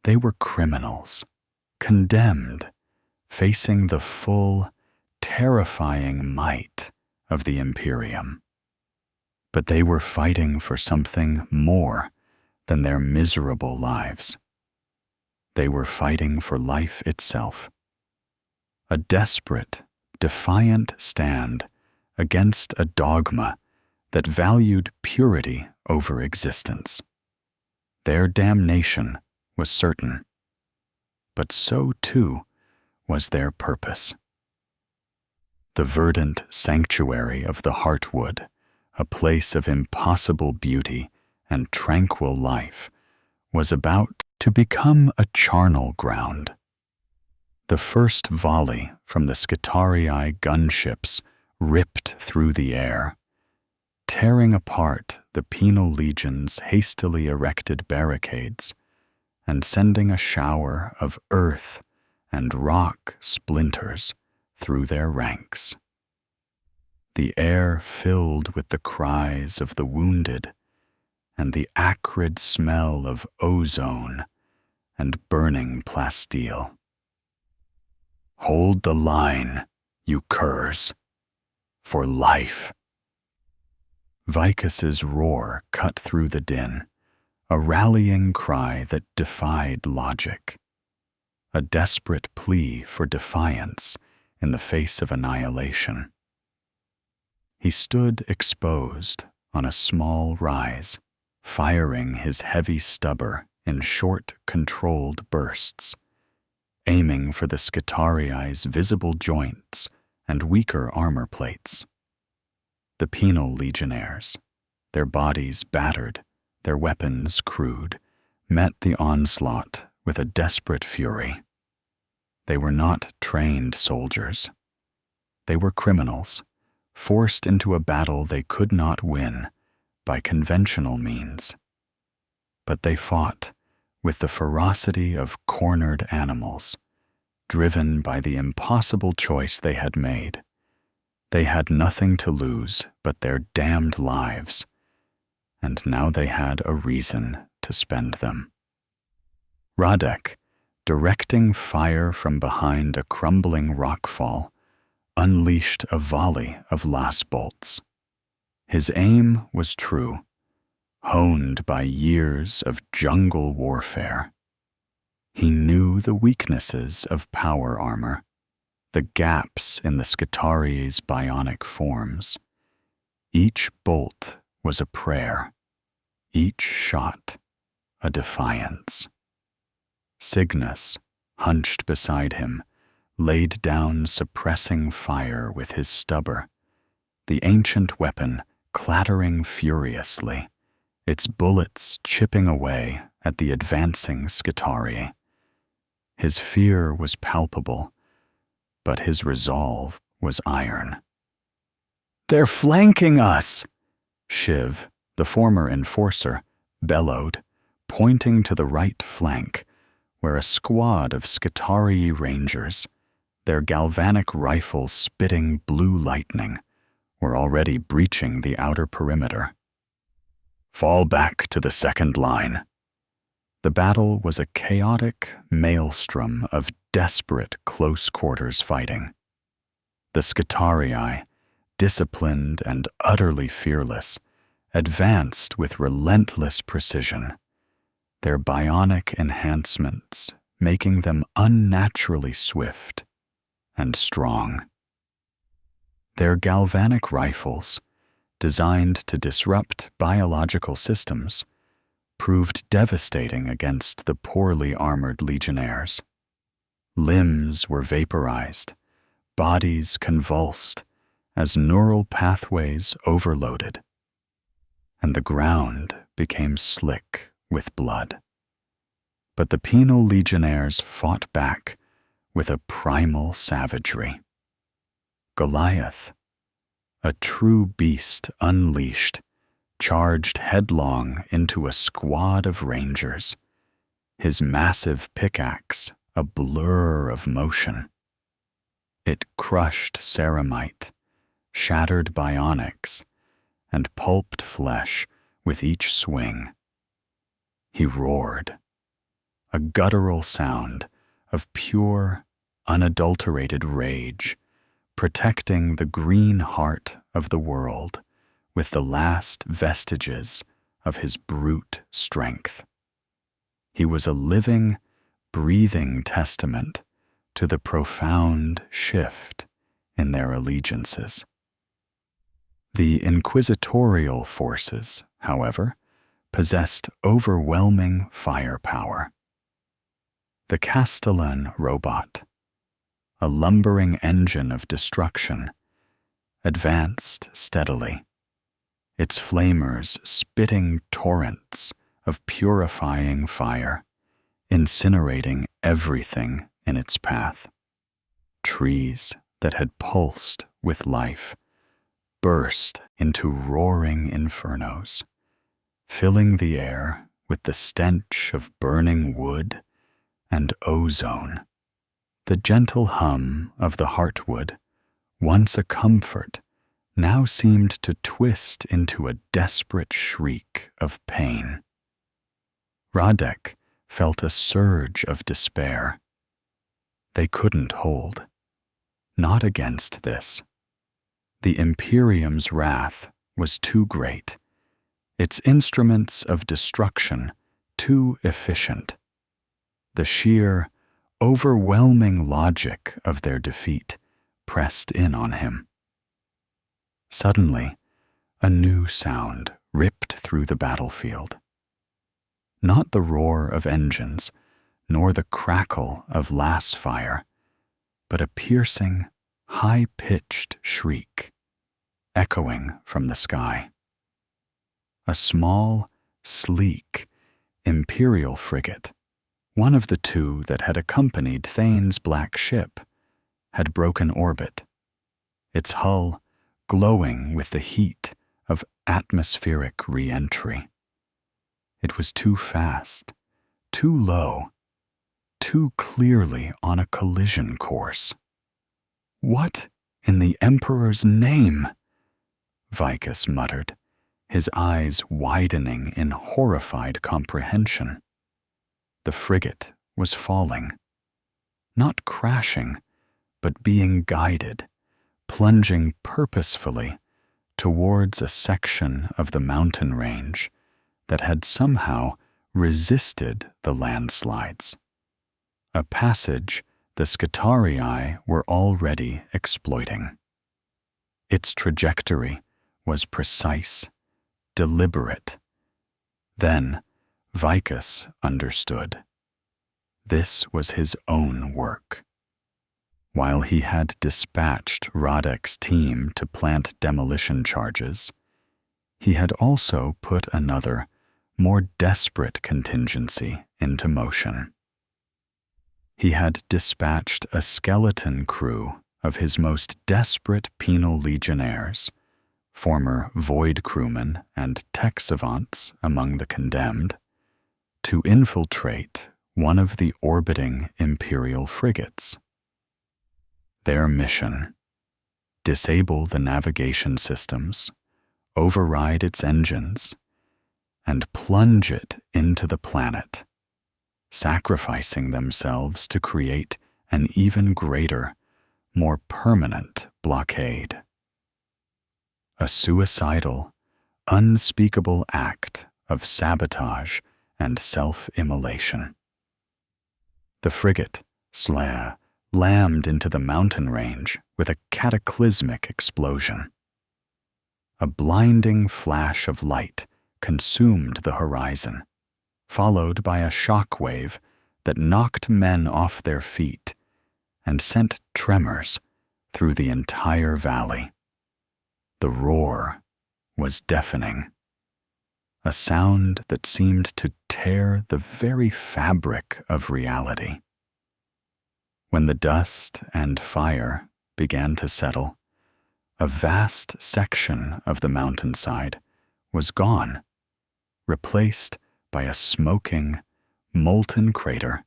They were criminals, condemned, facing the full, terrifying might of the Imperium. But they were fighting for something more than their miserable lives. They were fighting for life itself. A desperate, defiant stand against a dogma that valued purity over existence. Their damnation was certain, but so too was their purpose. The verdant sanctuary of the Heartwood, a place of impossible beauty and tranquil life, was about to become a charnel ground. The first volley from the Skitarii gunships ripped through the air, tearing apart the penal legion's hastily erected barricades and sending a shower of earth and rock splinters through their ranks. The air filled with the cries of the wounded and the acrid smell of ozone and burning plasteel. "Hold the line, you curs, for life." Vicus's roar cut through the din, a rallying cry that defied logic, a desperate plea for defiance in the face of annihilation. He stood exposed on a small rise, firing his heavy stubber in short, controlled bursts, aiming for the Skitarii's visible joints and weaker armor plates. The penal legionnaires, their bodies battered, their weapons crude, met the onslaught with a desperate fury. They were not trained soldiers. They were criminals, forced into a battle they could not win by conventional means. But they fought with the ferocity of cornered animals, driven by the impossible choice they had made. They had nothing to lose but their damned lives, and now they had a reason to spend them. Radek, directing fire from behind a crumbling rockfall, unleashed a volley of last bolts. His aim was true, honed by years of jungle warfare. He knew the weaknesses of power armor, the gaps in the Skitari's bionic forms. Each bolt was a prayer, each shot a defiance. Cygnus, hunched beside him, laid down suppressing fire with his stubber, the ancient weapon clattering furiously, its bullets chipping away at the advancing Skitari. His fear was palpable, but his resolve was iron. "They're flanking us!" Shiv, the former enforcer, bellowed, pointing to the right flank, where a squad of Skitari rangers, their galvanic rifles spitting blue lightning, were already breaching the outer perimeter. "Fall back to the second line." The battle was a chaotic maelstrom of desperate close-quarters fighting. The Skitarii, disciplined and utterly fearless, advanced with relentless precision, their bionic enhancements making them unnaturally swift and strong. Their galvanic rifles, designed to disrupt biological systems, proved devastating against the poorly armored legionnaires. Limbs were vaporized, bodies convulsed, as neural pathways overloaded, and the ground became slick with blood. But the penal legionnaires fought back with a primal savagery. Goliath, a true beast unleashed, charged headlong into a squad of rangers, his massive pickaxe a blur of motion. It crushed ceramite, shattered bionics, and pulped flesh with each swing. He roared, a guttural sound of pure, unadulterated rage, protecting the green heart of the world with the last vestiges of his brute strength. He was a living, breathing testament to the profound shift in their allegiances. The inquisitorial forces, however, possessed overwhelming firepower. The Castellan robot, a lumbering engine of destruction, advanced steadily, its flamers spitting torrents of purifying fire, incinerating everything in its path. Trees that had pulsed with life burst into roaring infernos, filling the air with the stench of burning wood and ozone. The gentle hum of the heartwood, once a comfort, now seemed to twist into a desperate shriek of pain. Radek felt a surge of despair. They couldn't hold. Not against this. The Imperium's wrath was too great, its instruments of destruction too efficient. The sheer, overwhelming logic of their defeat pressed in on him. Suddenly, a new sound ripped through the battlefield. Not the roar of engines, nor the crackle of lass fire, but a piercing, high-pitched shriek, echoing from the sky. A small, sleek, Imperial frigate, one of the two that had accompanied Thane's black ship, had broken orbit, its hull glowing with the heat of atmospheric re-entry. It was too fast, too low, too clearly on a collision course. "What in the Emperor's name?" Vicus muttered, his eyes widening in horrified comprehension. The frigate was falling, not crashing, but being guided plunging purposefully towards a section of the mountain range that had somehow resisted the landslides, a passage the Scutarii were already exploiting. Its trajectory was precise, deliberate. Then Vicus understood. This was his own work. While he had dispatched Radek's team to plant demolition charges, he had also put another, more desperate contingency into motion. He had dispatched a skeleton crew of his most desperate penal legionnaires, former void crewmen and tech savants among the condemned, to infiltrate one of the orbiting Imperial frigates. Their mission: disable the navigation systems, override its engines, and plunge it into the planet, sacrificing themselves to create an even greater, more permanent blockade. A suicidal, unspeakable act of sabotage and self-immolation. The frigate, Slayer, slammed into the mountain range with a cataclysmic explosion. A blinding flash of light consumed the horizon, followed by a shock wave that knocked men off their feet and sent tremors through the entire valley. The roar was deafening, a sound that seemed to tear the very fabric of reality. When the dust and fire began to settle, a vast section of the mountainside was gone, replaced by a smoking, molten crater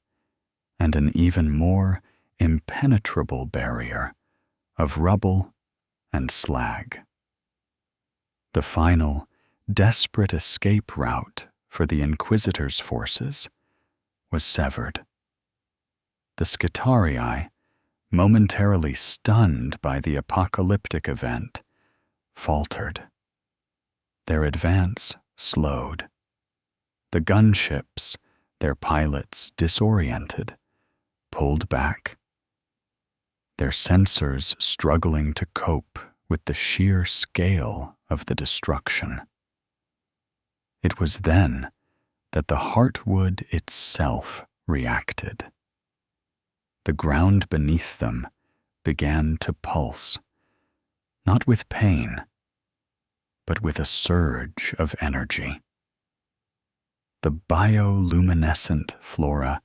and an even more impenetrable barrier of rubble and slag. The final, desperate escape route for the Inquisitor's forces was severed. The Scutarii, momentarily stunned by the apocalyptic event, faltered. Their advance slowed. The gunships, their pilots disoriented, pulled back, their sensors struggling to cope with the sheer scale of the destruction. It was then that the heartwood itself reacted. The ground beneath them began to pulse, not with pain, but with a surge of energy. The bioluminescent flora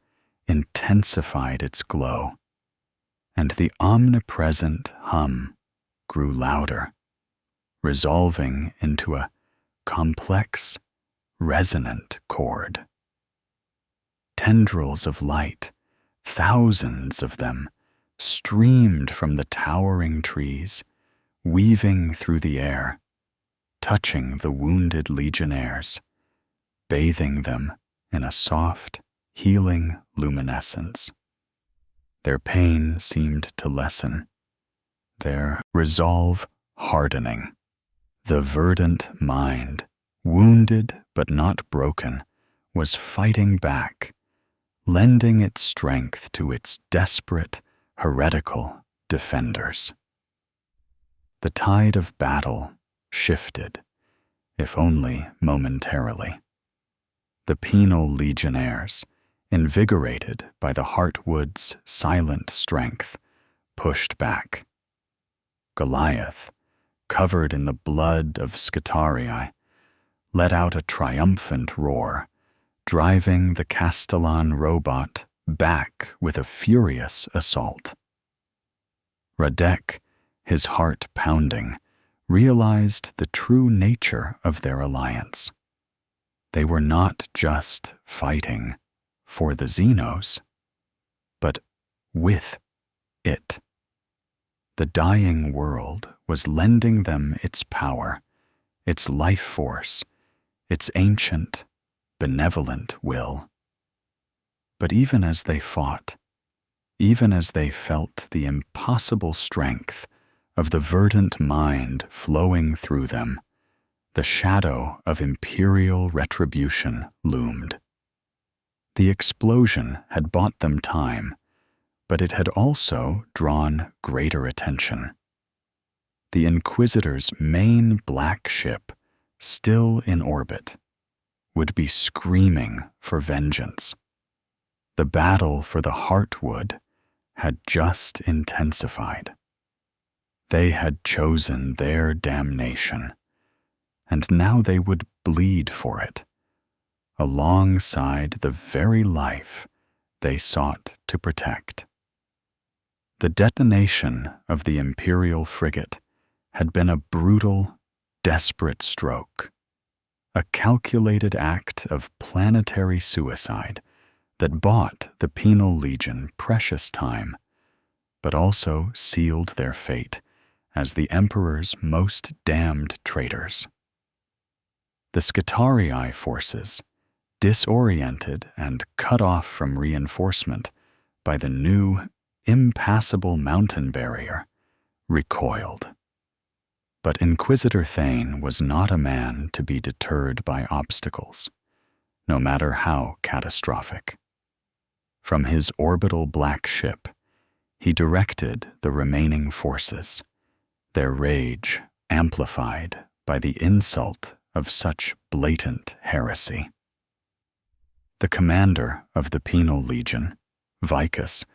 intensified its glow, and the omnipresent hum grew louder, resolving into a complex, resonant chord. Tendrils of light, thousands of them, streamed from the towering trees, weaving through the air, touching the wounded legionnaires, bathing them in a soft, healing luminescence. Their pain seemed to lessen, their resolve hardening. The verdant mind, wounded but not broken, was fighting back, lending its strength to its desperate, heretical defenders. The tide of battle shifted, if only momentarily. The penal legionnaires, invigorated by the Heartwood's silent strength, pushed back. Goliath, covered in the blood of Scutarii, let out a triumphant roar, driving the Castellan robot back with a furious assault. Radek, his heart pounding, realized the true nature of their alliance. They were not just fighting for the Xenos, but with it. The dying world was lending them its power, its life force, its ancient, benevolent will. But even as they fought, even as they felt the impossible strength of the verdant mind flowing through them, the shadow of imperial retribution loomed. The explosion had bought them time, but it had also drawn greater attention. The Inquisitor's main black ship, still in orbit, would be screaming for vengeance. The battle for the Heartwood had just intensified. They had chosen their damnation, and now they would bleed for it, alongside the very life they sought to protect. The detonation of the Imperial frigate had been a brutal, desperate stroke, a calculated act of planetary suicide that bought the Penal Legion precious time, but also sealed their fate as the Emperor's most damned traitors. The Skitarii forces, disoriented and cut off from reinforcement by the new, impassable mountain barrier, recoiled. But Inquisitor Thane was not a man to be deterred by obstacles, no matter how catastrophic. From his orbital black ship, he directed the remaining forces, their rage amplified by the insult of such blatant heresy. The commander of the Penal Legion, Vicus,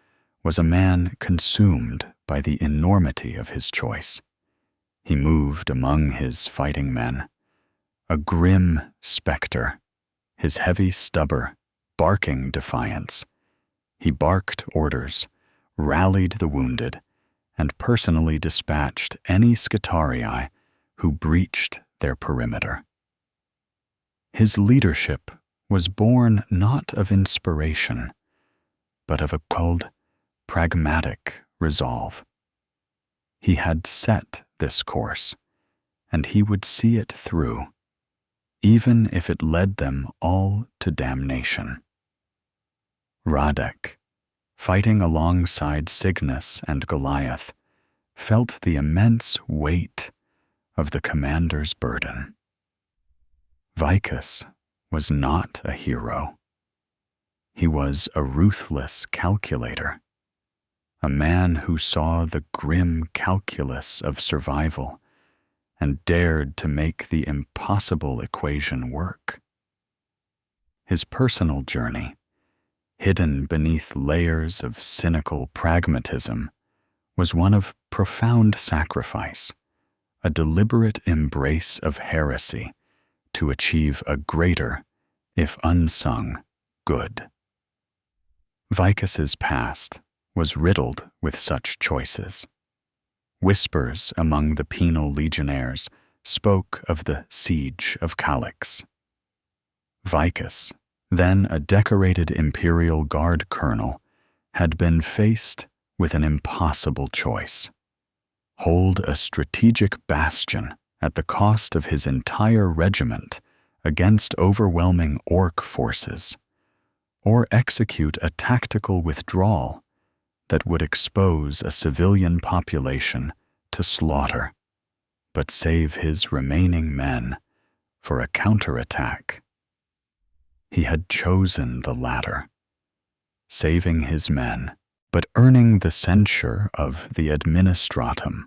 was a man consumed by the enormity of his choice. He moved among his fighting men, a grim specter, his heavy stubber barking defiance. He barked orders, rallied the wounded, and personally dispatched any Skitarii who breached their perimeter. His leadership was born not of inspiration, but of a cold, pragmatic resolve. He had set this course, and he would see it through, even if it led them all to damnation. Radek, fighting alongside Cygnus and Goliath, felt the immense weight of the commander's burden. Vicus was not a hero. He was a ruthless calculator, a man who saw the grim calculus of survival and dared to make the impossible equation work. His personal journey, hidden beneath layers of cynical pragmatism, was one of profound sacrifice, a deliberate embrace of heresy to achieve a greater, if unsung, good. Vicus's past was riddled with such choices. Whispers among the Penal Legionnaires spoke of the siege of Calix. Vicus, then a decorated Imperial Guard colonel, had been faced with an impossible choice: hold a strategic bastion at the cost of his entire regiment against overwhelming Orc forces, or execute a tactical withdrawal that would expose a civilian population to slaughter, but save his remaining men for a counterattack. He had chosen the latter, saving his men, but earning the censure of the administratum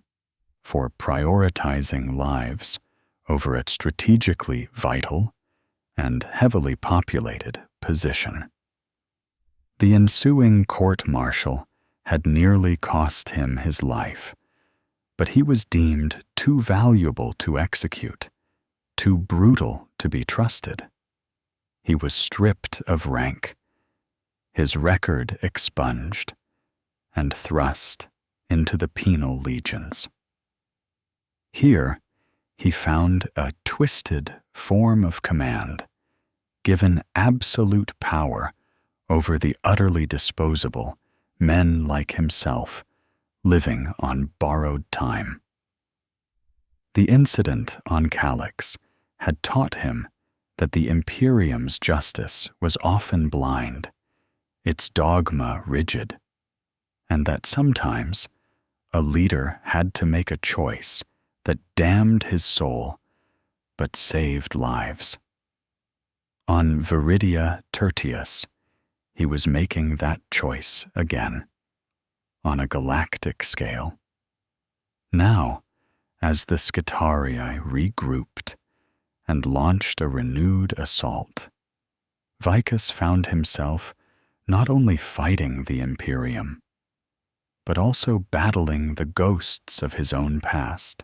for prioritizing lives over a strategically vital and heavily populated position. The ensuing court-martial had nearly cost him his life, but he was deemed too valuable to execute, too brutal to be trusted. He was stripped of rank, his record expunged, and thrust into the penal legions. Here, he found a twisted form of command, given absolute power over the utterly disposable men like himself, living on borrowed time. The incident on Calix had taught him that the Imperium's justice was often blind, its dogma rigid, and that sometimes a leader had to make a choice that damned his soul but saved lives. On Viridia Tertius, he was making that choice again, on a galactic scale. Now, as the Skitarii regrouped and launched a renewed assault, Vicus found himself not only fighting the Imperium, but also battling the ghosts of his own past.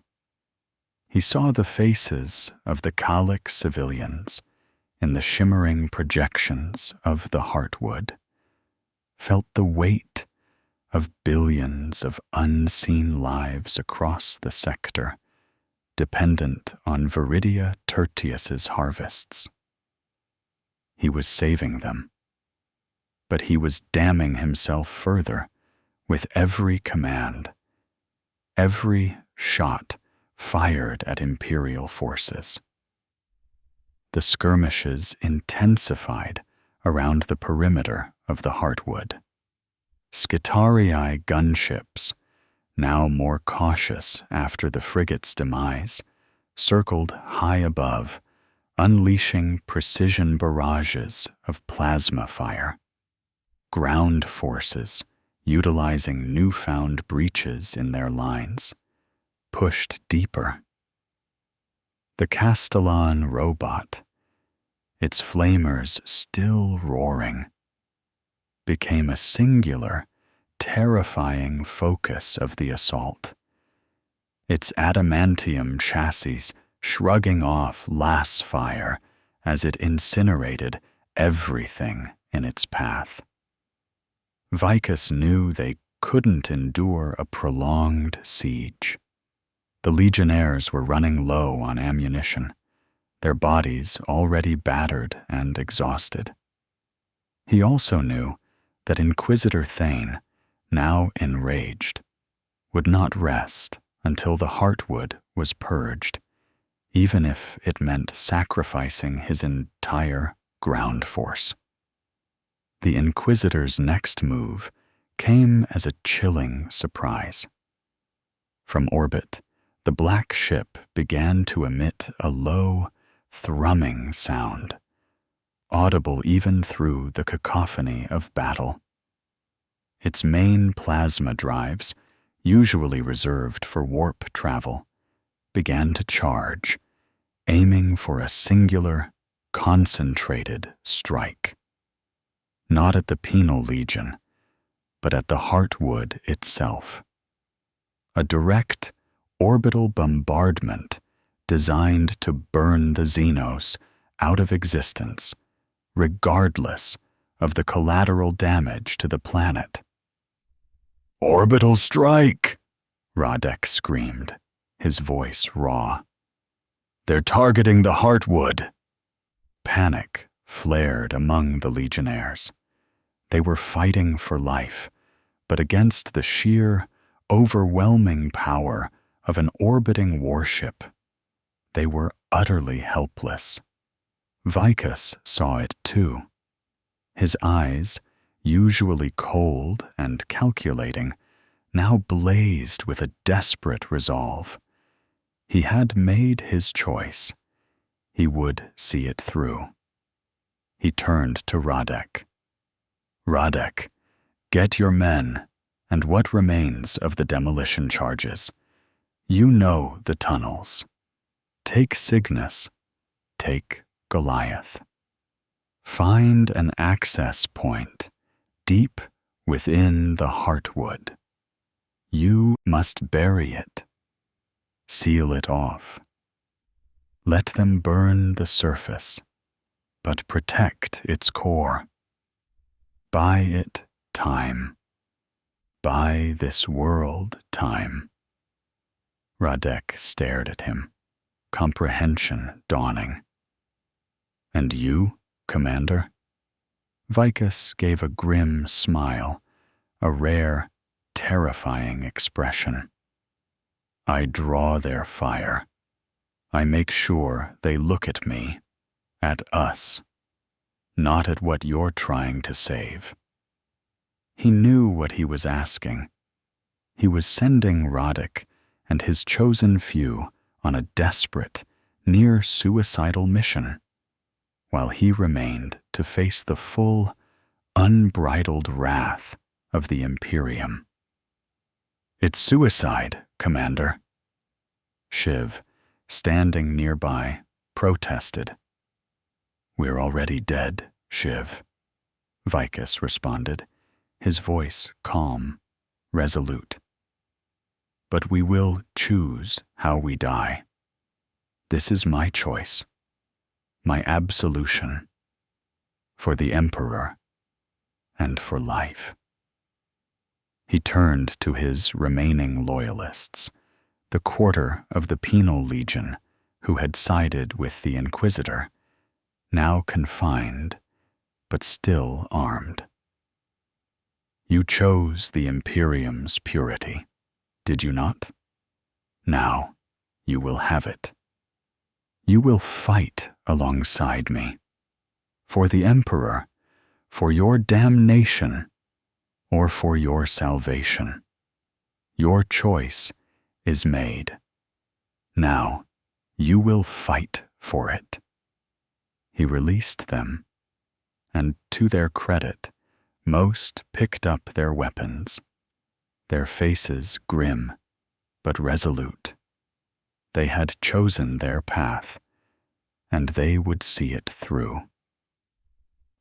He saw the faces of the Calic civilians in the shimmering projections of the Heartwood, felt the weight of billions of unseen lives across the sector, dependent on Viridia Tertius's harvests. He was saving them, but he was damning himself further with every command, every shot fired at Imperial forces. The skirmishes intensified around the perimeter of the Heartwood. Skitarii gunships, now more cautious after the frigate's demise, circled high above, unleashing precision barrages of plasma fire. Ground forces, utilizing newfound breaches in their lines, pushed deeper. The Castellan robot, its flamers still roaring, became a singular, terrifying focus of the assault, its adamantium chassis shrugging off las fire as it incinerated everything in its path. Vicus knew they couldn't endure a prolonged siege. The legionnaires were running low on ammunition, their bodies already battered and exhausted. He also knew that Inquisitor Thane, now enraged, would not rest until the Heartwood was purged, even if it meant sacrificing his entire ground force. The Inquisitor's next move came as a chilling surprise. From orbit, the black ship began to emit a low, thrumming sound, audible even through the cacophony of battle. Its main plasma drives, usually reserved for warp travel, began to charge, aiming for a singular, concentrated strike. Not at the Penal Legion, but at the Heartwood itself. A direct, orbital bombardment designed to burn the Xenos out of existence, regardless of the collateral damage to the planet. "Orbital strike!" Radek screamed, his voice raw. "They're targeting the Heartwood." Panic flared among the legionnaires. They were fighting for life, but against the sheer, overwhelming power of an orbiting warship, they were utterly helpless. Vicus saw it too. His eyes, usually cold and calculating, now blazed with a desperate resolve. He had made his choice. He would see it through. He turned to Radek. "Radek, get your men and what remains of the demolition charges. You know the tunnels. Take Cygnus. Take Goliath. Find an access point deep within the Heartwood. You must bury it. Seal it off. Let them burn the surface, but protect its core. Buy it time. Buy this world time." Radek stared at him, comprehension dawning. "And you, Commander?" Vicus gave a grim smile, a rare, terrifying expression. "I draw their fire. I make sure they look at me, at us, not at what you're trying to save." He knew what he was asking. He was sending Heretic and his chosen few on a desperate, near-suicidal mission, while he remained to face the full, unbridled wrath of the Imperium. "It's suicide, Commander." Shiv, standing nearby, protested. "We're already dead, Shiv," Vicus responded, his voice calm, resolute. "But we will choose how we die. This is my choice, my absolution, for the Emperor and for life." He turned to his remaining loyalists, the quarter of the Penal Legion who had sided with the Inquisitor, now confined but still armed. "You chose the Imperium's purity, did you not? Now you will have it. You will fight alongside me, for the Emperor, for your damnation, or for your salvation. Your choice is made. Now you will fight for it." He released them, and to their credit, most picked up their weapons, their faces grim but resolute. They had chosen their path, and they would see it through.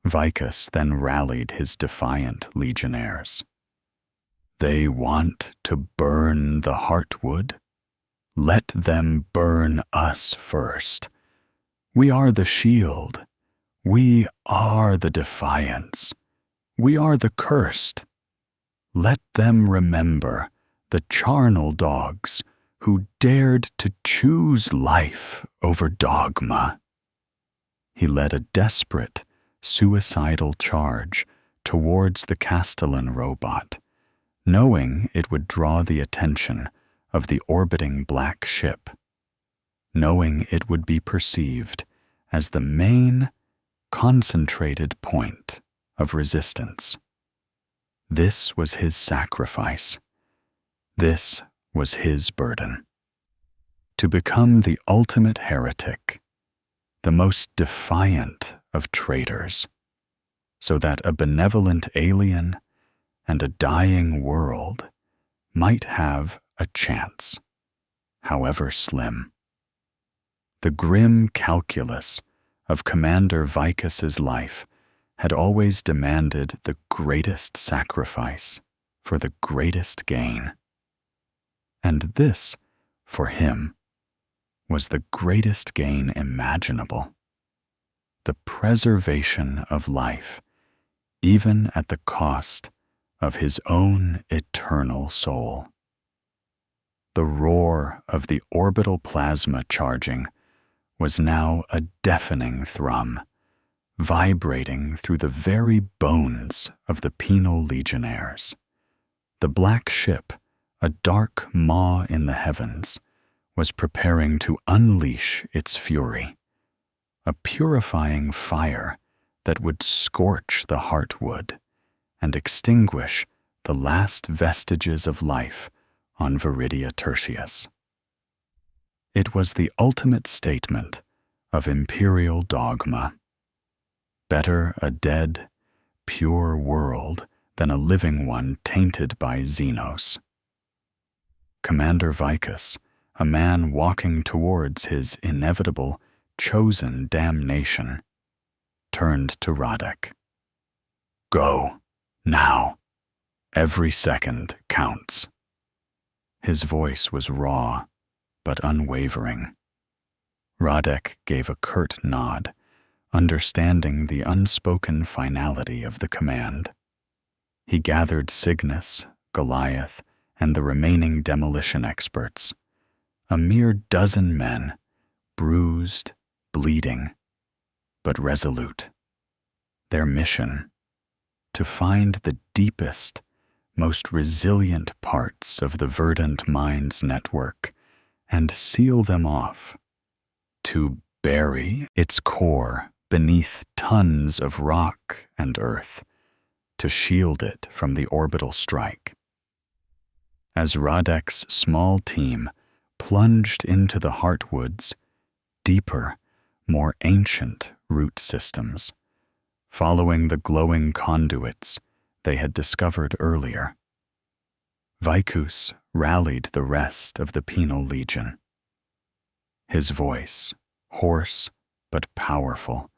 Vicus then rallied his defiant legionnaires. "They want to burn the Heartwood? Let them burn us first. We are the shield. We are the defiance. We are the cursed. Let them remember the charnel dogs who dared to choose life over dogma." He led a desperate, suicidal charge towards the Castellan robot, knowing it would draw the attention of the orbiting black ship, knowing it would be perceived as the main, concentrated point of resistance. This was his sacrifice. This was his burden. To become the ultimate heretic, the most defiant of traitors, so that a benevolent alien and a dying world might have a chance, however slim. The grim calculus of Commander Vicus's life had always demanded the greatest sacrifice for the greatest gain. And this, for him, was the greatest gain imaginable: the preservation of life, even at the cost of his own eternal soul. The roar of the orbital plasma charging was now a deafening thrum, vibrating through the very bones of the Penal Legionnaires. The black ship, a dark maw in the heavens, was preparing to unleash its fury, a purifying fire that would scorch the Heartwood and extinguish the last vestiges of life on Viridia Tertius. It was the ultimate statement of imperial dogma. Better a dead, pure world than a living one tainted by Xenos. Commander Vicus, a man walking towards his inevitable, chosen damnation, turned to Heretic. "Go, now. Every second counts." His voice was raw, but unwavering. Heretic gave a curt nod, understanding the unspoken finality of the command. He gathered Cygnus, Goliath, and the remaining demolition experts, a mere dozen men, bruised, bleeding, but resolute. Their mission: to find the deepest, most resilient parts of the Verdant Minds network and seal them off, to bury its core beneath tons of rock and earth, to shield it from the orbital strike. as Radek's small team plunged into the Heartwood's deeper, more ancient root systems, following the glowing conduits they had discovered earlier. Vicus rallied the rest of the Penal Legion. His voice, hoarse but powerful,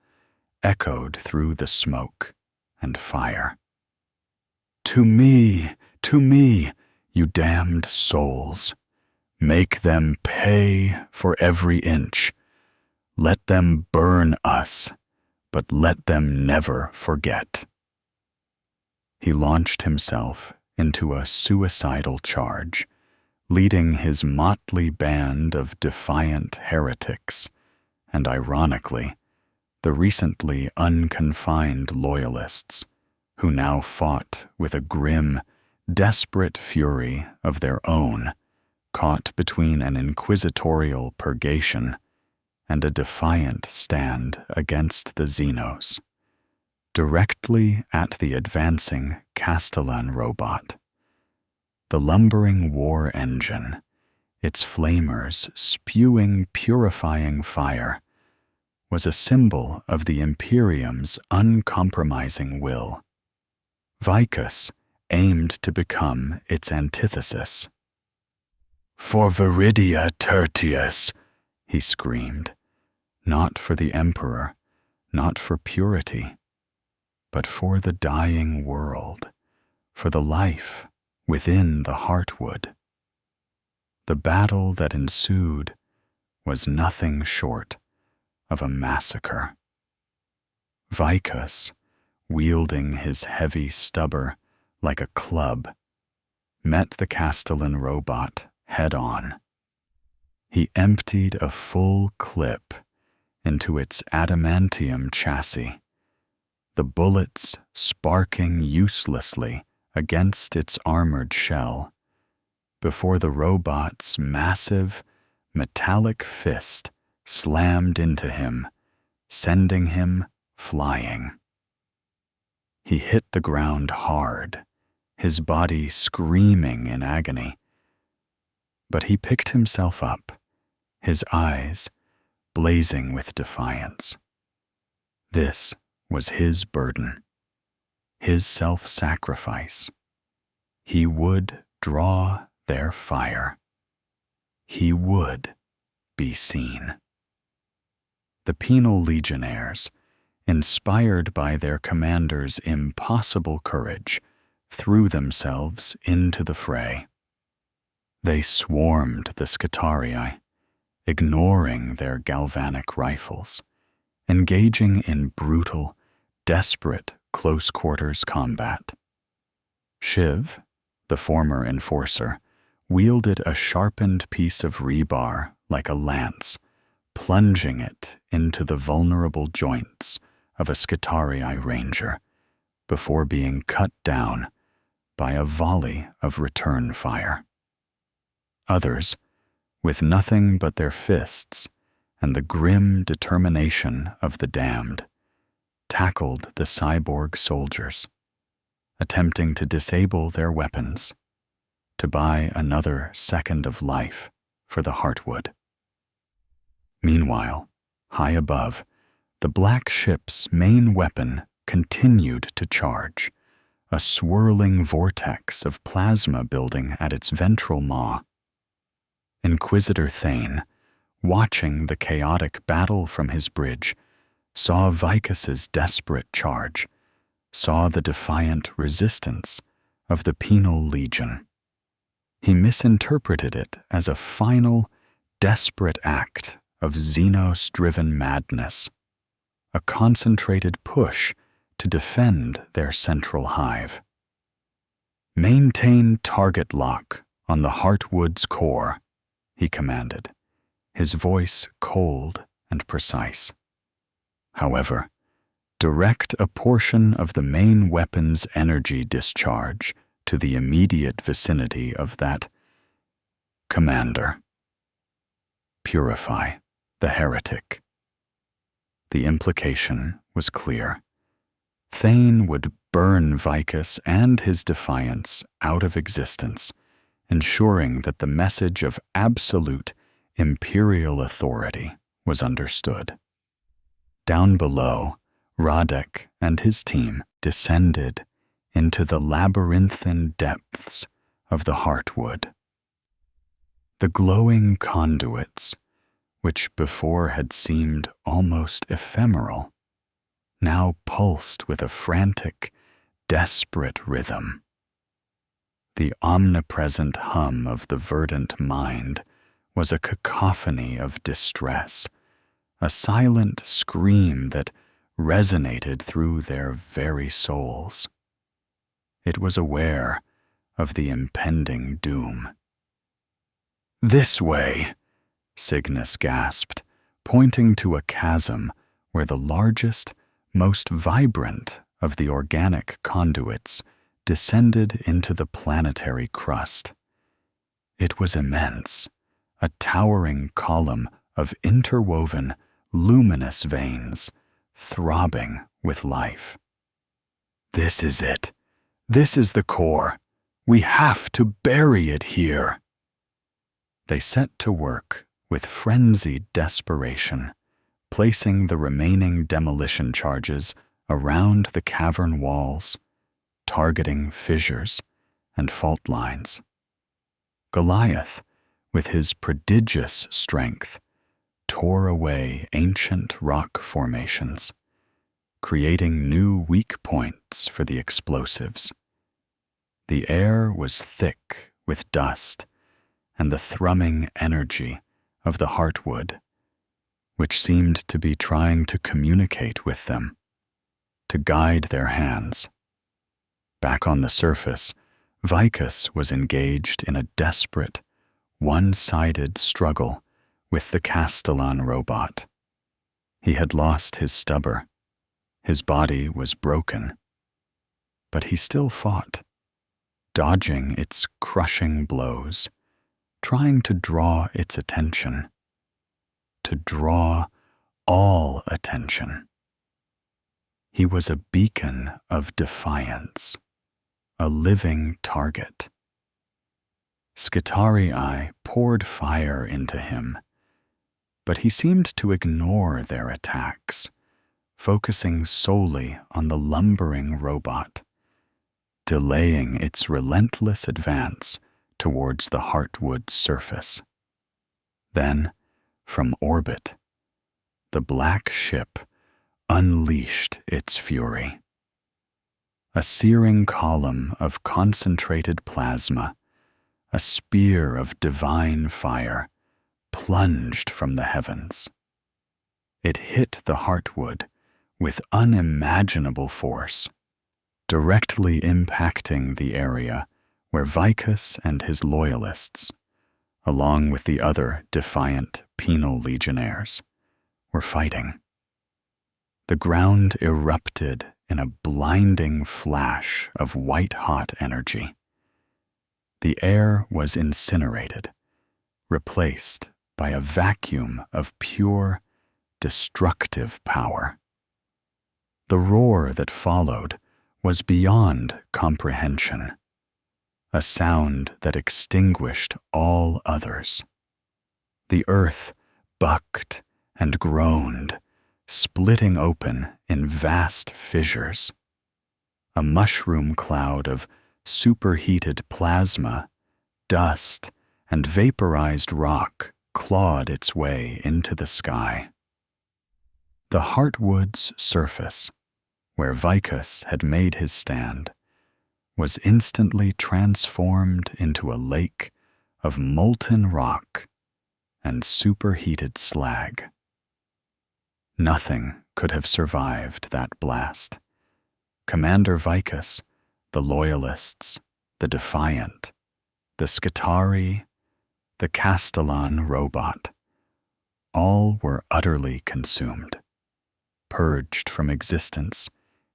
echoed through the smoke and fire. To me, you damned souls. Make them pay for every inch. Let them burn us, but let them never forget. He launched himself into a suicidal charge, leading his motley band of defiant heretics, and ironically, the recently unconfined loyalists, who now fought with a grim, desperate fury of their own, caught between an inquisitorial purgation and a defiant stand against the Xenos, directly at the advancing Castellan robot. The lumbering war engine, its flamers spewing purifying fire, was a symbol of the Imperium's uncompromising will. Vicus aimed to become its antithesis. For Viridia Tertius, he screamed, not for the Emperor, not for purity, but for the dying world, for the life within the Heartwood. The battle that ensued was nothing short of a massacre. Vicus, wielding his heavy stubber like a club, met the Castellan robot head-on. He emptied a full clip into its adamantium chassis, the bullets sparking uselessly against its armored shell, before the robot's massive, metallic fist slammed into him, sending him flying. He hit the ground hard, his body screaming in agony. But he picked himself up, his eyes blazing with defiance. This was his burden, his self-sacrifice. He would draw their fire. He would be seen. The Penal Legionnaires, inspired by their commander's impossible courage, threw themselves into the fray. They swarmed the Scutarii, ignoring their galvanic rifles, engaging in brutal, desperate close-quarters combat. Shiv, the former enforcer, wielded a sharpened piece of rebar like a lance, plunging it into the vulnerable joints of a Scutarii ranger before being cut down by a volley of return fire. Others, with nothing but their fists and the grim determination of the damned, tackled the cyborg soldiers, attempting to disable their weapons, to buy another second of life for the Heartwood. Meanwhile, high above, the black ship's main weapon continued to charge, a swirling vortex of plasma building at its ventral maw. Inquisitor Thane, watching the chaotic battle from his bridge, saw Vicus's desperate charge, saw the defiant resistance of the Penal Legion. He misinterpreted it as a final, desperate act of Xenos-driven madness, a concentrated push to defend their central hive. Maintain target lock on the Heartwood's core, he commanded, his voice cold and precise. However, direct a portion of the main weapon's energy discharge to the immediate vicinity of that commander. Purify the heretic. The implication was clear. Thane would burn Vicus and his defiance out of existence ensuring that the message of absolute imperial authority was understood. Down below, Radek and his team descended into the labyrinthine depths of the Heartwood. The glowing conduits, which before had seemed almost ephemeral, now pulsed with a frantic, desperate rhythm. The omnipresent hum of the verdant mind was a cacophony of distress, a silent scream that resonated through their very souls. It was aware of the impending doom. "This way," Cygnus gasped, pointing to a chasm where the largest, most vibrant of the organic conduits descended into the planetary crust. It was immense, a towering column of interwoven, luminous veins, throbbing with life. "This is it. This is the core. We have to bury it here." They set to work with frenzied desperation, placing the remaining demolition charges around the cavern walls, targeting fissures and fault lines. Goliath, with his prodigious strength, tore away ancient rock formations, creating new weak points for the explosives. The air was thick with dust and the thrumming energy of the Heartwood, which seemed to be trying to communicate with them, to guide their hands. Back on the surface, Vicus was engaged in a desperate, one-sided struggle with the Castellan robot. He had lost his stubber. His body was broken. But he still fought, dodging its crushing blows, trying to draw its attention, to draw all attention. He was a beacon of defiance, a living target. Skitarii poured fire into him, but he seemed to ignore their attacks, focusing solely on the lumbering robot, delaying its relentless advance towards the Heartwood's surface. Then, from orbit, the black ship unleashed its fury. A searing column of concentrated plasma, a spear of divine fire, plunged from the heavens. It hit the Heartwood with unimaginable force, directly impacting the area where Vicus and his loyalists, along with the other defiant penal legionnaires, were fighting. The ground erupted in a blinding flash of white-hot energy. The air was incinerated, replaced by a vacuum of pure, destructive power. The roar that followed was beyond comprehension, a sound that extinguished all others. The earth bucked and groaned, splitting open in vast fissures. A mushroom cloud of superheated plasma, dust, and vaporized rock clawed its way into the sky. The Heartwood's surface, where Vicus had made his stand, was instantly transformed into a lake of molten rock and superheated slag. Nothing could have survived that blast. Commander Vicus, the Loyalists, the Defiant, the Skitarii, the Castellan robot, all were utterly consumed, purged from existence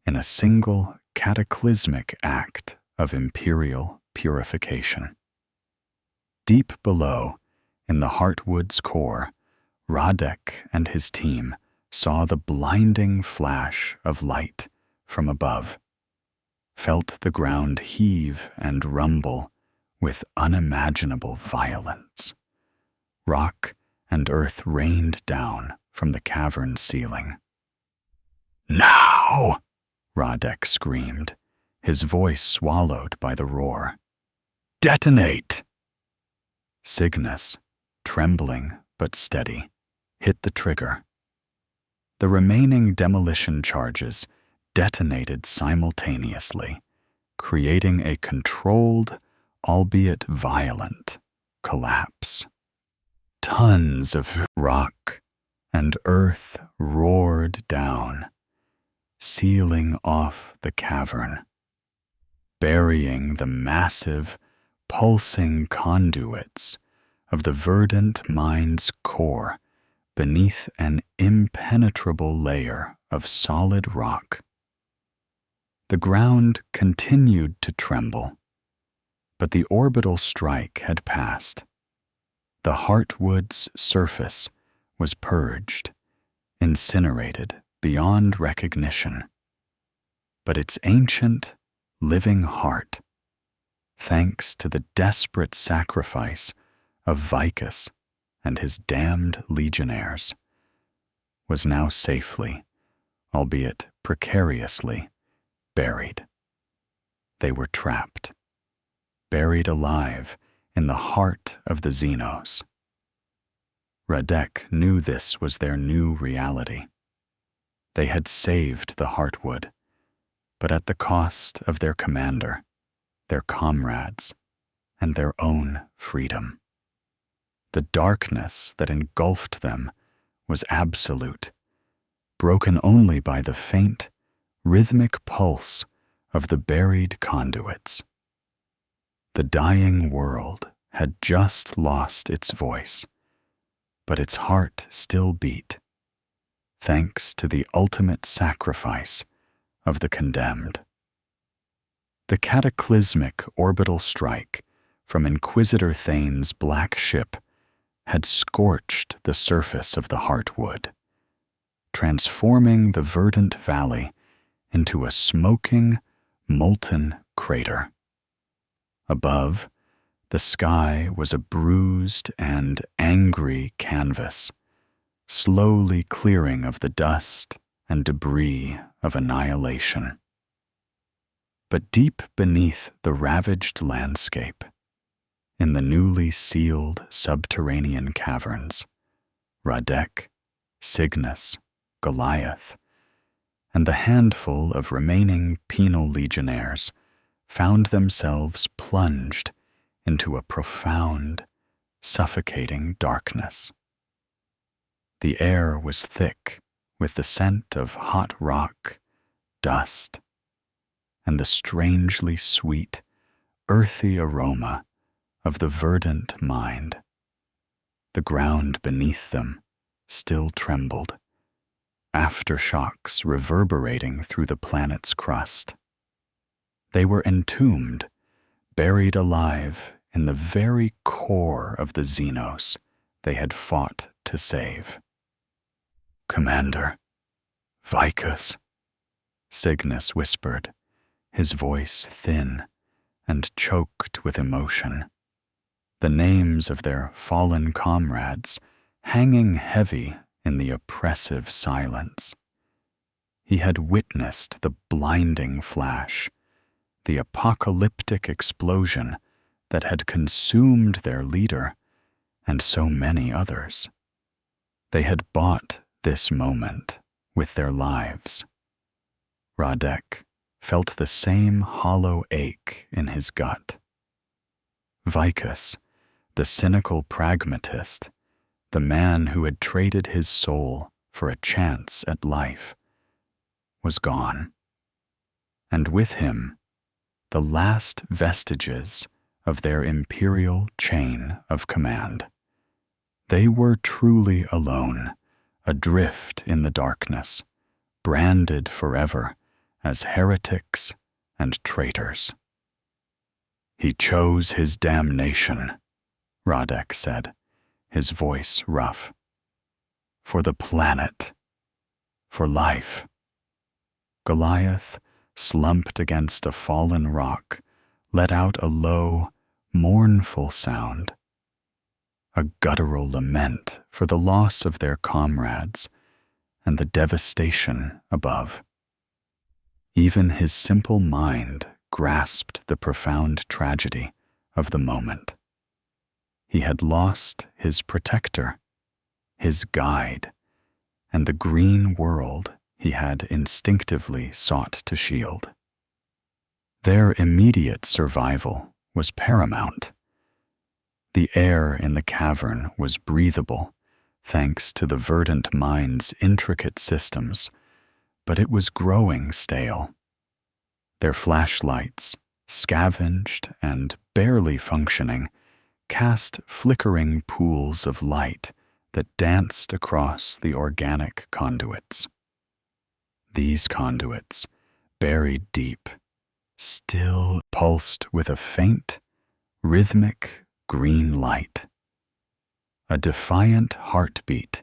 in a single cataclysmic act of imperial purification. Deep below, in the Heartwood's core, Radek and his team saw the blinding flash of light from above, felt the ground heave and rumble with unimaginable violence. Rock and earth rained down from the cavern ceiling. "Now!" Radek screamed, his voice swallowed by the roar. "Detonate!" Cygnus, trembling but steady, hit the trigger. The remaining demolition charges detonated simultaneously, creating a controlled, albeit violent, collapse. Tons of rock and earth roared down, sealing off the cavern, burying the massive, pulsing conduits of the verdant mind's core beneath an impenetrable layer of solid rock. The ground continued to tremble, but the orbital strike had passed. The heartwood's surface was purged, incinerated beyond recognition. But its ancient, living heart, thanks to the desperate sacrifice of Vicus and his damned legionnaires, was now safely, albeit precariously, buried. They were trapped, buried alive in the heart of the Xenos. Radek knew this was their new reality. They had saved the Heartwood, but at the cost of their commander, their comrades, and their own freedom. The darkness that engulfed them was absolute, broken only by the faint, rhythmic pulse of the buried conduits. The dying world had just lost its voice, but its heart still beat, thanks to the ultimate sacrifice of the condemned. The cataclysmic orbital strike from Inquisitor Thane's black ship had scorched the surface of the Heartwood, transforming the verdant valley into a smoking, molten crater. Above, the sky was a bruised and angry canvas, slowly clearing of the dust and debris of annihilation. But deep beneath the ravaged landscape, in the newly sealed subterranean caverns, Radek, Cygnus, Goliath, and the handful of remaining penal legionnaires found themselves plunged into a profound, suffocating darkness. The air was thick with the scent of hot rock, dust, and the strangely sweet, earthy aroma of the verdant mind. The ground beneath them still trembled, aftershocks reverberating through the planet's crust. They were entombed, buried alive in the very core of the Xenos they had fought to save. "Commander, Vicus," Cygnus whispered, his voice thin and choked with emotion, the names of their fallen comrades hanging heavy in the oppressive silence. He had witnessed the blinding flash, the apocalyptic explosion that had consumed their leader and so many others. They had bought this moment with their lives. Radek felt the same hollow ache in his gut. Vicus, the cynical pragmatist, the man who had traded his soul for a chance at life, was gone. And with him, the last vestiges of their imperial chain of command. They were truly alone, adrift in the darkness, branded forever as heretics and traitors. "He chose his damnation," Radek said, his voice rough. "For the planet, for life." Goliath, slumped against a fallen rock, let out a low, mournful sound, a guttural lament for the loss of their comrades and the devastation above. Even his simple mind grasped the profound tragedy of the moment. He had lost his protector, his guide, and the green world he had instinctively sought to shield. Their immediate survival was paramount. The air in the cavern was breathable, thanks to the verdant mind's intricate systems, but it was growing stale. Their flashlights, scavenged and barely functioning, cast flickering pools of light that danced across the organic conduits. These conduits, buried deep, still pulsed with a faint, rhythmic green light, a defiant heartbeat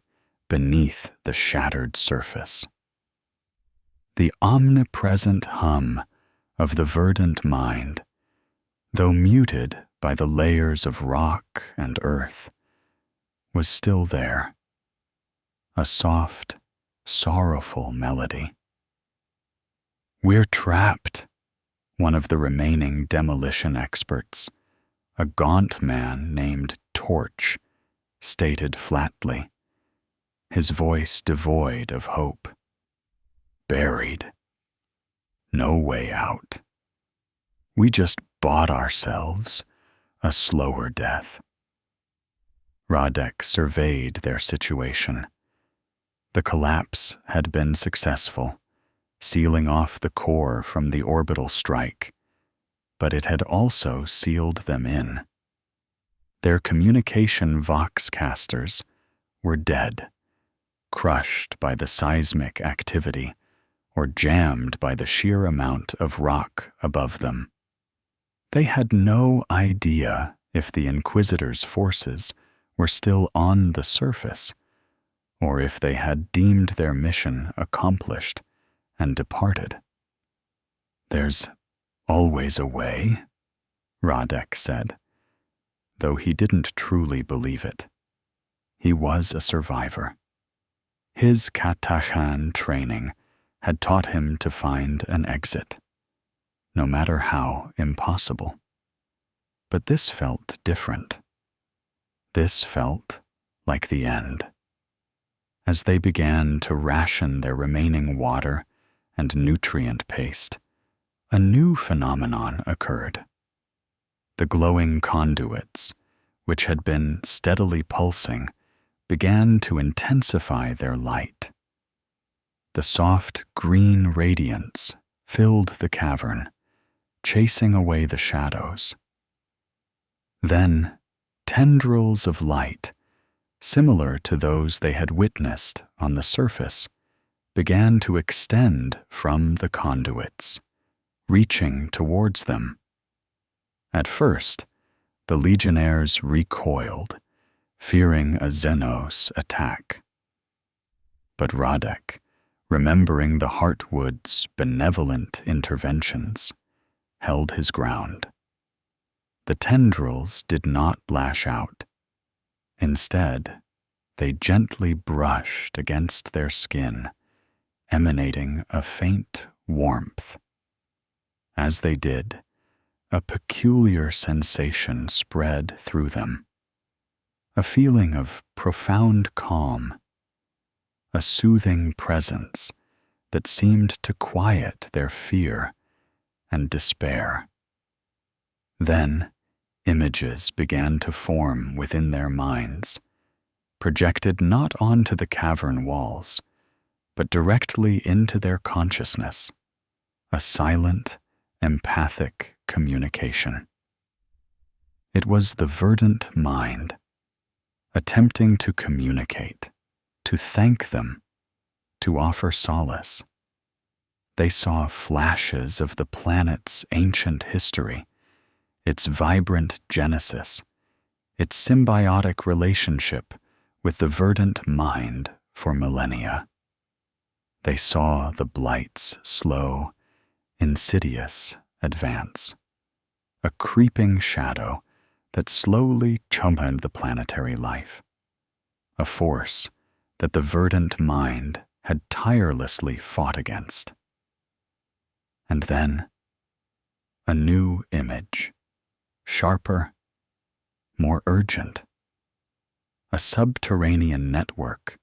beneath the shattered surface. The omnipresent hum of the verdant mind, though muted by the layers of rock and earth, was still there, a soft, sorrowful melody. "We're trapped," one of the remaining demolition experts, a gaunt man named Torch, stated flatly, his voice devoid of hope. "Buried. No way out. We just bought ourselves a slower death." Radek surveyed their situation. The collapse had been successful, sealing off the core from the orbital strike, but it had also sealed them in. Their communication voxcasters were dead, crushed by the seismic activity or jammed by the sheer amount of rock above them. They had no idea if the Inquisitor's forces were still on the surface, or if they had deemed their mission accomplished and departed. "There's always a way," Radek said, though he didn't truly believe it. He was a survivor. His Katachan training had taught him to find an exit, no matter how impossible. But this felt different. This felt like the end. As they began to ration their remaining water and nutrient paste, a new phenomenon occurred. The glowing conduits, which had been steadily pulsing, began to intensify their light. The soft green radiance filled the cavern, chasing away the shadows. Then, tendrils of light, similar to those they had witnessed on the surface, began to extend from the conduits, reaching towards them. At first, the legionnaires recoiled, fearing a Xenos attack. But Radek, remembering the Heartwood's benevolent interventions, held his ground. The tendrils did not lash out. Instead, they gently brushed against their skin, emanating a faint warmth. As they did, a peculiar sensation spread through them, a feeling of profound calm, a soothing presence that seemed to quiet their fear and despair. Then, images began to form within their minds, projected not onto the cavern walls, but directly into their consciousness, a silent, empathic communication. It was the verdant mind, attempting to communicate, to thank them, to offer solace. They saw flashes of the planet's ancient history, its vibrant genesis, its symbiotic relationship with the verdant mind for millennia. They saw the blight's slow, insidious advance, a creeping shadow that slowly chomed the planetary life, a force that the verdant mind had tirelessly fought against. And then, a new image, sharper, more urgent, a subterranean network,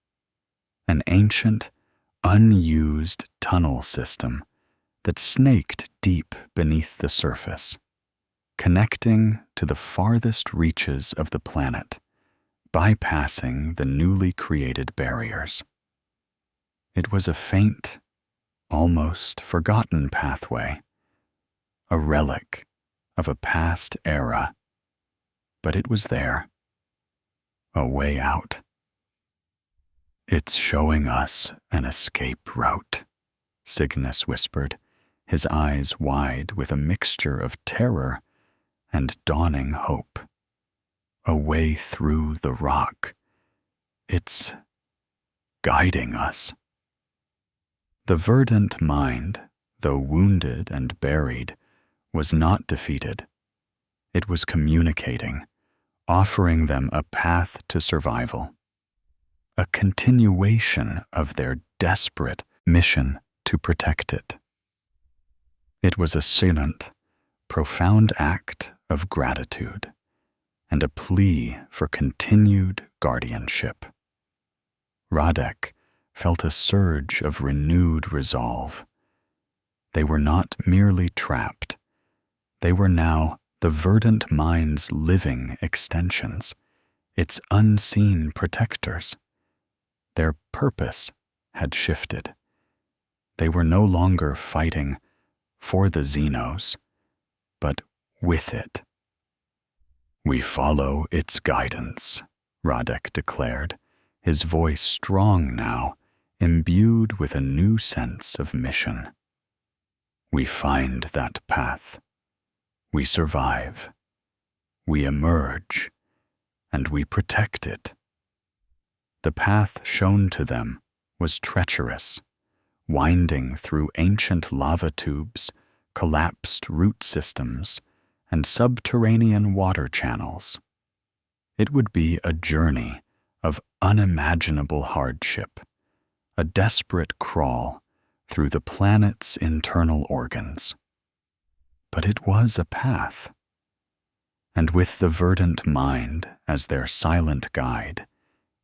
an ancient, unused tunnel system that snaked deep beneath the surface, connecting to the farthest reaches of the planet, bypassing the newly created barriers. It was a faint, almost forgotten pathway, a relic of a past era, but it was there, a way out. "It's showing us an escape route," Cygnus whispered, his eyes wide with a mixture of terror and dawning hope. "A way through the rock. It's guiding us." The verdant mind, though wounded and buried, was not defeated. It was communicating, offering them a path to survival, a continuation of their desperate mission to protect it. It was a silent, profound act of gratitude and a plea for continued guardianship. Radek felt a surge of renewed resolve. They were not merely trapped. They were now the verdant mind's living extensions, its unseen protectors. Their purpose had shifted. They were no longer fighting for the Xenos, but with it. "We follow its guidance," Radek declared, his voice strong now, imbued with a new sense of mission. "We find that path. We survive. We emerge, and we protect it." The path shown to them was treacherous, winding through ancient lava tubes, collapsed root systems, and subterranean water channels. It would be a journey of unimaginable hardship, a desperate crawl through the planet's internal organs. But it was a path, and with the verdant mind as their silent guide,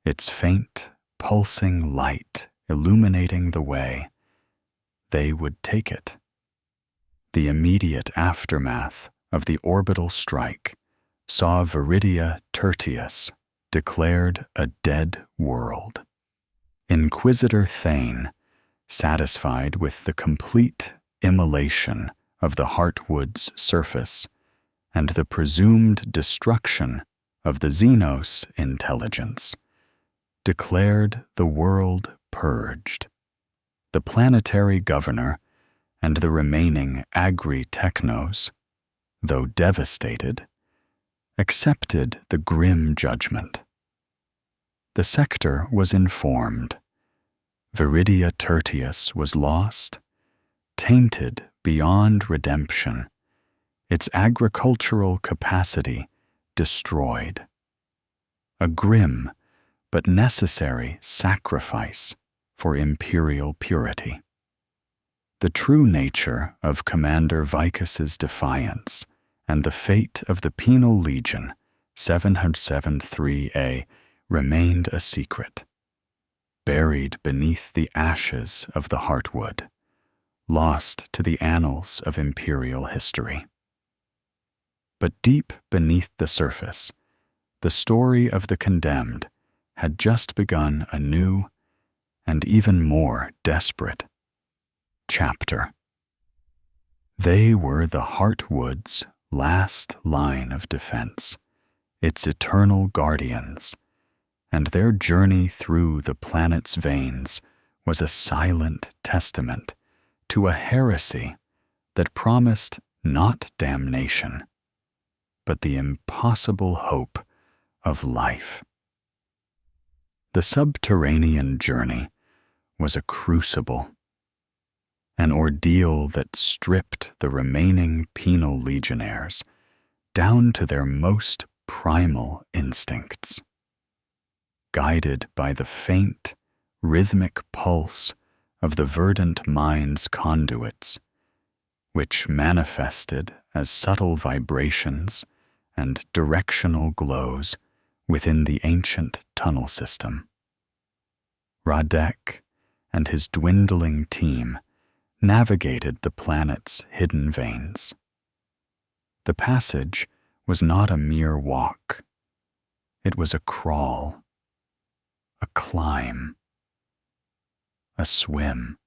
its faint, pulsing light illuminating the way, they would take it. The immediate aftermath of the orbital strike saw Viridia Tertius declared a dead world. Inquisitor Thane, satisfied with the complete immolation of the Heartwood's surface and the presumed destruction of the Xenos intelligence, declared the world purged. The planetary governor and the remaining agri-technos, though devastated, accepted the grim judgment. The sector was informed. Viridia Tertius was lost, tainted beyond redemption, its agricultural capacity destroyed. A grim but necessary sacrifice for imperial purity. The true nature of Commander Vicus's defiance and the fate of the Penal Legion 773A remained a secret, buried beneath the ashes of the Heartwood, lost to the annals of imperial history. But deep beneath the surface, the story of the condemned had just begun a new and even more desperate chapter. They were the Heartwood's last line of defense, its eternal guardians, and their journey through the planet's veins was a silent testament to a heresy that promised not damnation, but the impossible hope of life. The subterranean journey was a crucible, an ordeal that stripped the remaining penal legionnaires down to their most primal instincts. Guided by the faint, rhythmic pulse of the verdant mind's conduits, which manifested as subtle vibrations and directional glows within the ancient tunnel system. Radek and his dwindling team navigated the planet's hidden veins. The passage was not a mere walk. It was a crawl, a climb, a swim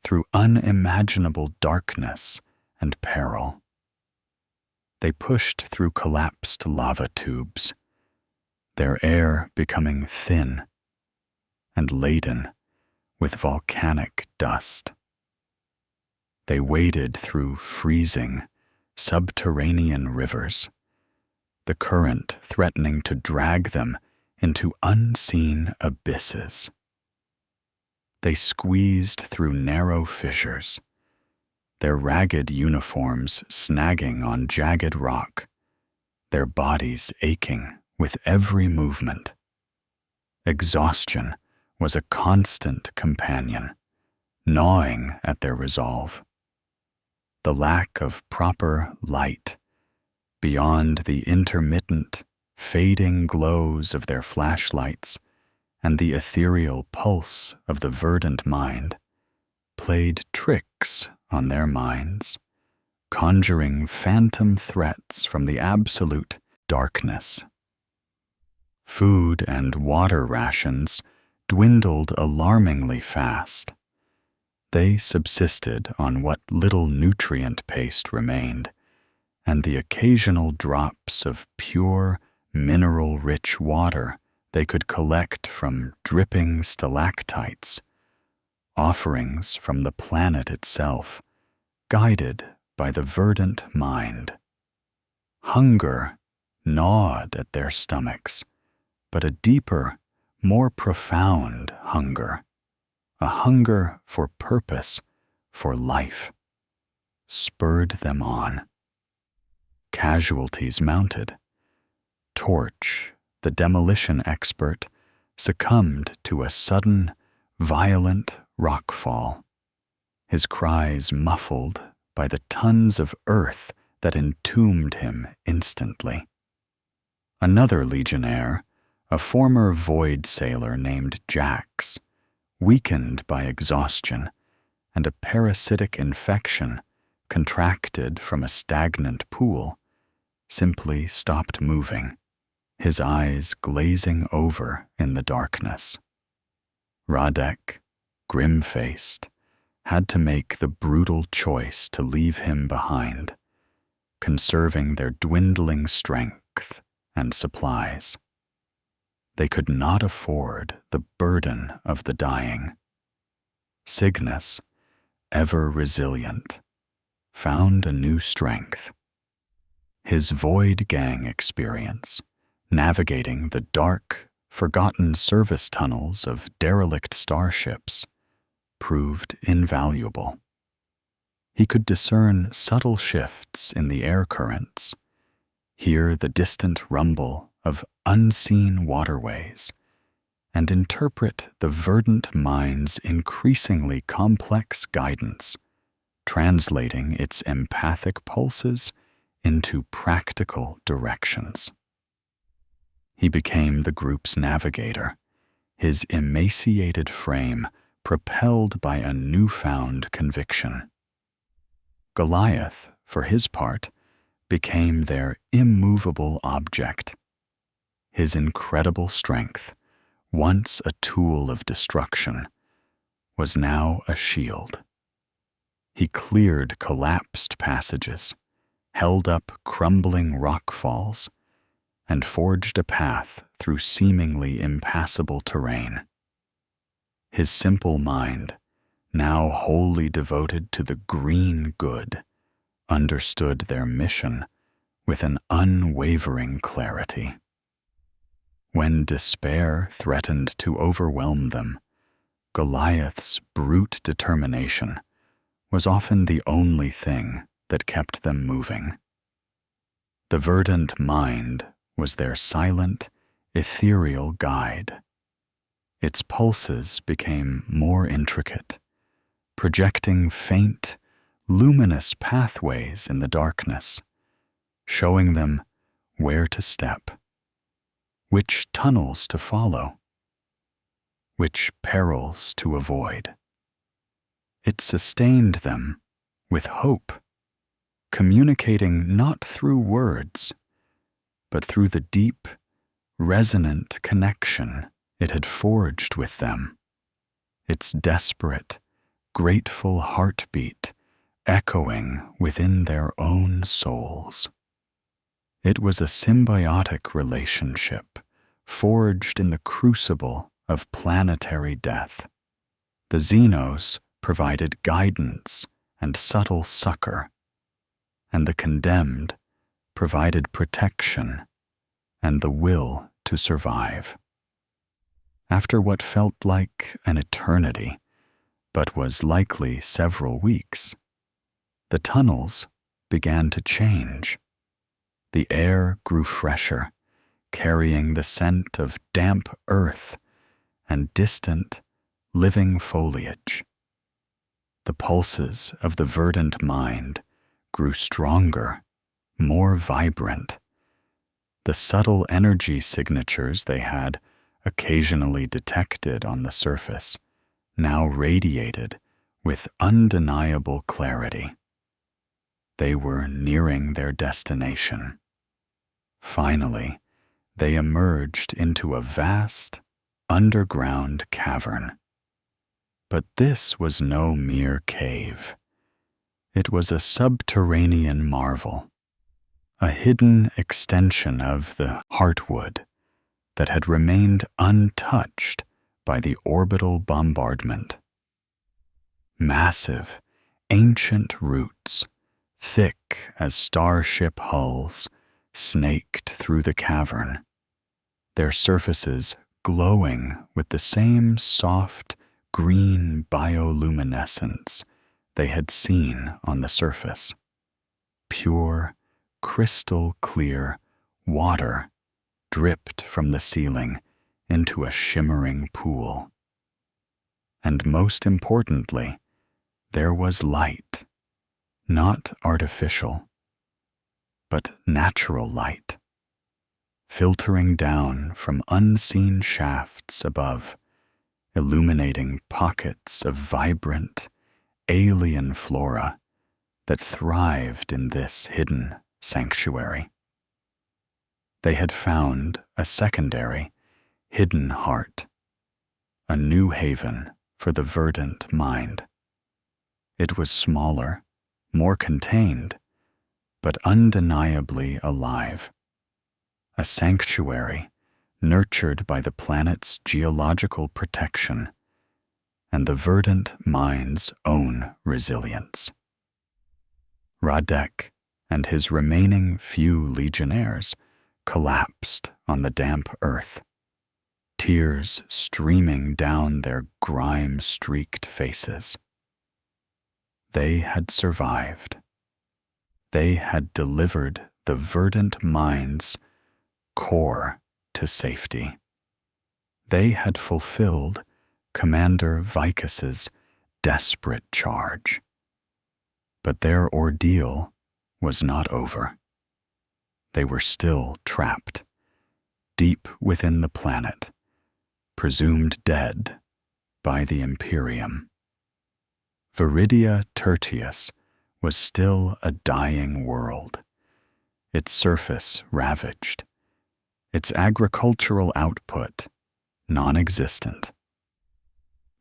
through unimaginable darkness and peril. They pushed through collapsed lava tubes, their air becoming thin and laden with volcanic dust. They waded through freezing, subterranean rivers, the current threatening to drag them into unseen abysses. They squeezed through narrow fissures, their ragged uniforms snagging on jagged rock, their bodies aching with every movement. Exhaustion was a constant companion, gnawing at their resolve. The lack of proper light, beyond the intermittent, fading glows of their flashlights and the ethereal pulse of the verdant mind, played tricks on their minds, conjuring phantom threats from the absolute darkness. Food and water rations dwindled alarmingly fast. They subsisted on what little nutrient paste remained, and the occasional drops of pure, mineral-rich water they could collect from dripping stalactites, offerings from the planet itself, guided by the verdant mind. Hunger gnawed at their stomachs, but a deeper, more profound hunger, a hunger for purpose, for life, spurred them on. Casualties mounted. Torch, the demolition expert, succumbed to a sudden, violent rockfall, his cries muffled by the tons of earth that entombed him instantly. Another legionnaire, a former void sailor named Jax, weakened by exhaustion and a parasitic infection contracted from a stagnant pool, simply stopped moving, his eyes glazing over in the darkness. Radek, grim-faced, had to make the brutal choice to leave him behind, conserving their dwindling strength and supplies. They could not afford the burden of the dying. Cygnus, ever resilient, found a new strength. His Void Gang experience, navigating the dark, forgotten service tunnels of derelict starships, proved invaluable. He could discern subtle shifts in the air currents, hear the distant rumble of unseen waterways, and interpret the verdant mind's increasingly complex guidance, translating its empathic pulses into practical directions. He became the group's navigator, his emaciated frame propelled by a newfound conviction. Goliath, for his part, became their immovable object. His incredible strength, once a tool of destruction, was now a shield. He cleared collapsed passages, held up crumbling rock falls, and forged a path through seemingly impassable terrain. His simple mind, now wholly devoted to the green good, understood their mission with an unwavering clarity. When despair threatened to overwhelm them, Goliath's brute determination was often the only thing that kept them moving. The verdant mind was their silent, ethereal guide. Its pulses became more intricate, projecting faint, luminous pathways in the darkness, showing them where to step, which tunnels to follow, which perils to avoid. It sustained them with hope, communicating not through words, but through the deep, resonant connection it had forged with them, its desperate, grateful heartbeat echoing within their own souls. It was a symbiotic relationship forged in the crucible of planetary death. The Xenos provided guidance and subtle succor, and the condemned provided protection and the will to survive. After what felt like an eternity, but was likely several weeks, the tunnels began to change. The air grew fresher, carrying the scent of damp earth and distant, living foliage. The pulses of the verdant mind grew stronger, more vibrant. The subtle energy signatures they had occasionally detected on the surface now radiated with undeniable clarity. They were nearing their destination. Finally, they emerged into a vast, underground cavern. But this was no mere cave. It was a subterranean marvel, a hidden extension of the heartwood that had remained untouched by the orbital bombardment. Massive, ancient roots, thick as starship hulls, snaked through the cavern, their surfaces glowing with the same soft, green bioluminescence they had seen on the surface. Pure, crystal clear water dripped from the ceiling into a shimmering pool. And most importantly, there was light, not artificial, but natural light, filtering down from unseen shafts above, illuminating pockets of vibrant, alien flora that thrived in this hidden sanctuary. They had found a secondary, hidden heart, a new haven for the verdant mind. It was smaller, more contained, but undeniably alive. A sanctuary nurtured by the planet's geological protection and the verdant mind's own resilience. Radek and his remaining few legionnaires collapsed on the damp earth, tears streaming down their grime-streaked faces. They had survived. They had delivered the verdant mind's core to safety. They had fulfilled Commander Vicus's desperate charge. But their ordeal was not over. They were still trapped, deep within the planet, presumed dead by the Imperium. Viridia Tertius was still a dying world, its surface ravaged, its agricultural output non-existent.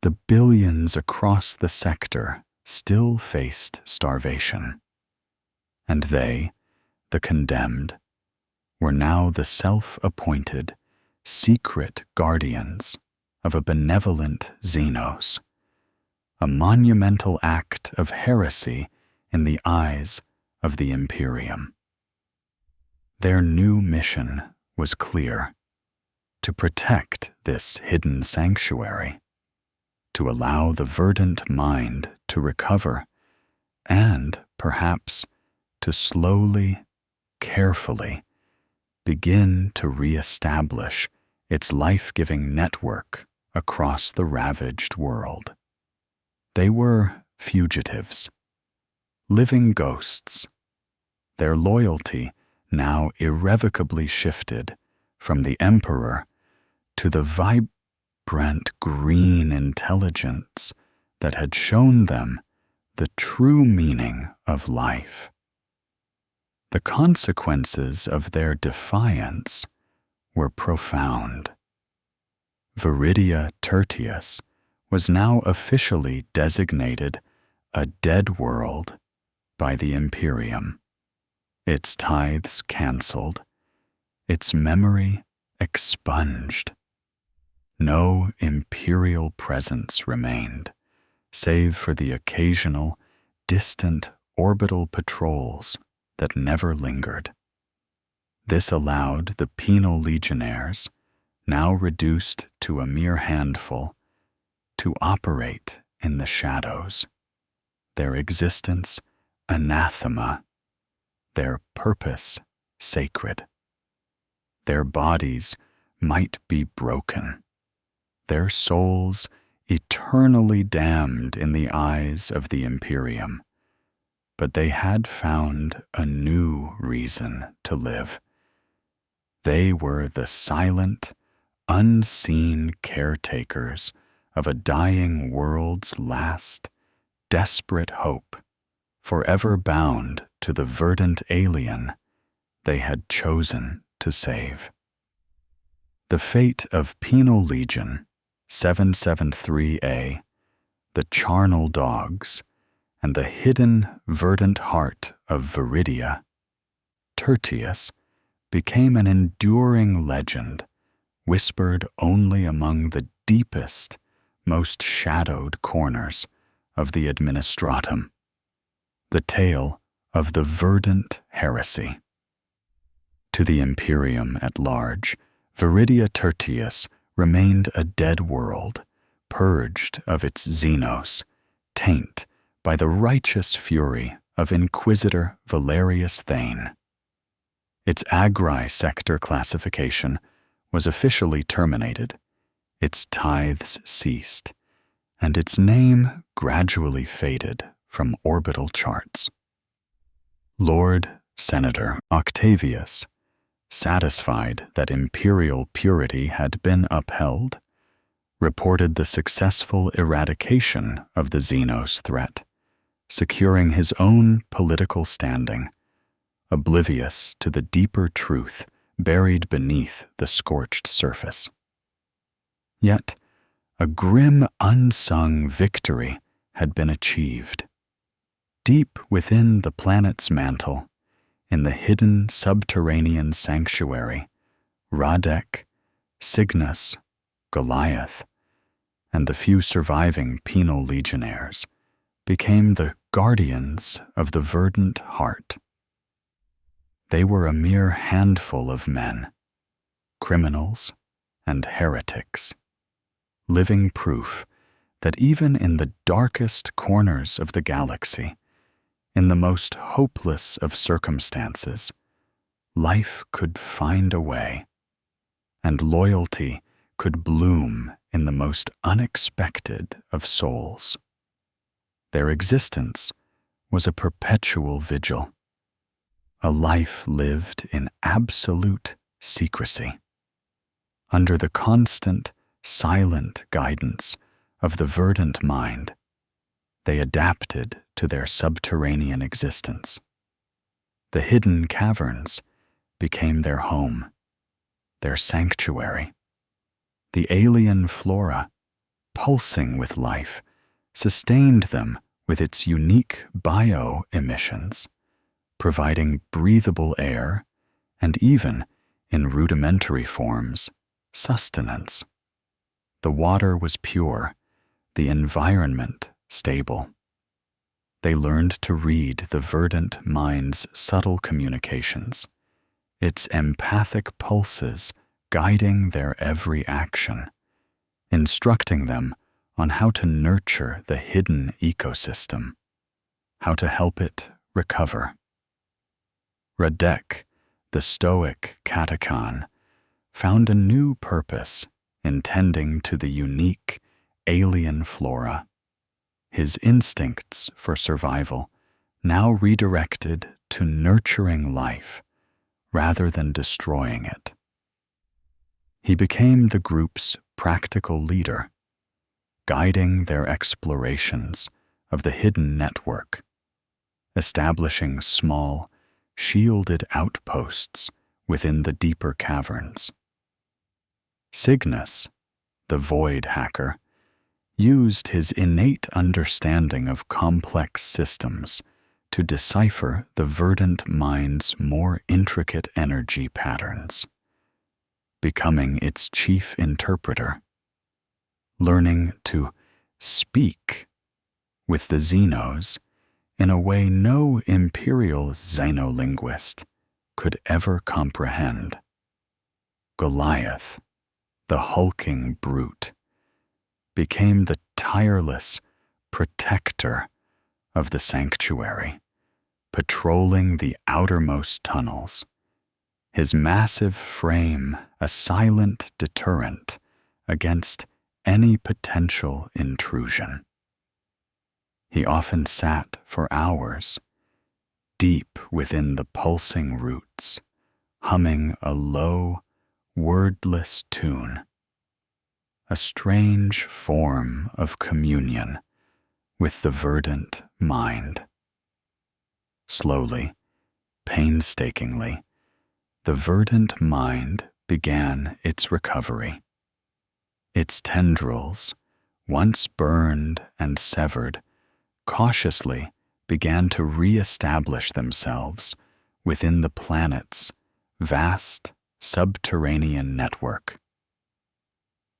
The billions across the sector still faced starvation, and they, the condemned, were now the self-appointed, secret guardians of a benevolent Xenos, a monumental act of heresy in the eyes of the Imperium. Their new mission was clear: to protect this hidden sanctuary, to allow the verdant mind to recover, and perhaps to slowly, carefully begin to re-establish its life-giving network across the ravaged world. They were fugitives, living ghosts, their loyalty now irrevocably shifted from the Emperor to the vibrant green intelligence that had shown them the true meaning of life. The consequences of their defiance were profound. Viridia Tertius was now officially designated a dead world by the Imperium, its tithes cancelled, its memory expunged. No imperial presence remained, save for the occasional, distant orbital patrols that never lingered. This allowed the penal legionnaires, now reduced to a mere handful, to operate in the shadows, their existence anathema, their purpose sacred. Their bodies might be broken, their souls eternally damned in the eyes of the Imperium, but they had found a new reason to live. They were the silent, unseen caretakers of a dying world's last, desperate hope, forever bound to the verdant alien they had chosen to save. The fate of Penal Legion 773A, the charnel dogs, and the hidden verdant heart of Viridia Tertius became an enduring legend, whispered only among the deepest, most shadowed corners of the Administratum, the tale of the verdant heresy. To the Imperium at large, Viridia Tertius remained a dead world, purged of its xenos, taint by the righteous fury of Inquisitor Valerius Thane. Its Agri sector classification was officially terminated, its tithes ceased, and its name gradually faded from orbital charts. Lord Senator Octavius, satisfied that imperial purity had been upheld, reported the successful eradication of the Xenos threat, securing his own political standing, oblivious to the deeper truth buried beneath the scorched surface. Yet, a grim unsung victory had been achieved. Deep within the planet's mantle, in the hidden subterranean sanctuary, Radek, Cygnus, Goliath, and the few surviving penal legionnaires became the guardians of the verdant heart. They were a mere handful of men, criminals and heretics, living proof that even in the darkest corners of the galaxy, in the most hopeless of circumstances, life could find a way, and loyalty could bloom in the most unexpected of souls. Their existence was a perpetual vigil, a life lived in absolute secrecy, under the constant, silent guidance of the verdant mind. They adapted to their subterranean existence. The hidden caverns became their home, their sanctuary. The alien flora, pulsing with life, sustained them with its unique bio-emissions, providing breathable air and even, in rudimentary forms, sustenance. The water was pure, the environment stable. They learned to read the verdant mind's subtle communications, its empathic pulses guiding their every action, instructing them on how to nurture the hidden ecosystem, how to help it recover. Radek, the stoic Catachan, found a new purpose in tending to the unique, alien flora. His instincts for survival now redirected to nurturing life rather than destroying it. He became the group's practical leader, guiding their explorations of the hidden network, establishing small, shielded outposts within the deeper caverns. Cygnus, the Void Hacker, used his innate understanding of complex systems to decipher the verdant mind's more intricate energy patterns, becoming its chief interpreter, learning to speak with the Xenos in a way no imperial xenolinguist could ever comprehend. Goliath, the hulking brute, became the tireless protector of the sanctuary, patrolling the outermost tunnels, his massive frame a silent deterrent against any potential intrusion. He often sat for hours, deep within the pulsing roots, humming a low, wordless tune, a strange form of communion with the verdant mind. Slowly, painstakingly, the verdant mind began its recovery. Its tendrils, once burned and severed, cautiously began to re-establish themselves within the planet's vast subterranean network.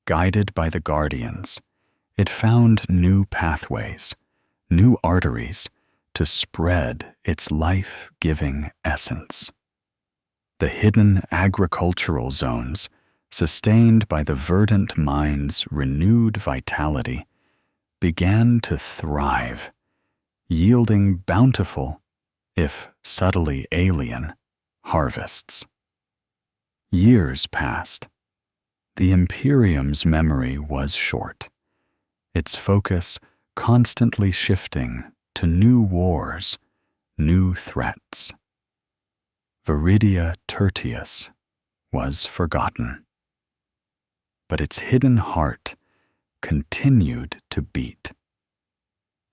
Guided by the Guardians, it found new pathways, new arteries to spread its life-giving essence. The hidden agricultural zones, sustained by the verdant mind's renewed vitality, began to thrive, yielding bountiful, if subtly alien, harvests. Years passed. The Imperium's memory was short, its focus constantly shifting to new wars, new threats. Viridia Tertius was forgotten, but its hidden heart continued to beat.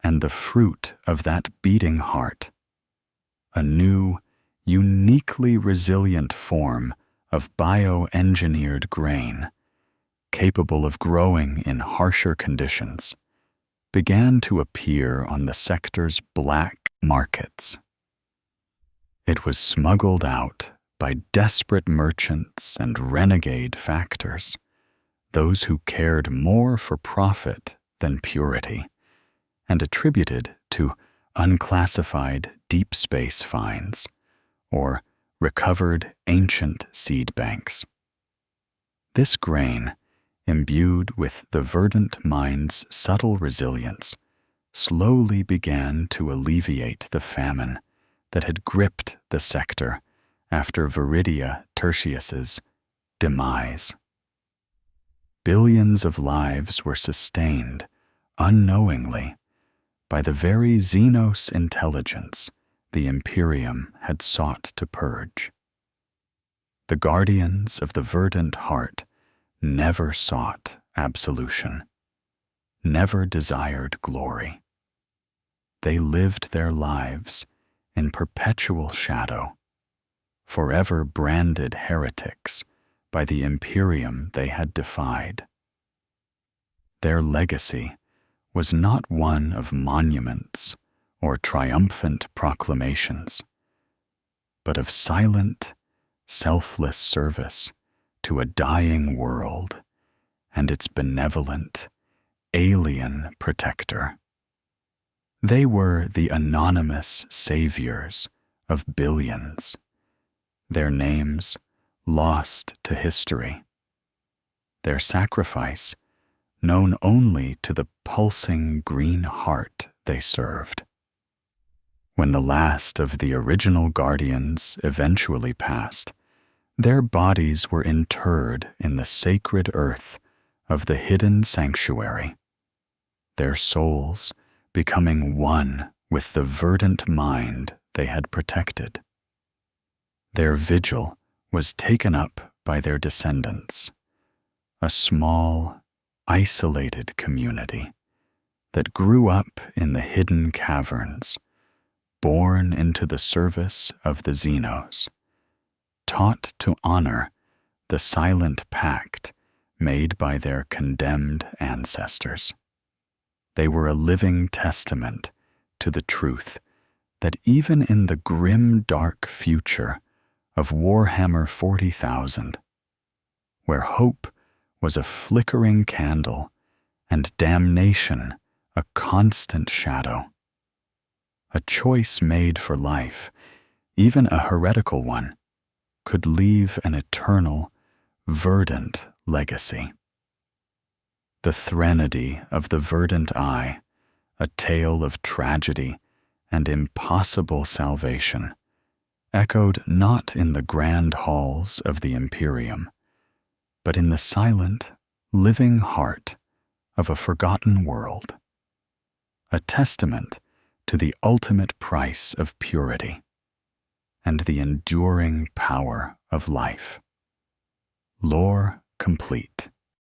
And the fruit of that beating heart, a new, uniquely resilient form of bioengineered grain, capable of growing in harsher conditions, began to appear on the sector's black markets. It was smuggled out by desperate merchants and renegade factors, those who cared more for profit than purity, and attributed to unclassified deep space finds or recovered ancient seed banks. This grain, imbued with the verdant mind's subtle resilience, slowly began to alleviate the famine that had gripped the sector after Viridia Tertius's demise. Billions of lives were sustained unknowingly by the very Xenos intelligence the Imperium had sought to purge. The Guardians of the Verdant Heart never sought absolution, never desired glory. They lived their lives in perpetual shadow, forever branded heretics by the Imperium they had defied. Their legacy was not one of monuments or triumphant proclamations, but of silent, selfless service to a dying world and its benevolent, alien protector. They were the anonymous saviors of billions, their names lost to history, their sacrifice known only to the pulsing green heart they served. When the last of the original guardians eventually passed, their bodies were interred in the sacred earth of the hidden sanctuary, their souls becoming one with the verdant mind they had protected. Their vigil was taken up by their descendants, a small, isolated community that grew up in the hidden caverns, born into the service of the Xenos, taught to honor the silent pact made by their condemned ancestors. They were a living testament to the truth that even in the grim, dark future of Warhammer 40,000, where hope was a flickering candle and damnation a constant shadow, a choice made for life, even a heretical one, could leave an eternal, verdant legacy. The threnody of the verdant eye, a tale of tragedy and impossible salvation, echoed not in the grand halls of the Imperium, but in the silent, living heart of a forgotten world, a testament to the ultimate price of purity and the enduring power of life. Lore complete.